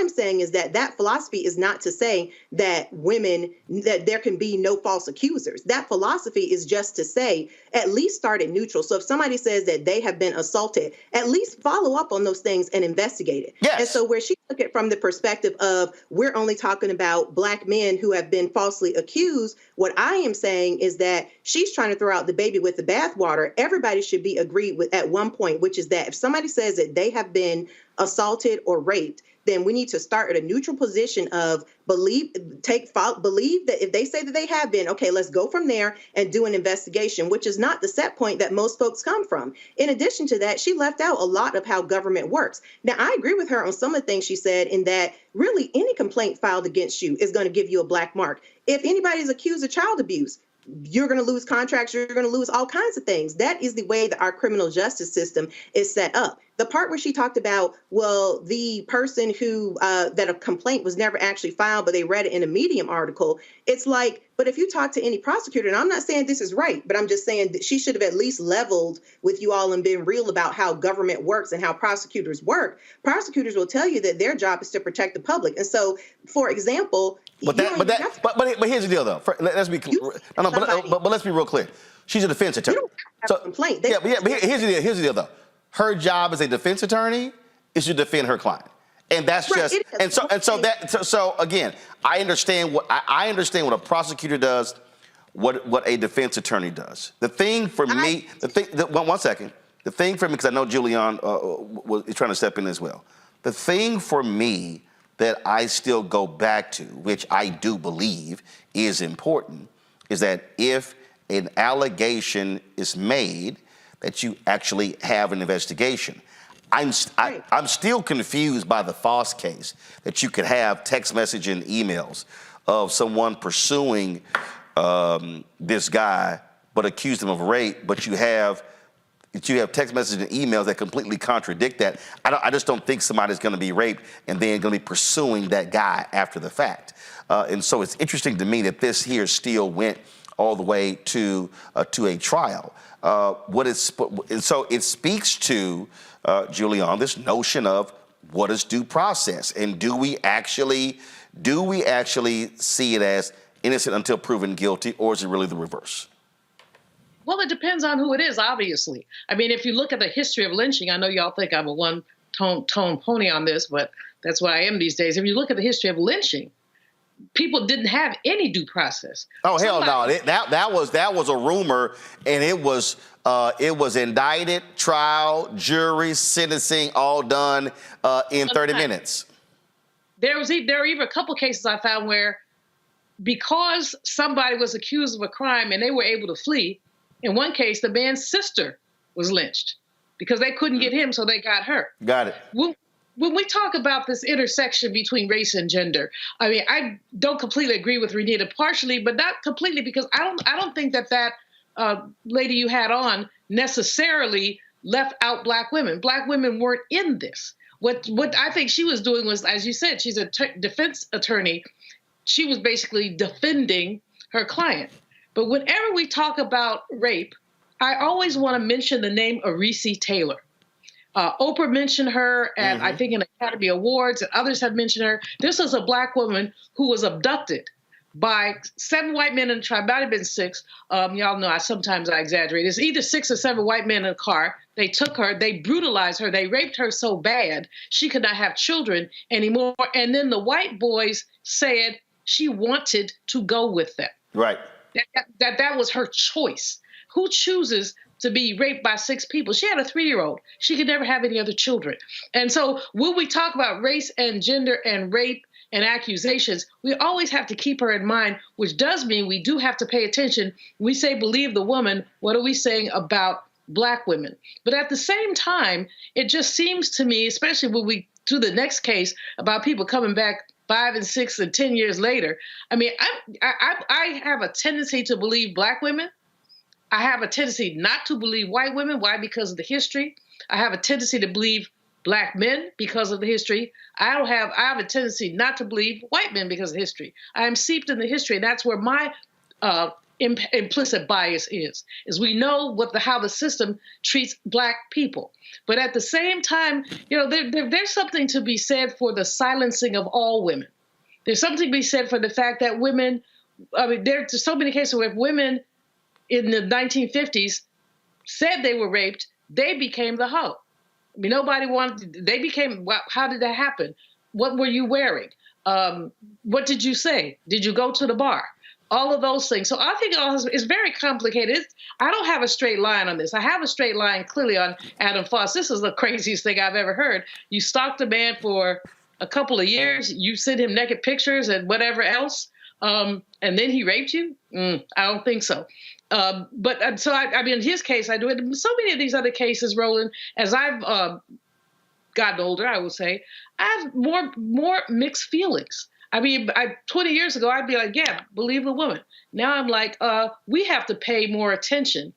saying is that philosophy is not to say that that there can be no false accusers. That philosophy is just to say, at least start it neutral. So if somebody says that they have been assaulted, at least follow up on those things and investigate it. Yes. And so where she took it from the perspective of, we're only talking about Black men who have been falsely accused, what I am saying is that she's trying to throw out the baby with the bathwater. Everybody should be agreed with at one point, which is that if somebody says that they have been assaulted or raped, then we need to start at a neutral position of believe that if they say that they have been, okay, let's go from there and do an investigation, which is not the set point that most folks come from. In addition to that, she left out a lot of how government works. Now, I agree with her on some of the things she said, in that really any complaint filed against you is going to give you a black mark. If anybody's accused of child abuse, you're going to lose contracts, you're going to lose all kinds of things. That is the way that our criminal justice system is set up. The part where she talked about, well, the person who, that a complaint was never actually filed, but they read it in a Medium article, it's like, but if you talk to any prosecutor, and I'm not saying this is right, but I'm just saying that she should have at least leveled with you all and been real about how government works and how prosecutors work. Prosecutors will tell you that their job is to protect the public. And so, for example, but here's the deal, though. Let's be clear. But let's be real clear. She's a defense attorney. You don't have a complaint. But here's the deal, though. Her job as a defense attorney is to defend her client, and that's just so again, I understand what a prosecutor does, what a defense attorney does. The thing for me, one second. The thing for me, because I know Julian is trying to step in as well. The thing for me that I still go back to, which I do believe is important, is that if an allegation is made, that you actually have an investigation. I'm still confused by the Foss case, that you could have text message and emails of someone pursuing this guy, but accused him of rape, but you have text messages and emails that completely contradict that. I just don't think somebody's going to be raped and then going to be pursuing that guy after the fact. And so it's interesting to me that this here still went all the way to a trial. So it speaks to, Julian, this notion of what is due process, and do we actually see it as innocent until proven guilty, or is it really the reverse? Well, it depends on who it is, obviously. I mean, if you look at the history of lynching, I know y'all think I'm a one-tone pony on this, but that's what I am these days. If you look at the history of lynching, people didn't have any due process. Oh, hell no! That was a rumor, and it was indicted, trial, jury, sentencing, all done in 30 minutes. There were even a couple cases I found where, because somebody was accused of a crime and they were able to flee, in one case the man's sister was lynched because they couldn't get him, so they got her. Got it. When we talk about this intersection between race and gender, I mean, I don't completely agree with Renita, partially, but not completely, because I don't think that lady you had on necessarily left out black women. Black women weren't in this. What I think she was doing was, as you said, she's a defense attorney. She was basically defending her client. But whenever we talk about rape, I always want to mention the name Areese Taylor. Oprah mentioned her, and I think in Academy Awards, and others have mentioned her. This is a black woman who was abducted by 7 white men in a tribe. Might have been 6. Y'all know sometimes I exaggerate. It's either 6 or 7 white men in a car. They took her, they brutalized her, they raped her so bad she could not have children anymore. And then the white boys said she wanted to go with them. Right. That was her choice. Who chooses to be raped by 6 people? She had a 3-year-old. She could never have any other children. And so when we talk about race and gender and rape and accusations, we always have to keep her in mind, which does mean we do have to pay attention. We say believe the woman. What are we saying about black women? But at the same time, it just seems to me, especially when we do the next case about people coming back 5 and 6 and 10 years later. I mean, I have a tendency to believe black women. I have a tendency not to believe white women. Why? Because of the history. I have a tendency to believe black men because of the history. I have a tendency not to believe white men because of history. I am seeped in the history, and that's where my implicit bias is we know how the system treats black people. But at the same time, there's something to be said for the silencing of all women. There's something to be said for the fact that women, I mean, there's so many cases where women in the 1950s said they were raped, they became the hoe. I mean, they became, how did that happen? What were you wearing? What did you say? Did you go to the bar? All of those things. So I think it's very complicated. I don't have a straight line on this. I have a straight line clearly on Adam Foss. This is the craziest thing I've ever heard. You stalked a man for a couple of years, you sent him naked pictures and whatever else, and then he raped you? I don't think so. So I mean, in his case, I do it. So many of these other cases, Roland, as I've gotten older, I would say, I have more mixed feelings. I mean, 20 years ago, I'd be like, yeah, believe the woman. Now I'm like, we have to pay more attention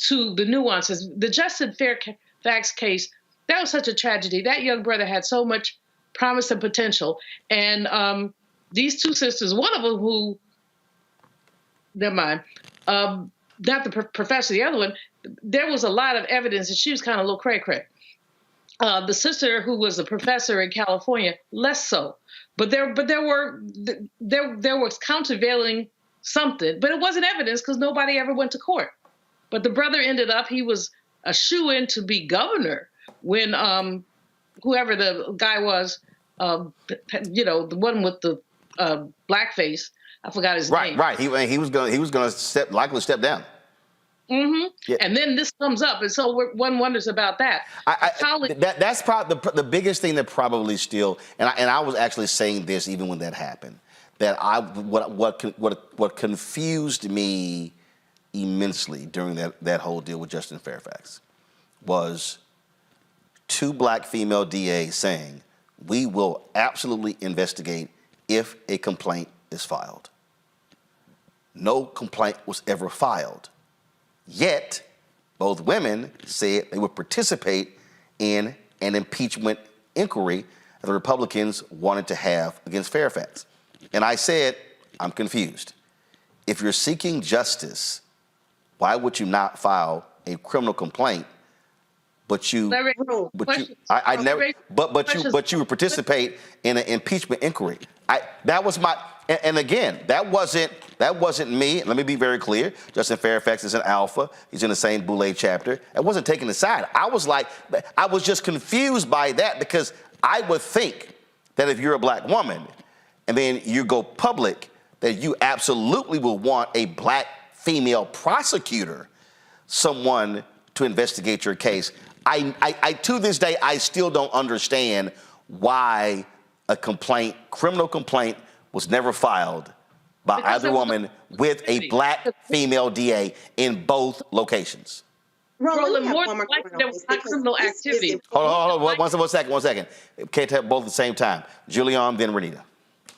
to the nuances. The Justin Fairfax case, that was such a tragedy. That young brother had so much promise and potential. And these two sisters, one of them who, never mind, not the professor, the other one, there was a lot of evidence that she was kind of a little cray-cray. The sister who was a professor in California, less so. But there was countervailing something, but it wasn't evidence because nobody ever went to court. But the brother ended up, he was a shoo-in to be governor when whoever the guy was, the one with the blackface, I forgot his name. Right. He was going to likely step down. Mm-hmm. Yeah. And then this comes up, and so one wonders about that. That's probably the biggest thing that probably still, and I was actually saying this even when that happened, that what confused me immensely during that whole deal with Justin Fairfax was two black female DAs saying, we will absolutely investigate if a complaint is filed. No complaint was ever filed. Yet, both women said they would participate in an impeachment inquiry that the Republicans wanted to have against Fairfax. And I said, I'm confused. If you're seeking justice, why would you not file a criminal complaint? But you would participate in an impeachment inquiry. That was my, and again, that wasn't me. Let me be very clear. Justin Fairfax is an alpha. He's in the same Boulay chapter. It wasn't taken aside. I was just confused by that because I would think that if you're a black woman and then you go public, that you absolutely will want a black female prosecutor, someone to investigate your case. I to this day, I still don't understand why a criminal complaint was never filed by either woman with a black female DA in both locations. Roland, more than likely there was not criminal activity. Hold on, one second. Can't have both at the same time. Julian, then Renita.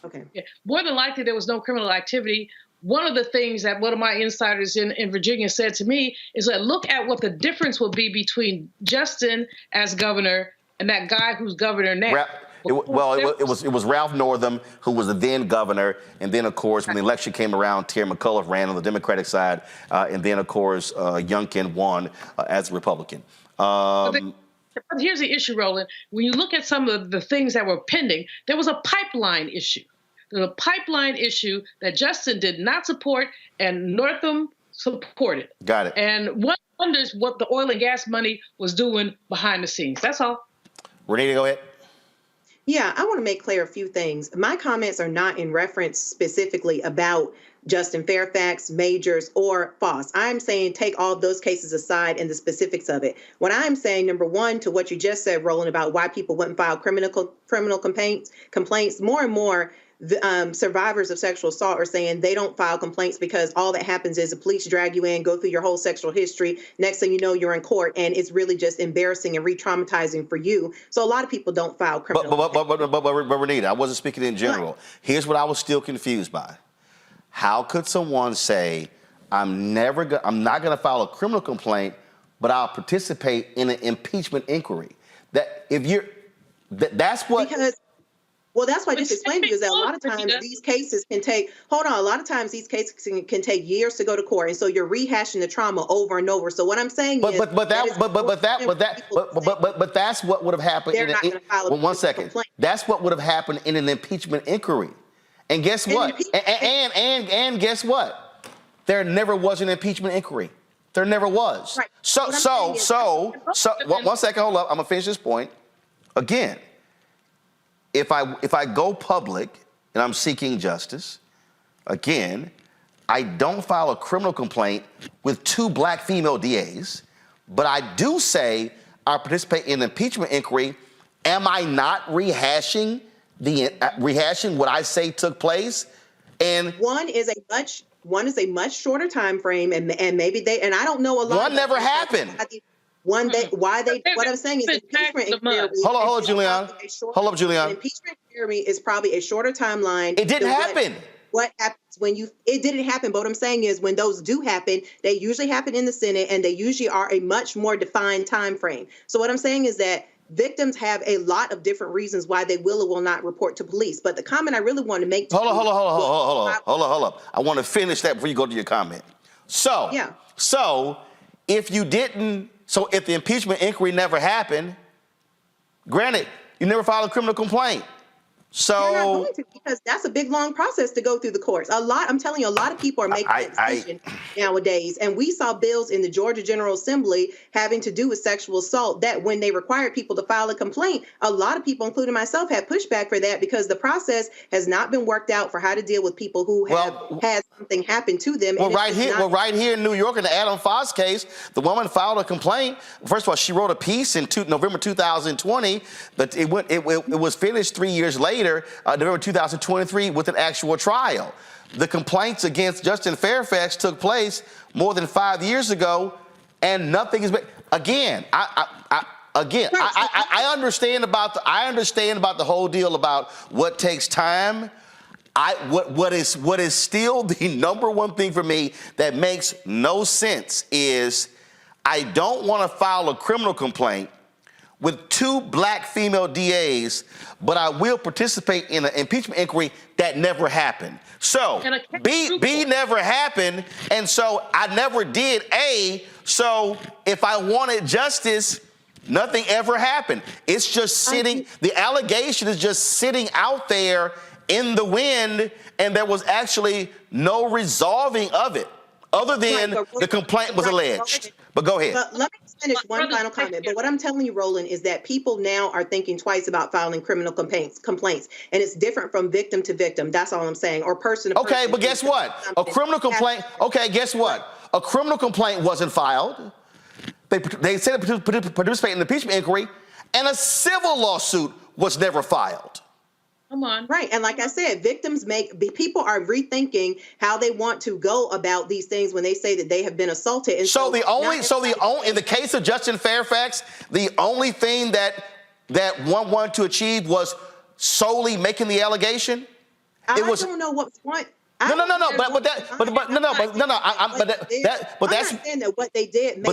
Okay. Yeah. More than likely there was no criminal activity. One of the things that one of my insiders in Virginia said to me is that look at what the difference will be between Justin as governor and that guy who's governor now. It was Ralph Northam, who was the then governor, and then, of course, when the election came around, Terry McAuliffe ran on the Democratic side, and then, of course, Youngkin won as a Republican. But here's the issue, Roland. When you look at some of the things that were pending, there was a pipeline issue. There was a pipeline issue that Justin did not support and Northam supported. Got it. And one wonders what the oil and gas money was doing behind the scenes. That's all. Renita, go ahead. Yeah, I want to make clear a few things. My comments are not in reference specifically about Justin Fairfax, Majors, or Foss. I'm saying take all of those cases aside and the specifics of it. What I'm saying, number one, to what you just said, Roland, about why people wouldn't file criminal complaints, more and more survivors of sexual assault are saying they don't file complaints because all that happens is the police drag you in, go through your whole sexual history. Next thing you know, you're in court, and it's really just embarrassing and re-traumatizing for you. So a lot of people don't file criminal complaints. But Renita, I wasn't speaking in general. Right. Here's what I was still confused by. How could someone say, I'm not going to file a criminal complaint, but I'll participate in an impeachment inquiry? That's what. Well, that's what I just explained to you, is that a lot of times these cases can take, a lot of times these cases can take years to go to court. And so you're rehashing the trauma over and over. So what I'm saying is. But that's what would have happened. One second. That's what would have happened in an impeachment inquiry. And guess what? And guess what? There never was an impeachment inquiry. There never was. Right. So, one second, hold up. I'm gonna finish this point. Again, if I go public and I'm seeking justice, again, I don't file a criminal complaint with two black female DAs, but I do say I participate in an impeachment inquiry. Am I not rehashing rehashing what I say took place. And one is a much shorter time frame, and maybe I don't know a lot. One never happened. What I'm saying is impeachment inquiry. Hold up, Julian. Hold up, Julian. Impeachment inquiry is probably a shorter timeline. It didn't happen. What happens it didn't happen, but what I'm saying is when those do happen, they usually happen in the Senate, and they usually are a much more defined time frame. So what I'm saying is that victims have a lot of different reasons why they will or will not report to police. But the comment I really want to make Hold up. I want to finish that before you go to your comment. So if the impeachment inquiry never happened, granted, you never filed a criminal complaint. So you're not going to, because that's a big, long process to go through the courts. I'm telling you, a lot of people are making that decision nowadays. And we saw bills in the Georgia General Assembly having to do with sexual assault that when they required people to file a complaint, a lot of people, including myself, had pushback for that because the process has not been worked out for how to deal with people who have had something happen to them. Right here in New York, in the Adam Foss case, the woman filed a complaint. First of all, she wrote a piece in November 2020, but it was finished 3 years later. November 2023 with an actual trial. The complaints against Justin Fairfax took place more than 5 years ago, and nothing has been. Again, I understand about the whole deal about what takes time. What is still the number one thing for me that makes no sense is I don't want to file a criminal complaint with 2 black female DAs, but I will participate in an impeachment inquiry that never happened. So B never happened, and so I never did A. So if I wanted justice, nothing ever happened. It's just sitting. The allegation is just sitting out there in the wind, and there was actually no resolving of it, other than the complaint was alleged. But go ahead. But let me finish one final comment. But what I'm telling you, Roland, is that people now are thinking twice about filing criminal complaints, and it's different from victim to victim. That's all I'm saying, or person to person. Okay, but guess what? A criminal complaint. Okay, guess what? A criminal complaint wasn't filed. They said to participate in the impeachment inquiry, and a civil lawsuit was never filed. Come on. Right. And like I said, people are rethinking how they want to go about these things when they say that they have been assaulted. And in the case of Justin Fairfax, the only thing that one wanted to achieve was solely making the allegation. I don't know what's what. But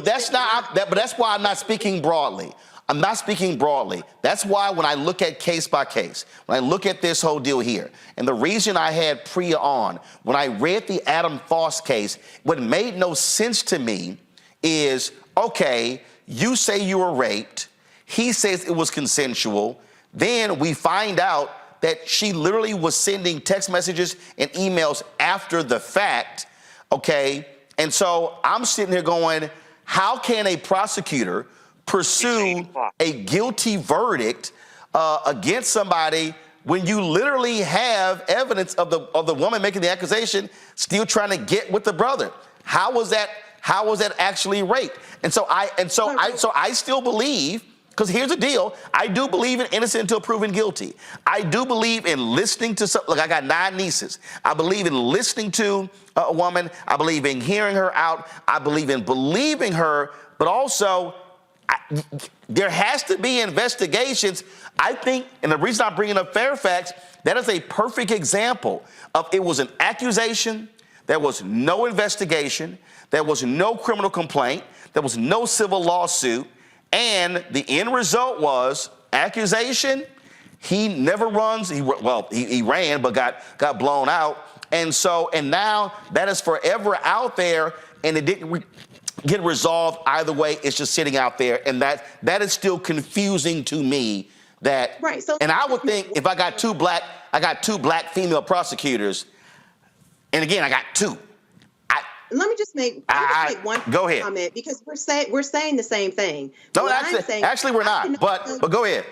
that's why I'm not speaking broadly. I'm not speaking broadly. That's why when I look at case by case, when I look at this whole deal here, and the reason I had Priya on, when I read the Adam Foss case, what made no sense to me is, okay, you say you were raped. He says it was consensual. Then we find out that she literally was sending text messages and emails after the fact, okay? And so I'm sitting here going, how can a prosecutor pursue a guilty verdict against somebody when you literally have evidence of the woman making the accusation still trying to get with the brother? How was that actually rape? And so I still believe, because here's the deal, I do believe in innocent until proven guilty. I do believe in listening to look, I got 9 nieces. I believe in listening to a woman. I believe in hearing her out. I believe in believing her, but also there has to be investigations. I think, and the reason I'm bringing up Fairfax, that is a perfect example of it was an accusation, there was no investigation, there was no criminal complaint, there was no civil lawsuit, and the end result was accusation. He never runs. He ran, but got blown out, and now that is forever out there, and it didn't get resolved either way. It's just sitting out there, and that is still confusing to me. And I would think if I got two black female prosecutors, and again I got 2. Let me just make one comment, because we're saying the same thing. No, actually we're not. But go ahead.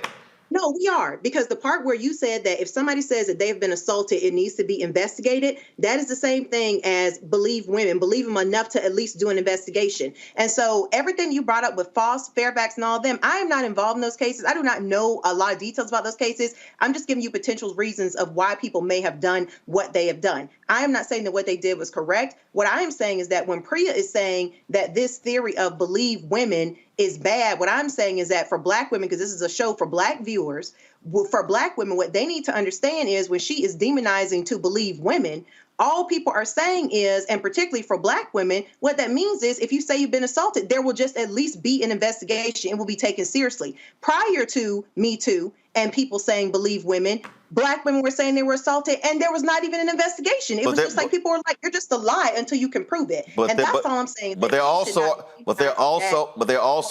No, we are, because the part where you said that if somebody says that they've been assaulted, it needs to be investigated. That is the same thing as believe women, believe them enough to at least do an investigation. And so everything you brought up with Foss, Fairfax, and all of them, I am not involved in those cases. I do not know a lot of details about those cases. I'm just giving you potential reasons of why people may have done what they have done. I am not saying that what they did was correct. What I am saying is that when Priya is saying that this theory of believe women is bad, what I'm saying is that for Black women, because this is a show for Black viewers, for Black women, what they need to understand is when she is demonizing to believe women, all people are saying is, and particularly for Black women, what that means is if you say you've been assaulted, there will just at least be an investigation and will be taken seriously. Prior to Me Too and people saying believe women, Black women were saying they were assaulted and there was not even an investigation. It was just like people were like, you're just a lie until you can prove it. And that's all I'm saying. But there also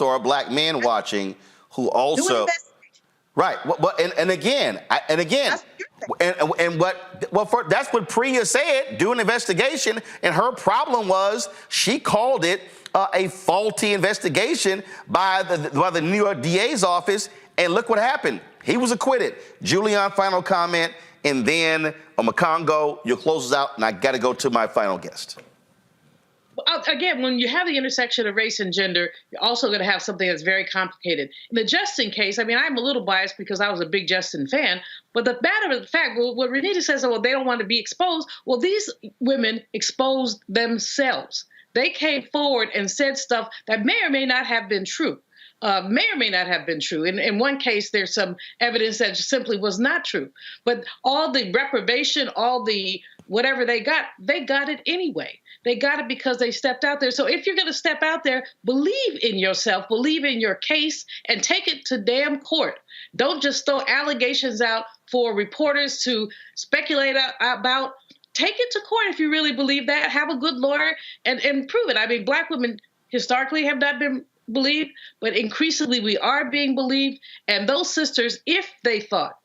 are Black men watching who also right. And again, that's what Priya said. Do an investigation, and her problem was she called it a faulty investigation by the New York DA's office. And look what happened. He was acquitted. Julian, final comment, and then Makongo, you'll close us out, and I got to go to my final guest. Again, when you have the intersection of race and gender, you're also going to have something that's very complicated. In the Justin case, I mean, I'm a little biased because I was a big Justin fan, but the matter of the fact, what Renita says, well, they don't want to be exposed. Well, these women exposed themselves. They came forward and said stuff that may or may not have been true. In one case, there's some evidence that simply was not true. But all the reprobation, all the whatever they got it anyway. They got it because they stepped out there. So if you're going to step out there, believe in yourself, believe in your case, and take it to damn court. Don't just throw allegations out for reporters to speculate about. Take it to court if you really believe that. Have a good lawyer and prove it. I mean, Black women historically have not been believed, but increasingly we are being believed. And those sisters, if they thought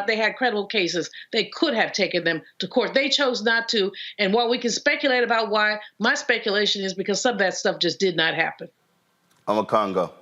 they had credible cases, they could have taken them to court. They chose not to. And while we can speculate about why, my speculation is because some of that stuff just did not happen. I'm a Congo.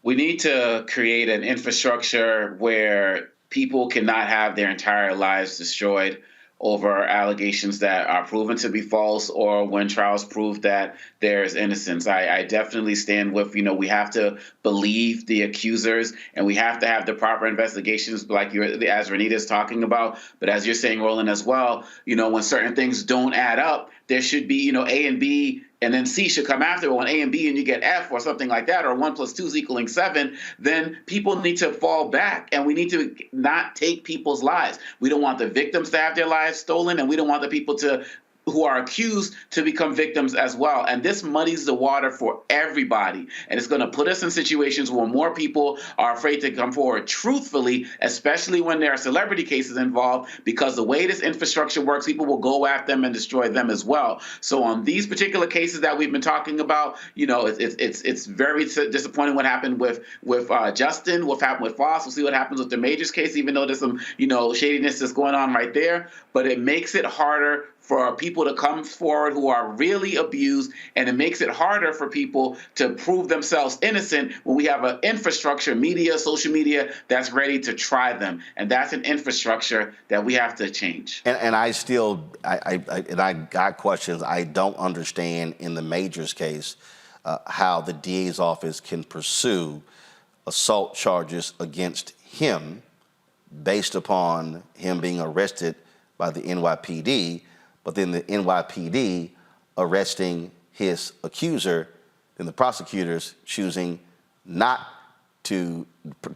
We need to create an infrastructure where people cannot have their entire lives destroyed over allegations that are proven to be false or when trials prove that there's innocence. I definitely stand with, we have to believe the accusers and we have to have the proper investigations like as Renita's talking about. But as you're saying, Roland, as well, when certain things don't add up, there should be, A and B and then C should come after. When A and B and you get F or something like that, or 1 + 2 = 7, then people need to fall back and we need to not take people's lives. We don't want the victims to have their lives stolen, and we don't want the people who are accused to become victims as well. And this muddies the water for everybody. And it's going to put us in situations where more people are afraid to come forward truthfully, especially when there are celebrity cases involved, because the way this infrastructure works, people will go after them and destroy them as well. So on these particular cases that we've been talking about, it's very disappointing what happened with Justin, what happened with Foss. We'll see what happens with the Majors case, even though there's some, shadiness that's going on right there. But it makes it harder for people to come forward who are really abused, and it makes it harder for people to prove themselves innocent when we have an infrastructure, media, social media, that's ready to try them. And that's an infrastructure that we have to change. And I got questions. I don't understand in the Majors case how the DA's office can pursue assault charges against him based upon him being arrested by the NYPD, but then the NYPD arresting his accuser, then the prosecutors choosing not to,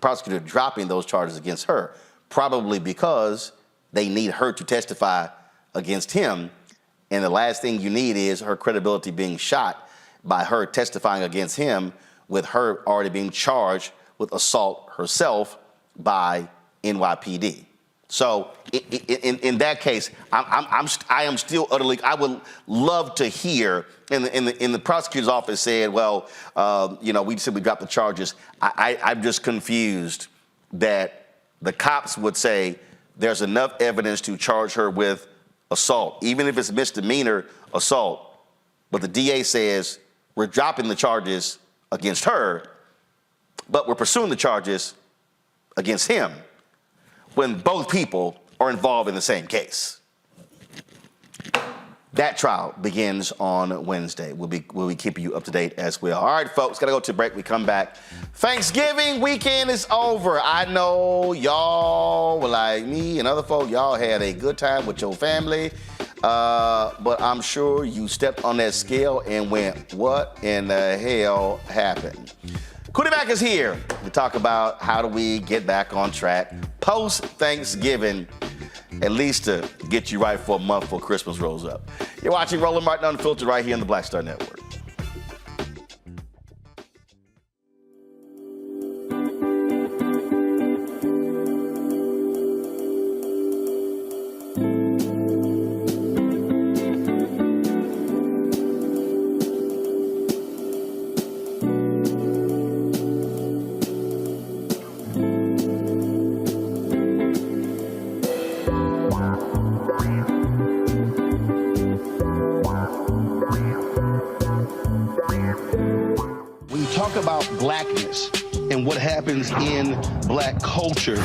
prosecutor dropping those charges against her, probably because they need her to testify against him. And the last thing you need is her credibility being shot by her testifying against him, with her already being charged with assault herself by NYPD. So in that case, I am still utterly. I would love to hear in the prosecutor's office said, well, we said we dropped the charges. I'm just confused that the cops would say there's enough evidence to charge her with assault, even if it's misdemeanor assault. But the DA says we're dropping the charges against her. but we're pursuing the charges against him when both people are involved in the same case. That trial begins on Wednesday. We'll be keeping you up to date as well. All right, folks, gotta go to break. We come back. Thanksgiving weekend is over. I know y'all were like me and other folk. Y'all had a good time with your family, but I'm sure you stepped on that scale and went, what in the hell happened? Cootie Mac is here to talk about how do we get back on track post-Thanksgiving, at least to get you right for a month before Christmas rolls up. You're watching Roland Martin Unfiltered right here on the Black Star Network. About blackness and what happens in black culture.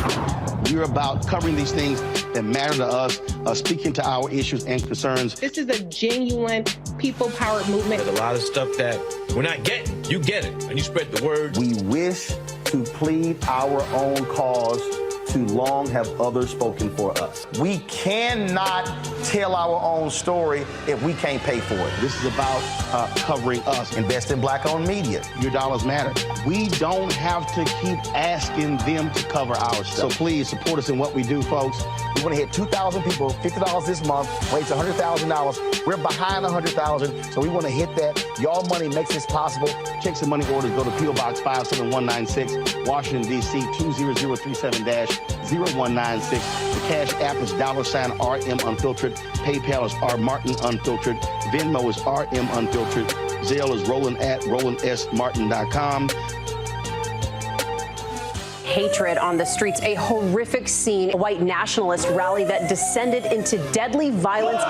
We're about covering these things that matter to us, speaking to our issues and concerns. This is a genuine people-powered movement. There's a lot of stuff that we're not getting. You get it, and you spread the word. We wish to plead our own cause. Too long have others spoken for us. We cannot tell our own story if we can't pay for it. This is about covering us. Invest in black-owned media. Your dollars matter. We don't have to keep asking them to cover our stuff. So please support us in what we do, folks. We want to hit 2,000 people, $50 this month, raise $100,000. We're behind 100,000, so we want to hit that. Y'all money makes this possible. Checks and money orders go to P.O. Box 57196, Washington, D.C. 20037-0196. The Cash App is $RM Unfiltered. PayPal is R Martin Unfiltered. Venmo is RM Unfiltered. Zelle is roland@rolandsmartin.com. Hatred on the streets, a horrific scene, a white nationalist rally that descended into deadly violence.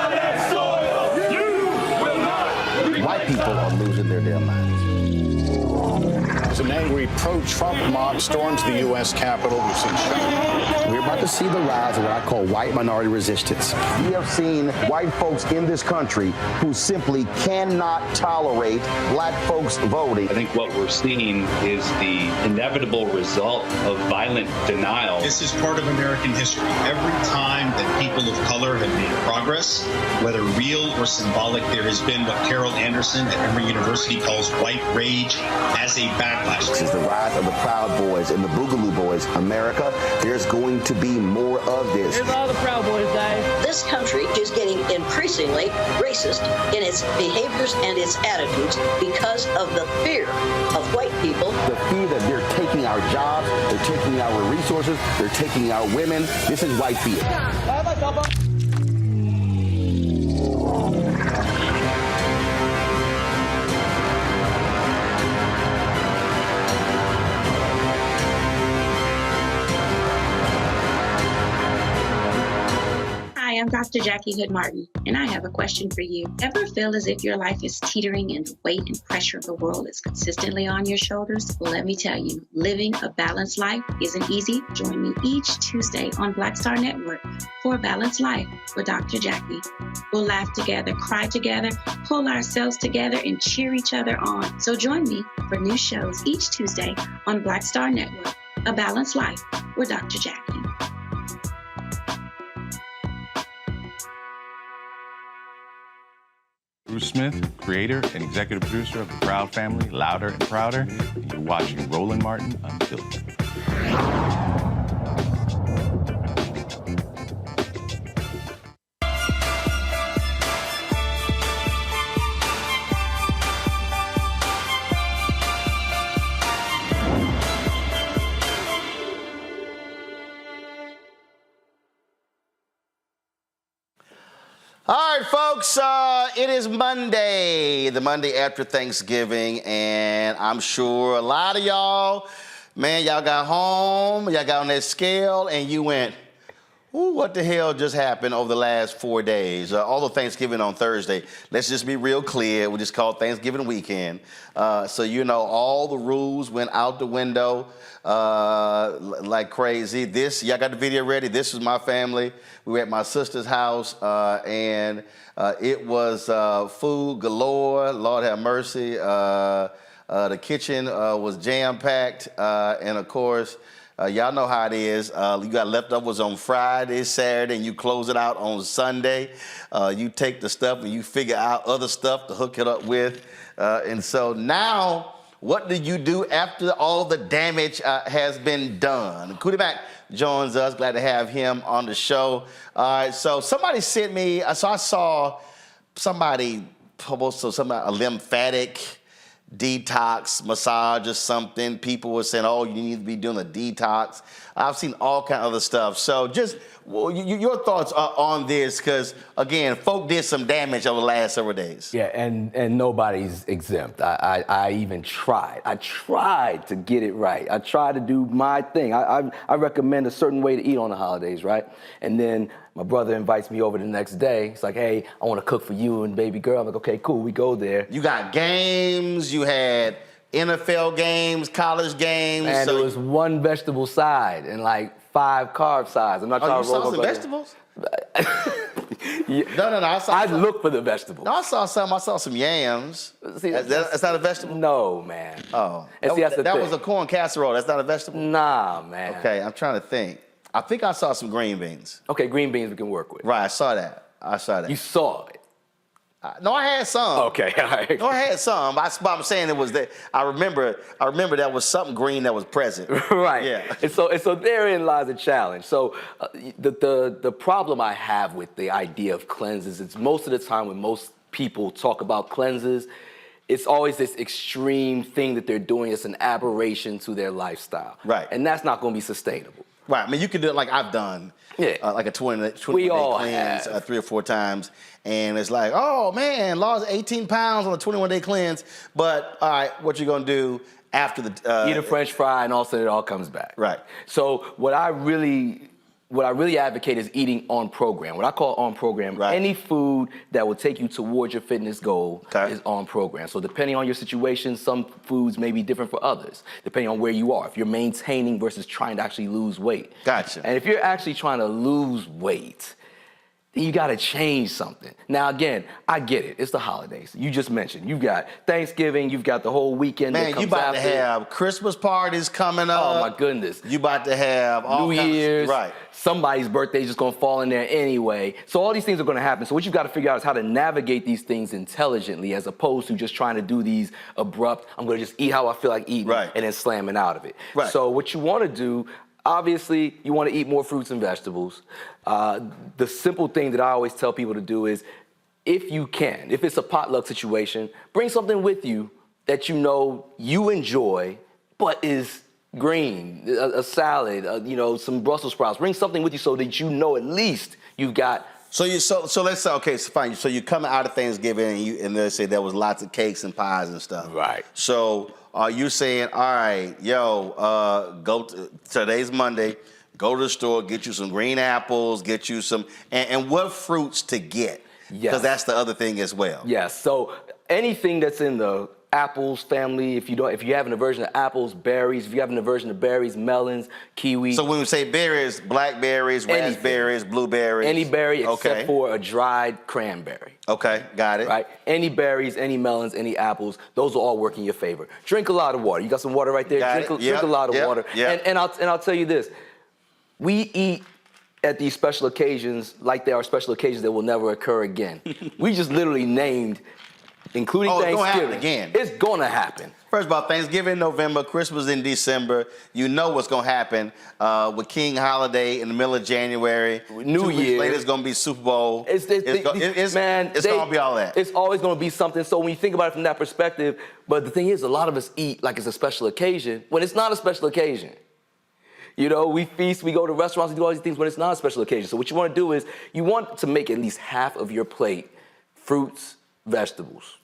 White people are losing their damn minds. An angry pro-Trump mob storms the U.S. Capitol. We've seen shooting. We're about to see the rise of what I call white minority resistance. We have seen white folks in this country who simply cannot tolerate black folks voting. I think what we're seeing is the inevitable result of violent denial. This is part of American history. Every time that people of color have made progress, whether real or symbolic, there has been what Carol Anderson at Emory University calls white rage as a backlash. This is the rise of the Proud Boys and the Boogaloo Boys. America, there's going to be more of this. Here's all the Proud Boys, guys. This country is getting increasingly racist in its behaviors and its attitudes because of the fear of white people. The fear that they're taking our jobs, they're taking our resources, they're taking our women. This is white fear. Hi, I'm Dr. Jackie Hood Martin, and I have a question for you. Ever feel as if your life is teetering and the weight and pressure of the world is consistently on your shoulders? Well, let me tell you, living a balanced life isn't easy. Join me each Tuesday on Black Star Network for A Balanced Life with Dr. Jackie. We'll laugh together, cry together, pull ourselves together, and cheer each other on. So join me for new shows each Tuesday on Black Star Network, A Balanced Life with Dr. Jackie. Bruce Smith, creator and executive producer of The Proud Family, Louder and Prouder, and you're watching Roland Martin Unfiltered. All right, folks, it is Monday, the Monday after Thanksgiving, and I'm sure a lot of y'all, man, y'all got home, y'all got on that scale, and you went, Ooh, what the hell just happened over the last 4 days? Although Thanksgiving on Thursday, let's just be real clear. We just call it Thanksgiving weekend. So, you know, all the rules went out the window like crazy. Y'all got the video ready? This was my family. We were at my sister's house, and it was food galore. Lord have mercy. The kitchen was jam-packed, and of course, y'all know how it is. You got leftovers on Friday, Saturday, and you close it out on Sunday. You take the stuff and you figure out other stuff to hook it up with. And so now, what do you do after all the damage has been done? Cootie Mac joins us. Glad to have him on the show. All right, so somebody sent me, so I saw somebody post a lymphatic detox massage or something. People were saying, oh, you need to be doing a detox. I've seen all kind of other stuff. So just your thoughts on this, because again, folk did some damage over the last several days. Yeah, and nobody's exempt. I even tried. I tried to get it right. I tried to do my thing. I recommend a certain way to eat on the holidays, right? And then my brother invites me over the next day. He's like, hey, I want to cook for you and baby girl. I'm like, okay, cool, we go there. You got games, you had NFL games, college games. And it was one vegetable side and like 5 carb sides. I'm not trying to roll you saw some vegetables? No. I look for the vegetables. No, I saw some yams. See, that's not a vegetable? No, man. Oh. And see, that's the that thing. was a corn casserole. That's not a vegetable? Nah, man. Okay, I'm trying to think. I think I saw some green beans. Okay, green beans we can work with. Right, I saw that. You saw it? No, I had some. Okay, all right. No, I had some. I'm saying it was that. I remember that was something green that was present. Right. Yeah. And so therein lies a challenge. So the problem I have with the idea of cleanses is most of the time when most people talk about cleanses, it's always this extreme thing that they're doing. It's an aberration to their lifestyle. Right. And that's not going to be sustainable. Right. I mean, you can do it like I've done. Yeah. Like a 20-day cleanse 3 or 4 times. And it's like, oh, man, lost 18 pounds on a 21-day cleanse. But, all right, what you going to do after the... Eat a French fry and all of a sudden it all comes back. Right. So what I really advocate is eating on program. What I call on program, any food that will take you towards your fitness goal is on program. So depending on your situation, some foods may be different for others, depending on where you are. If you're maintaining versus trying to actually lose weight. Gotcha. And if you're actually trying to lose weight, then you got to change something. Now, again, I get it. It's the holidays. You just mentioned. You've got Thanksgiving. You've got the whole weekend that comes you about after. to have Christmas parties coming up. Oh, my goodness. You about to have all New Year's. Right. Somebody's birthday is just going to fall in there anyway. So all these things are going to happen. So what you've got to figure out is how to navigate these things intelligently as opposed to just trying to do these abrupt, I'm going to just eat how I feel like eating and then slamming out of it. Right. So what you want to do, obviously, you want to eat more fruits and vegetables. The simple thing that I always tell people to do is, if you can, if it's a potluck situation, bring something with you that you know you enjoy, but is green, a salad, some Brussels sprouts. Bring something with you so that you know at least you've got. So let's say, okay, so fine. So you come out of Thanksgiving and they say there was lots of cakes and pies and stuff. Right. So are you saying, all right, today's Monday, go to the store, get you some green apples, get you some, and what fruits to get? Yes. Because that's the other thing as well. Yes. So anything that's in the apples family, if you have an aversion to apples, berries, if you have an aversion to berries, melons, kiwi. So when we say berries, blackberries, raspberries, blueberries. Any berry except for a dried cranberry. Okay, got it. Right? Any berries, any melons, any apples, those will all work in your favor. Drink a lot of water. You got some water right there? Drink a lot of water. Yep. And I'll tell you this. We eat at these special occasions like there are special occasions that will never occur again. We just literally named, including Thanksgiving. It's gonna happen again. It's gonna happen. First of all, Thanksgiving in November, Christmas in December. You know what's gonna happen with King Holiday in the middle of January. New 2 weeks Year. later, it's gonna be Super Bowl. It's gonna be all that. It's always gonna be something. So when you think about it from that perspective, but the thing is, a lot of us eat like it's a special occasion when it's not a special occasion. We feast, we go to restaurants, we do all these things when it's not a special occasion. So what you want to do is you want to make at least half of your plate fruits, vegetables,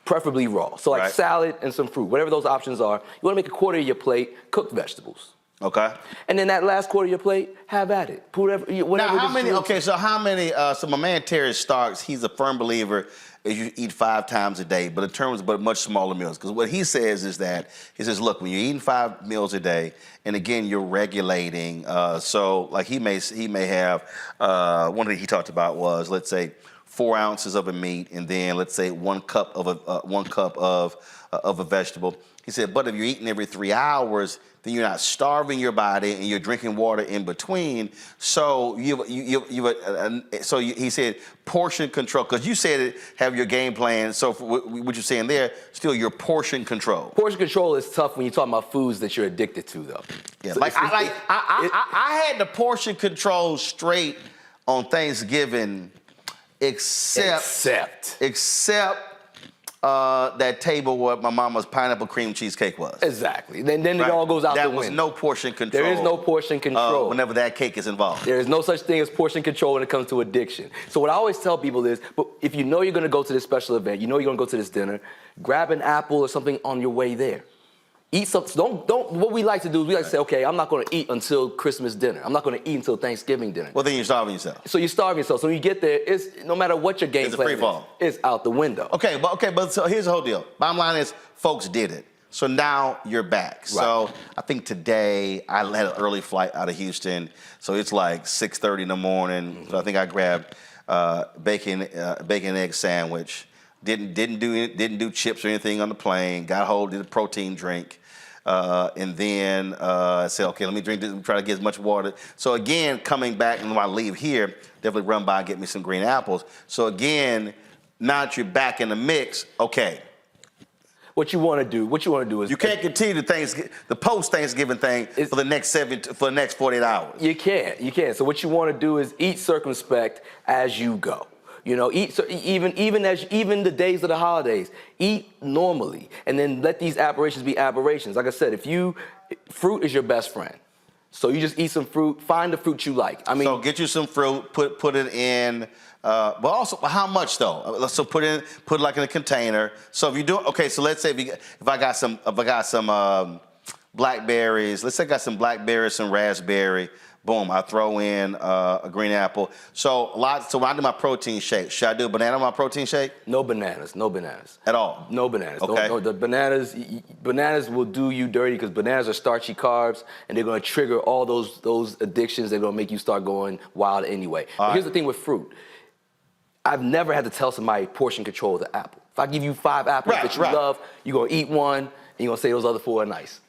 preferably raw. So like salad and some fruit, whatever those options are. You want to make a quarter of your plate cooked vegetables. Okay. And then that last quarter of your plate, have at it. Put whatever. Now, how it is many? you- Okay, so how many? So my man Terry Starks, he's a firm believer is you eat 5 times a day, but in terms of much smaller meals. Because what he says is that he says, look, when you're eating 5 meals a day, and again you're regulating. So like he may have one thing he talked about was, let's say, 4 ounces of a meat, and then let's say 1 cup of a vegetable. He said, but if you're eating every 3 hours, then you're not starving your body and you're drinking water in between. So he said portion control, because you said it, have your game plan. So for what you're saying there, still your portion control. Portion control is tough when you're talking about foods that you're addicted to, though. Yeah, so I had the portion control straight on Thanksgiving, except that table where my mama's pineapple cream cheesecake was. Exactly. Then it all goes out the window. There was no portion control. There is no portion control. Whenever that cake is involved. There is no such thing as portion control when it comes to addiction. So what I always tell people is, but if you know you're going to go to this special event, you know you're going to go to this dinner, grab an apple or something on your way there. Eat something. What we like to do is we like to say, okay, I'm not going to eat until Christmas dinner. I'm not going to eat until Thanksgiving dinner. Well, then you're starving yourself. So you're starving yourself. So when you get there, it's no matter what your game plan is, it's out the window. Okay, but so here's the whole deal. Bottom line is, folks did it. So now you're back. Right. So I think today I had an early flight out of Houston. So it's like 6:30 in the morning. Mm-hmm. So I think I grabbed bacon and egg sandwich. Didn't do chips or anything on the plane. Got hold of the protein drink. And then I said, okay, let me drink this and try to get as much water. So again, coming back, and when I leave here, definitely run by and get me some green apples. So again, now that you're back in the mix, okay. What you want to do is you can't continue the post-Thanksgiving thing for the next 48 hours. You can't. So what you want to do is eat circumspect as you go. You know, eat so even the days of the holidays, eat normally, and then let these aberrations be aberrations. Like I said, fruit is your best friend. So you just eat some fruit, find the fruit you like. I mean, so get you some fruit, put it in. But also, how much though? So put it like in a container. So if you do, okay, so let's say if I got some blackberries. Let's say I got some blackberries, some raspberry. Boom, I throw in a green apple. So when I do my protein shake, should I do a banana in my protein shake? No bananas. At all. No bananas. Okay. The bananas will do you dirty because bananas are starchy carbs and they're going to trigger all those addictions. They're going to make you start going wild anyway. But here's the thing with fruit. I've never had to tell somebody portion control of the apple. If I give you 5 apples that you love, you're going to eat one and you're going to say those other 4 are nice.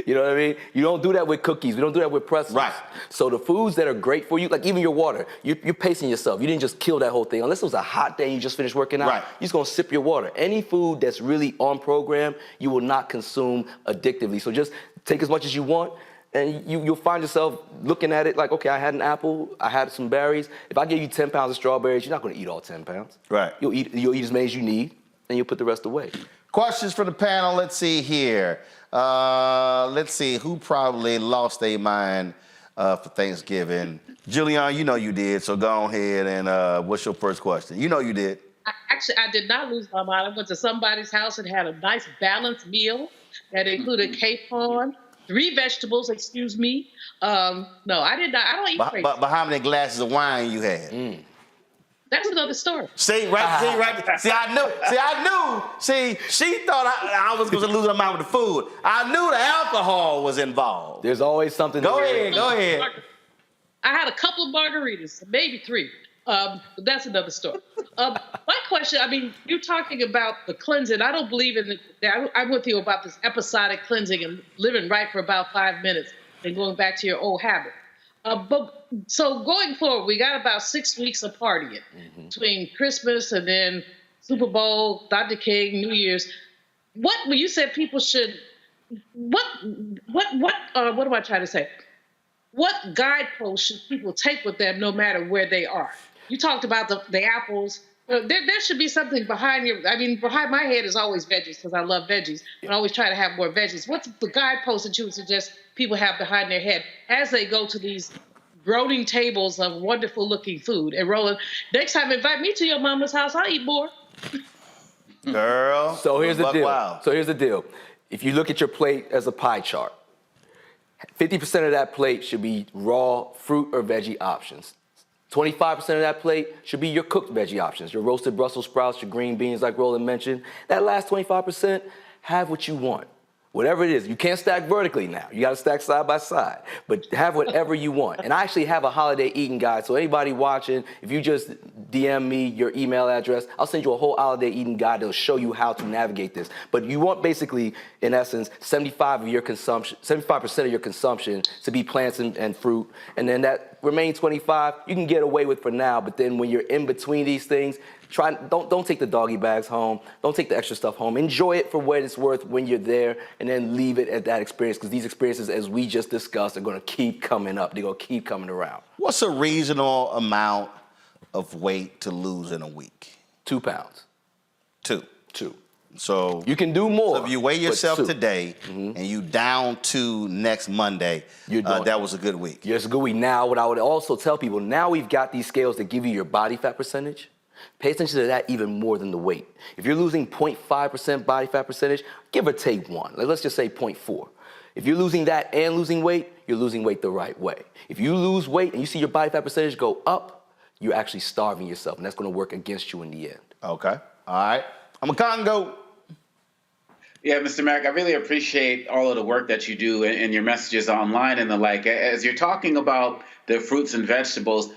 You know what I mean? You don't do that with cookies. We don't do that with pretzels. Right. So the foods that are great for you, like even your water, you're pacing yourself. You didn't just kill that whole thing. Unless it was a hot day and you just finished working out, you're just going to sip your water. Any food that's really on program, you will not consume addictively. So just take as much as you want, and you'll find yourself looking at it like, okay, I had an apple, I had some berries. If I gave you 10 pounds of strawberries, you're not going to eat all 10 pounds. Right. You'll eat as many as you need, and you'll put the rest away. Questions for the panel. Let's see here. Let's see who probably lost their mind for Thanksgiving. Julian, you know you did, so go ahead and what's your first question? You know you did. I did not lose my mind. I went to somebody's house and had a nice balanced meal that included capon, 3 vegetables, excuse me. No, I did not. I don't eat crazy. But how many glasses of wine you had? That's another story. See, right. See, I knew. See, she thought I was going to lose my mind with the food. I knew the alcohol was involved. There's always something. Go ahead. I had a couple of margaritas, maybe 3. But that's another story. My question, I mean, you're talking about the cleansing. I don't believe in it. I'm with you about this episodic cleansing and living right for about 5 minutes and going back to your old habit. So going forward, we got about 6 weeks of partying between Christmas and then Super Bowl, Dr. King, New Year's. When you said people should, what am I trying to say? What guideposts should people take with them no matter where they are? You talked about the apples. There should be something behind my head is always veggies because I love veggies. I always try to have more veggies. What's the guidepost that you would suggest people have behind their head as they go to these groaning tables of wonderful looking food? And Roland, next time invite me to your mama's house, I'll eat more. Girl. So here's the deal. If you look at your plate as a pie chart, 50% of that plate should be raw fruit or veggie options. 25% of that plate should be your cooked veggie options, your roasted Brussels sprouts, your green beans like Roland mentioned. That last 25%, have what you want. Whatever it is, you can't stack vertically now. You got to stack side by side, but have whatever you want. And I actually have a holiday eating guide. So anybody watching, if you just DM me your email address, I'll send you a whole holiday eating guide that'll show you how to navigate this. But you want basically, in essence, 75% of your consumption to be plants and fruit. And then that remaining 25, you can get away with for now. But then when you're in between these things, don't take the doggy bags home. Don't take the extra stuff home. Enjoy it for what it's worth when you're there, and then leave it at that experience, because these experiences, as we just discussed, are going to keep coming up. They're going to keep coming around. What's a reasonable amount of weight to lose in a week? 2 pounds. Two. So you can do more. So if you weigh yourself today and you down 2 next Monday, that was a good week. Yeah, it's a good week. Now, what I would also tell people, now we've got these scales that give you your body fat percentage. Pay attention to that even more than the weight. If you're losing 0.5% body fat percentage, give or take 1. Let's just say 0.4. If you're losing that and losing weight, you're losing weight the right way. If you lose weight and you see your body fat percentage go up, you're actually starving yourself, and that's going to work against you in the end. Okay. All right. I'm a Congo. Yeah, Mr. Mack, I really appreciate all of the work that you do and your messages online and the like. As you're talking about the fruits and vegetables,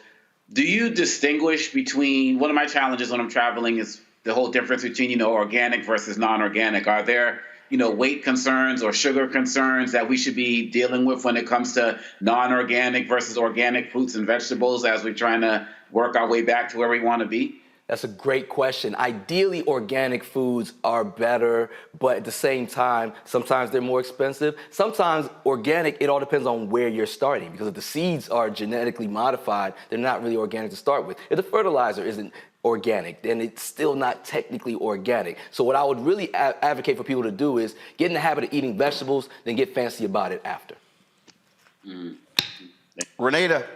do you distinguish between, one of my challenges when I'm traveling is the whole difference between, organic versus non-organic. Are there, weight concerns or sugar concerns that we should be dealing with when it comes to non-organic versus organic fruits and vegetables as we're trying to work our way back to where we want to be? That's a great question. Ideally, organic foods are better, but at the same time, sometimes they're more expensive. Sometimes organic, it all depends on where you're starting, because if the seeds are genetically modified, they're not really organic to start with. If the fertilizer isn't organic, then it's still not technically organic. So what I would really advocate for people to do is get in the habit of eating vegetables, then get fancy about it after. Renata.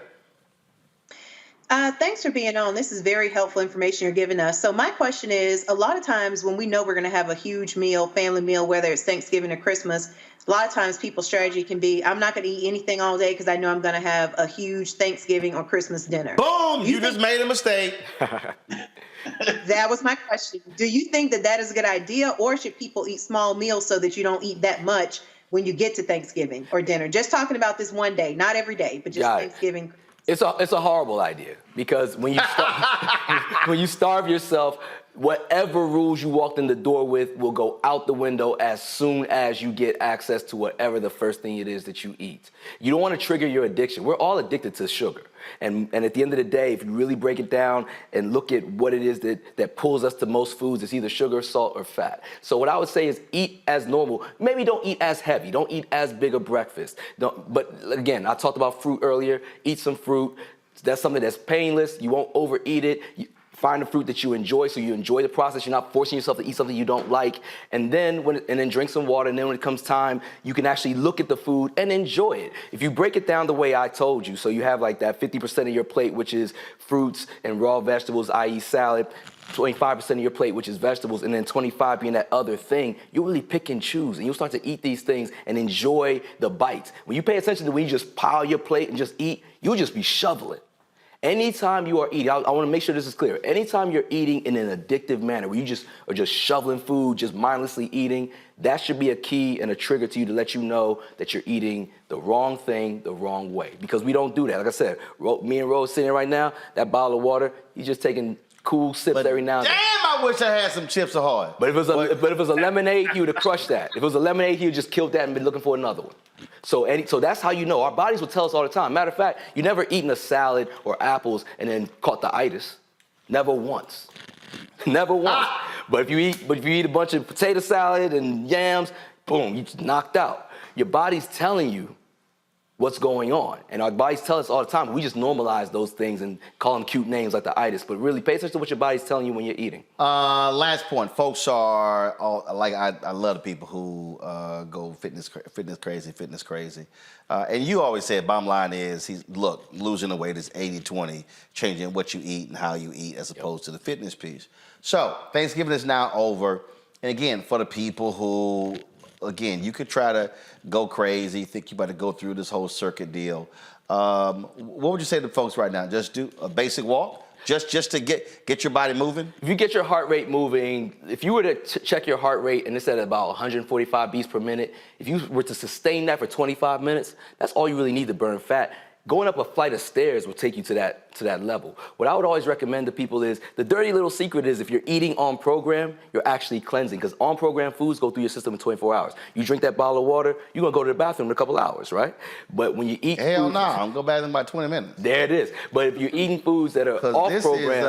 Thanks for being on. This is very helpful information you're giving us. So my question is, a lot of times when we know we're going to have a huge meal, family meal, whether it's Thanksgiving or Christmas, a lot of times people's strategy can be, I'm not going to eat anything all day because I know I'm going to have a huge Thanksgiving or Christmas dinner. Boom! You just made a mistake. That was my question. Do you think that is a good idea, or should people eat small meals so that you don't eat that much when you get to Thanksgiving or dinner? Just talking about this one day, not every day, but just Thanksgiving. It's a horrible idea, because when you starve yourself, whatever rules you walked in the door with will go out the window as soon as you get access to whatever the first thing it is that you eat. You don't want to trigger your addiction. We're all addicted to sugar. And at the end of the day, if you really break it down and look at what it is that pulls us to most foods, it's either sugar, salt, or fat. So what I would say is eat as normal. Maybe don't eat as heavy. Don't eat as big a breakfast. But again, I talked about fruit earlier. Eat some fruit. That's something that's painless. You won't overeat it. Find a fruit that you enjoy, so you enjoy the process. You're not forcing yourself to eat something you don't like. And then drink some water. And then when it comes time, you can actually look at the food and enjoy it. If you break it down the way I told you, so you have like that 50% of your plate, which is fruits and raw vegetables, i.e. salad, 25% of your plate, which is vegetables, and then 25 being that other thing, you really pick and choose, and you'll start to eat these things and enjoy the bites. When you pay attention to when you just pile your plate and just eat, you'll just be shoveling. Anytime you are eating, I want to make sure this is clear. Anytime you're eating in an addictive manner, where you just are just shoveling food, just mindlessly eating, that should be a key and a trigger to you to let you know that you're eating the wrong thing the wrong way. Because we don't do that. Like I said, me and Rose sitting here right now, that bottle of water, he's just taking cool sips every now and then. Damn, I wish I had some Chips Ahoy. But if it was a lemonade, he would have crushed that. If it was a lemonade, he would just killed that and been looking for another one. So that's how you know. Our bodies will tell us all the time. Matter of fact, you never eaten a salad or apples and then caught the itis. Never once. Never once. But if you eat a bunch of potato salad and yams, boom, you just knocked out. Your body's telling you what's going on. And our bodies tell us all the time. We just normalize those things and call them cute names like the itis. But really, pay attention to what your body's telling you when you're eating. Last point. Folks are, I love the people who go fitness crazy. And you always said, bottom line is, look, losing the weight is 80-20, changing what you eat and how you eat as opposed to the fitness piece. So Thanksgiving is now over. And again, for the people who again, you could try to go crazy, think you about to go through this whole circuit deal. What would you say to folks right now? Just do a basic walk? Just to get your body moving? If you get your heart rate moving, if you were to check your heart rate and it's at about 145 beats per minute, if you were to sustain that for 25 minutes, that's all you really need to burn fat. Going up a flight of stairs will take you to that level. What I would always recommend to people is, the dirty little secret is, if you're eating on program, you're actually cleansing, because on program foods go through your system in 24 hours. You drink that bottle of water, you're gonna go to the bathroom in a couple hours, right? But when you eat Hell no, I'm gonna go back in about 20 minutes. There it is. But if you're eating foods that are off this program, is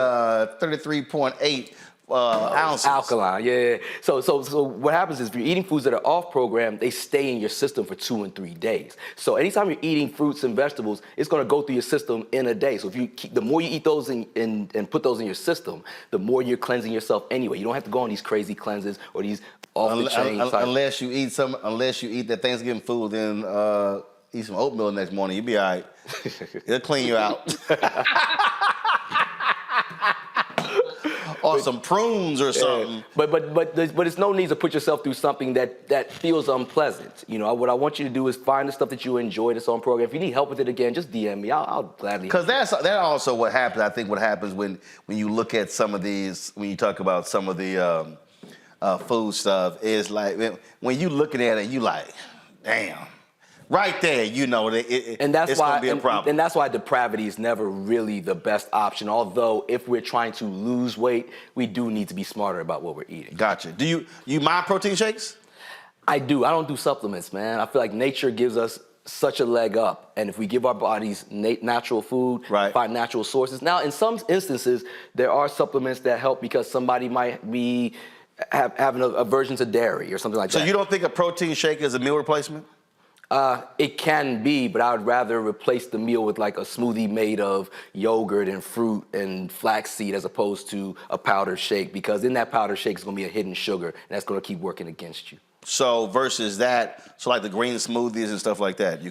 33.8 ounces. Alkaline, yeah. So what happens is, if you're eating foods that are off program, they stay in your system for 2 and 3 days. So anytime you're eating fruits and vegetables, it's gonna go through your system in a day. So the more you eat those and put those in your system, the more you're cleansing yourself anyway. You don't have to go on these crazy cleanses or these off the chain. Unless you eat that Thanksgiving food, then eat some oatmeal the next morning, you'll be all right. It'll clean you out. Or some prunes or something. But it's no need to put yourself through something that feels unpleasant. You know, what I want you to do is find the stuff that you enjoy that's on program. If you need help with it again, just DM me. I'll gladly. Because that's also what happens. I think what happens when you look at some of these, when you talk about some of the food stuff, is like when you looking at it, you like, damn. Right there, you know, it's going to be a problem. And that's why depravity is never really the best option. Although, if we're trying to lose weight, we do need to be smarter about what we're eating. Gotcha. Do you mind protein shakes? I do. I don't do supplements, man. I feel like nature gives us such a leg up. And if we give our bodies natural food, find natural sources. Now, in some instances, there are supplements that help because somebody might be having an aversion to dairy or something like that. So you don't think a protein shake is a meal replacement? It can be, but I would rather replace the meal with like a smoothie made of yogurt and fruit and flaxseed as opposed to a powdered shake, because in that powdered shake is going to be a hidden sugar, and that's going to keep working against you. So versus that, so like the green smoothies and stuff like that,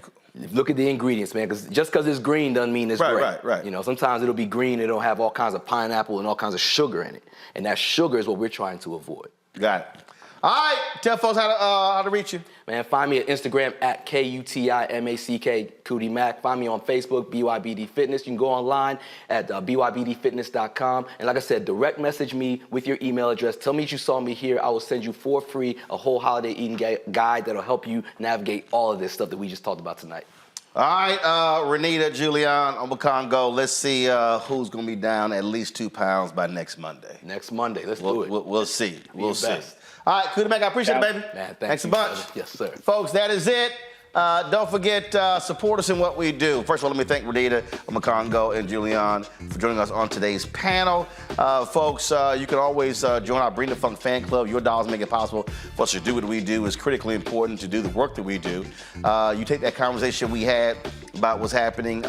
look at the ingredients, man, because just because it's green doesn't mean it's great. Right. You know, sometimes it'll be green, it'll have all kinds of pineapple and all kinds of sugar in it, and that sugar is what we're trying to avoid. Got it. All right, tell folks how to reach you. Man, find me at Instagram at KUTIMACK, Cootie Mac. Find me on Facebook, BYBD Fitness. You can go online at bybdfitness.com. And like I said, direct message me with your email address. Tell me that you saw me here. I will send you for free a whole holiday eating guide that'll help you navigate all of this stuff that we just talked about tonight. All right, Renita, Julian, Obakongo, let's see who's going to be down at least 2 pounds by next Monday. Next Monday, let's do it. We'll see. We'll see. All right, Cootie Mac, I appreciate it, baby. Man, thanks a bunch. Yes, sir. Folks, that is it. Don't forget, support us in what we do. First of all, let me thank Renita, Obakongo, and Julian for joining us on today's panel. Folks, you can always join our Bring the Funk fan club. Your dollars make it possible for us to do what we do. It's critically important to do the work that we do. You take that conversation we had about what's happening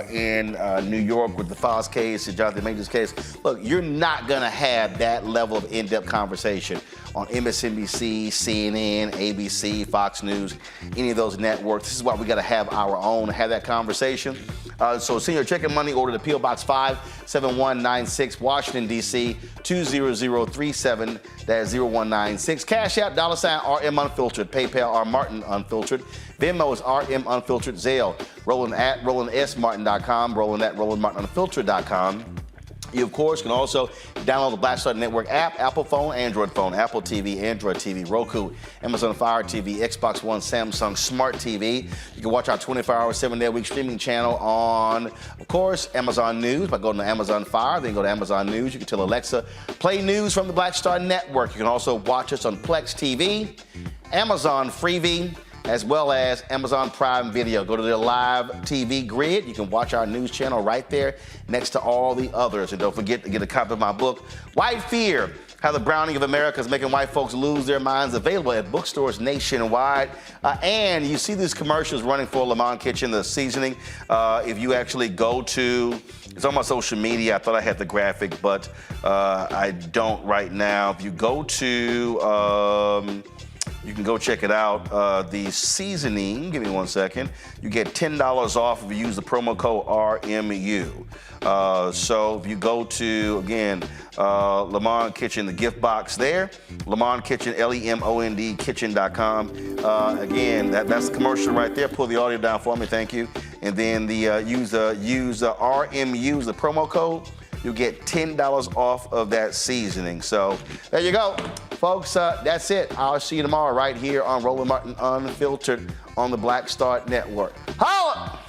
in New York with the Foz case and Jonathan Majors case. Look, you're not going to have that level of in-depth conversation on MSNBC, CNN, ABC, Fox News, any of those networks. This is why we got to have our own, have that conversation. So send your check and money order to P.O. Box 57196, Washington, D.C., 20037, that's 0196. Cash App, $RM Unfiltered, PayPal, R Martin Unfiltered. Venmo is RM Unfiltered, Zelle, Roland at RolandSMartin.com, Roland at RolandMartinUnfiltered.com. You, of course, can also download the Black Star Network app, Apple phone, Android phone, Apple TV, Android TV, Roku, Amazon Fire TV, Xbox One, Samsung Smart TV. You can watch our 24-hour, 7-day-a-week streaming channel on, of course, Amazon News by going to Amazon Fire. Then go to Amazon News. You can tell Alexa, play news from the Black Star Network. You can also watch us on Plex TV, Amazon Freevee, as well as Amazon Prime Video. Go to the live TV grid. You can watch our news channel right there next to all the others. And don't forget to get a copy of my book, White Fear, How the Browning of America is Making White Folks Lose Their Minds, available at bookstores nationwide. And you see these commercials running for Le Mans Kitchen, the seasoning. If you actually go to, it's on my social media. I thought I had the graphic, but I don't right now. If you go to You can go check it out. The seasoning, give me 1 second. You get $10 off if you use the promo code RMU. So if you go to, again, Lemond Kitchen, the gift box there, Lemond Kitchen, LEMOND kitchen.com. Again, that's the commercial right there. Pull the audio down for me, thank you. And then use RMU, the promo code. You'll get $10 off of that seasoning. So there you go. Folks, that's it. I'll see you tomorrow right here on Roland Martin Unfiltered on the Black Star Network. Holla!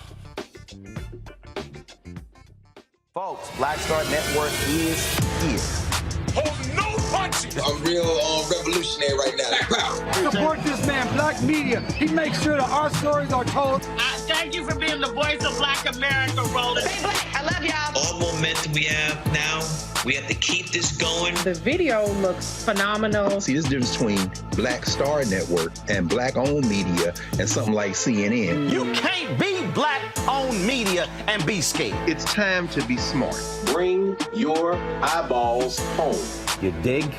Folks, Black Star Network is here. Hold no punches! I'm real revolutionary right now. Support this man, Black Media. He makes sure that our stories are told. Thank you for being the voice of Black America, Roland. Stay black. I love y'all. All momentum we have now, we have to keep this going. The video looks phenomenal. See, this difference between Black Star Network and Black-owned media and something like CNN. You can't be Black-owned media and be scared. It's time to be smart. Bring your eyeballs home. You dig?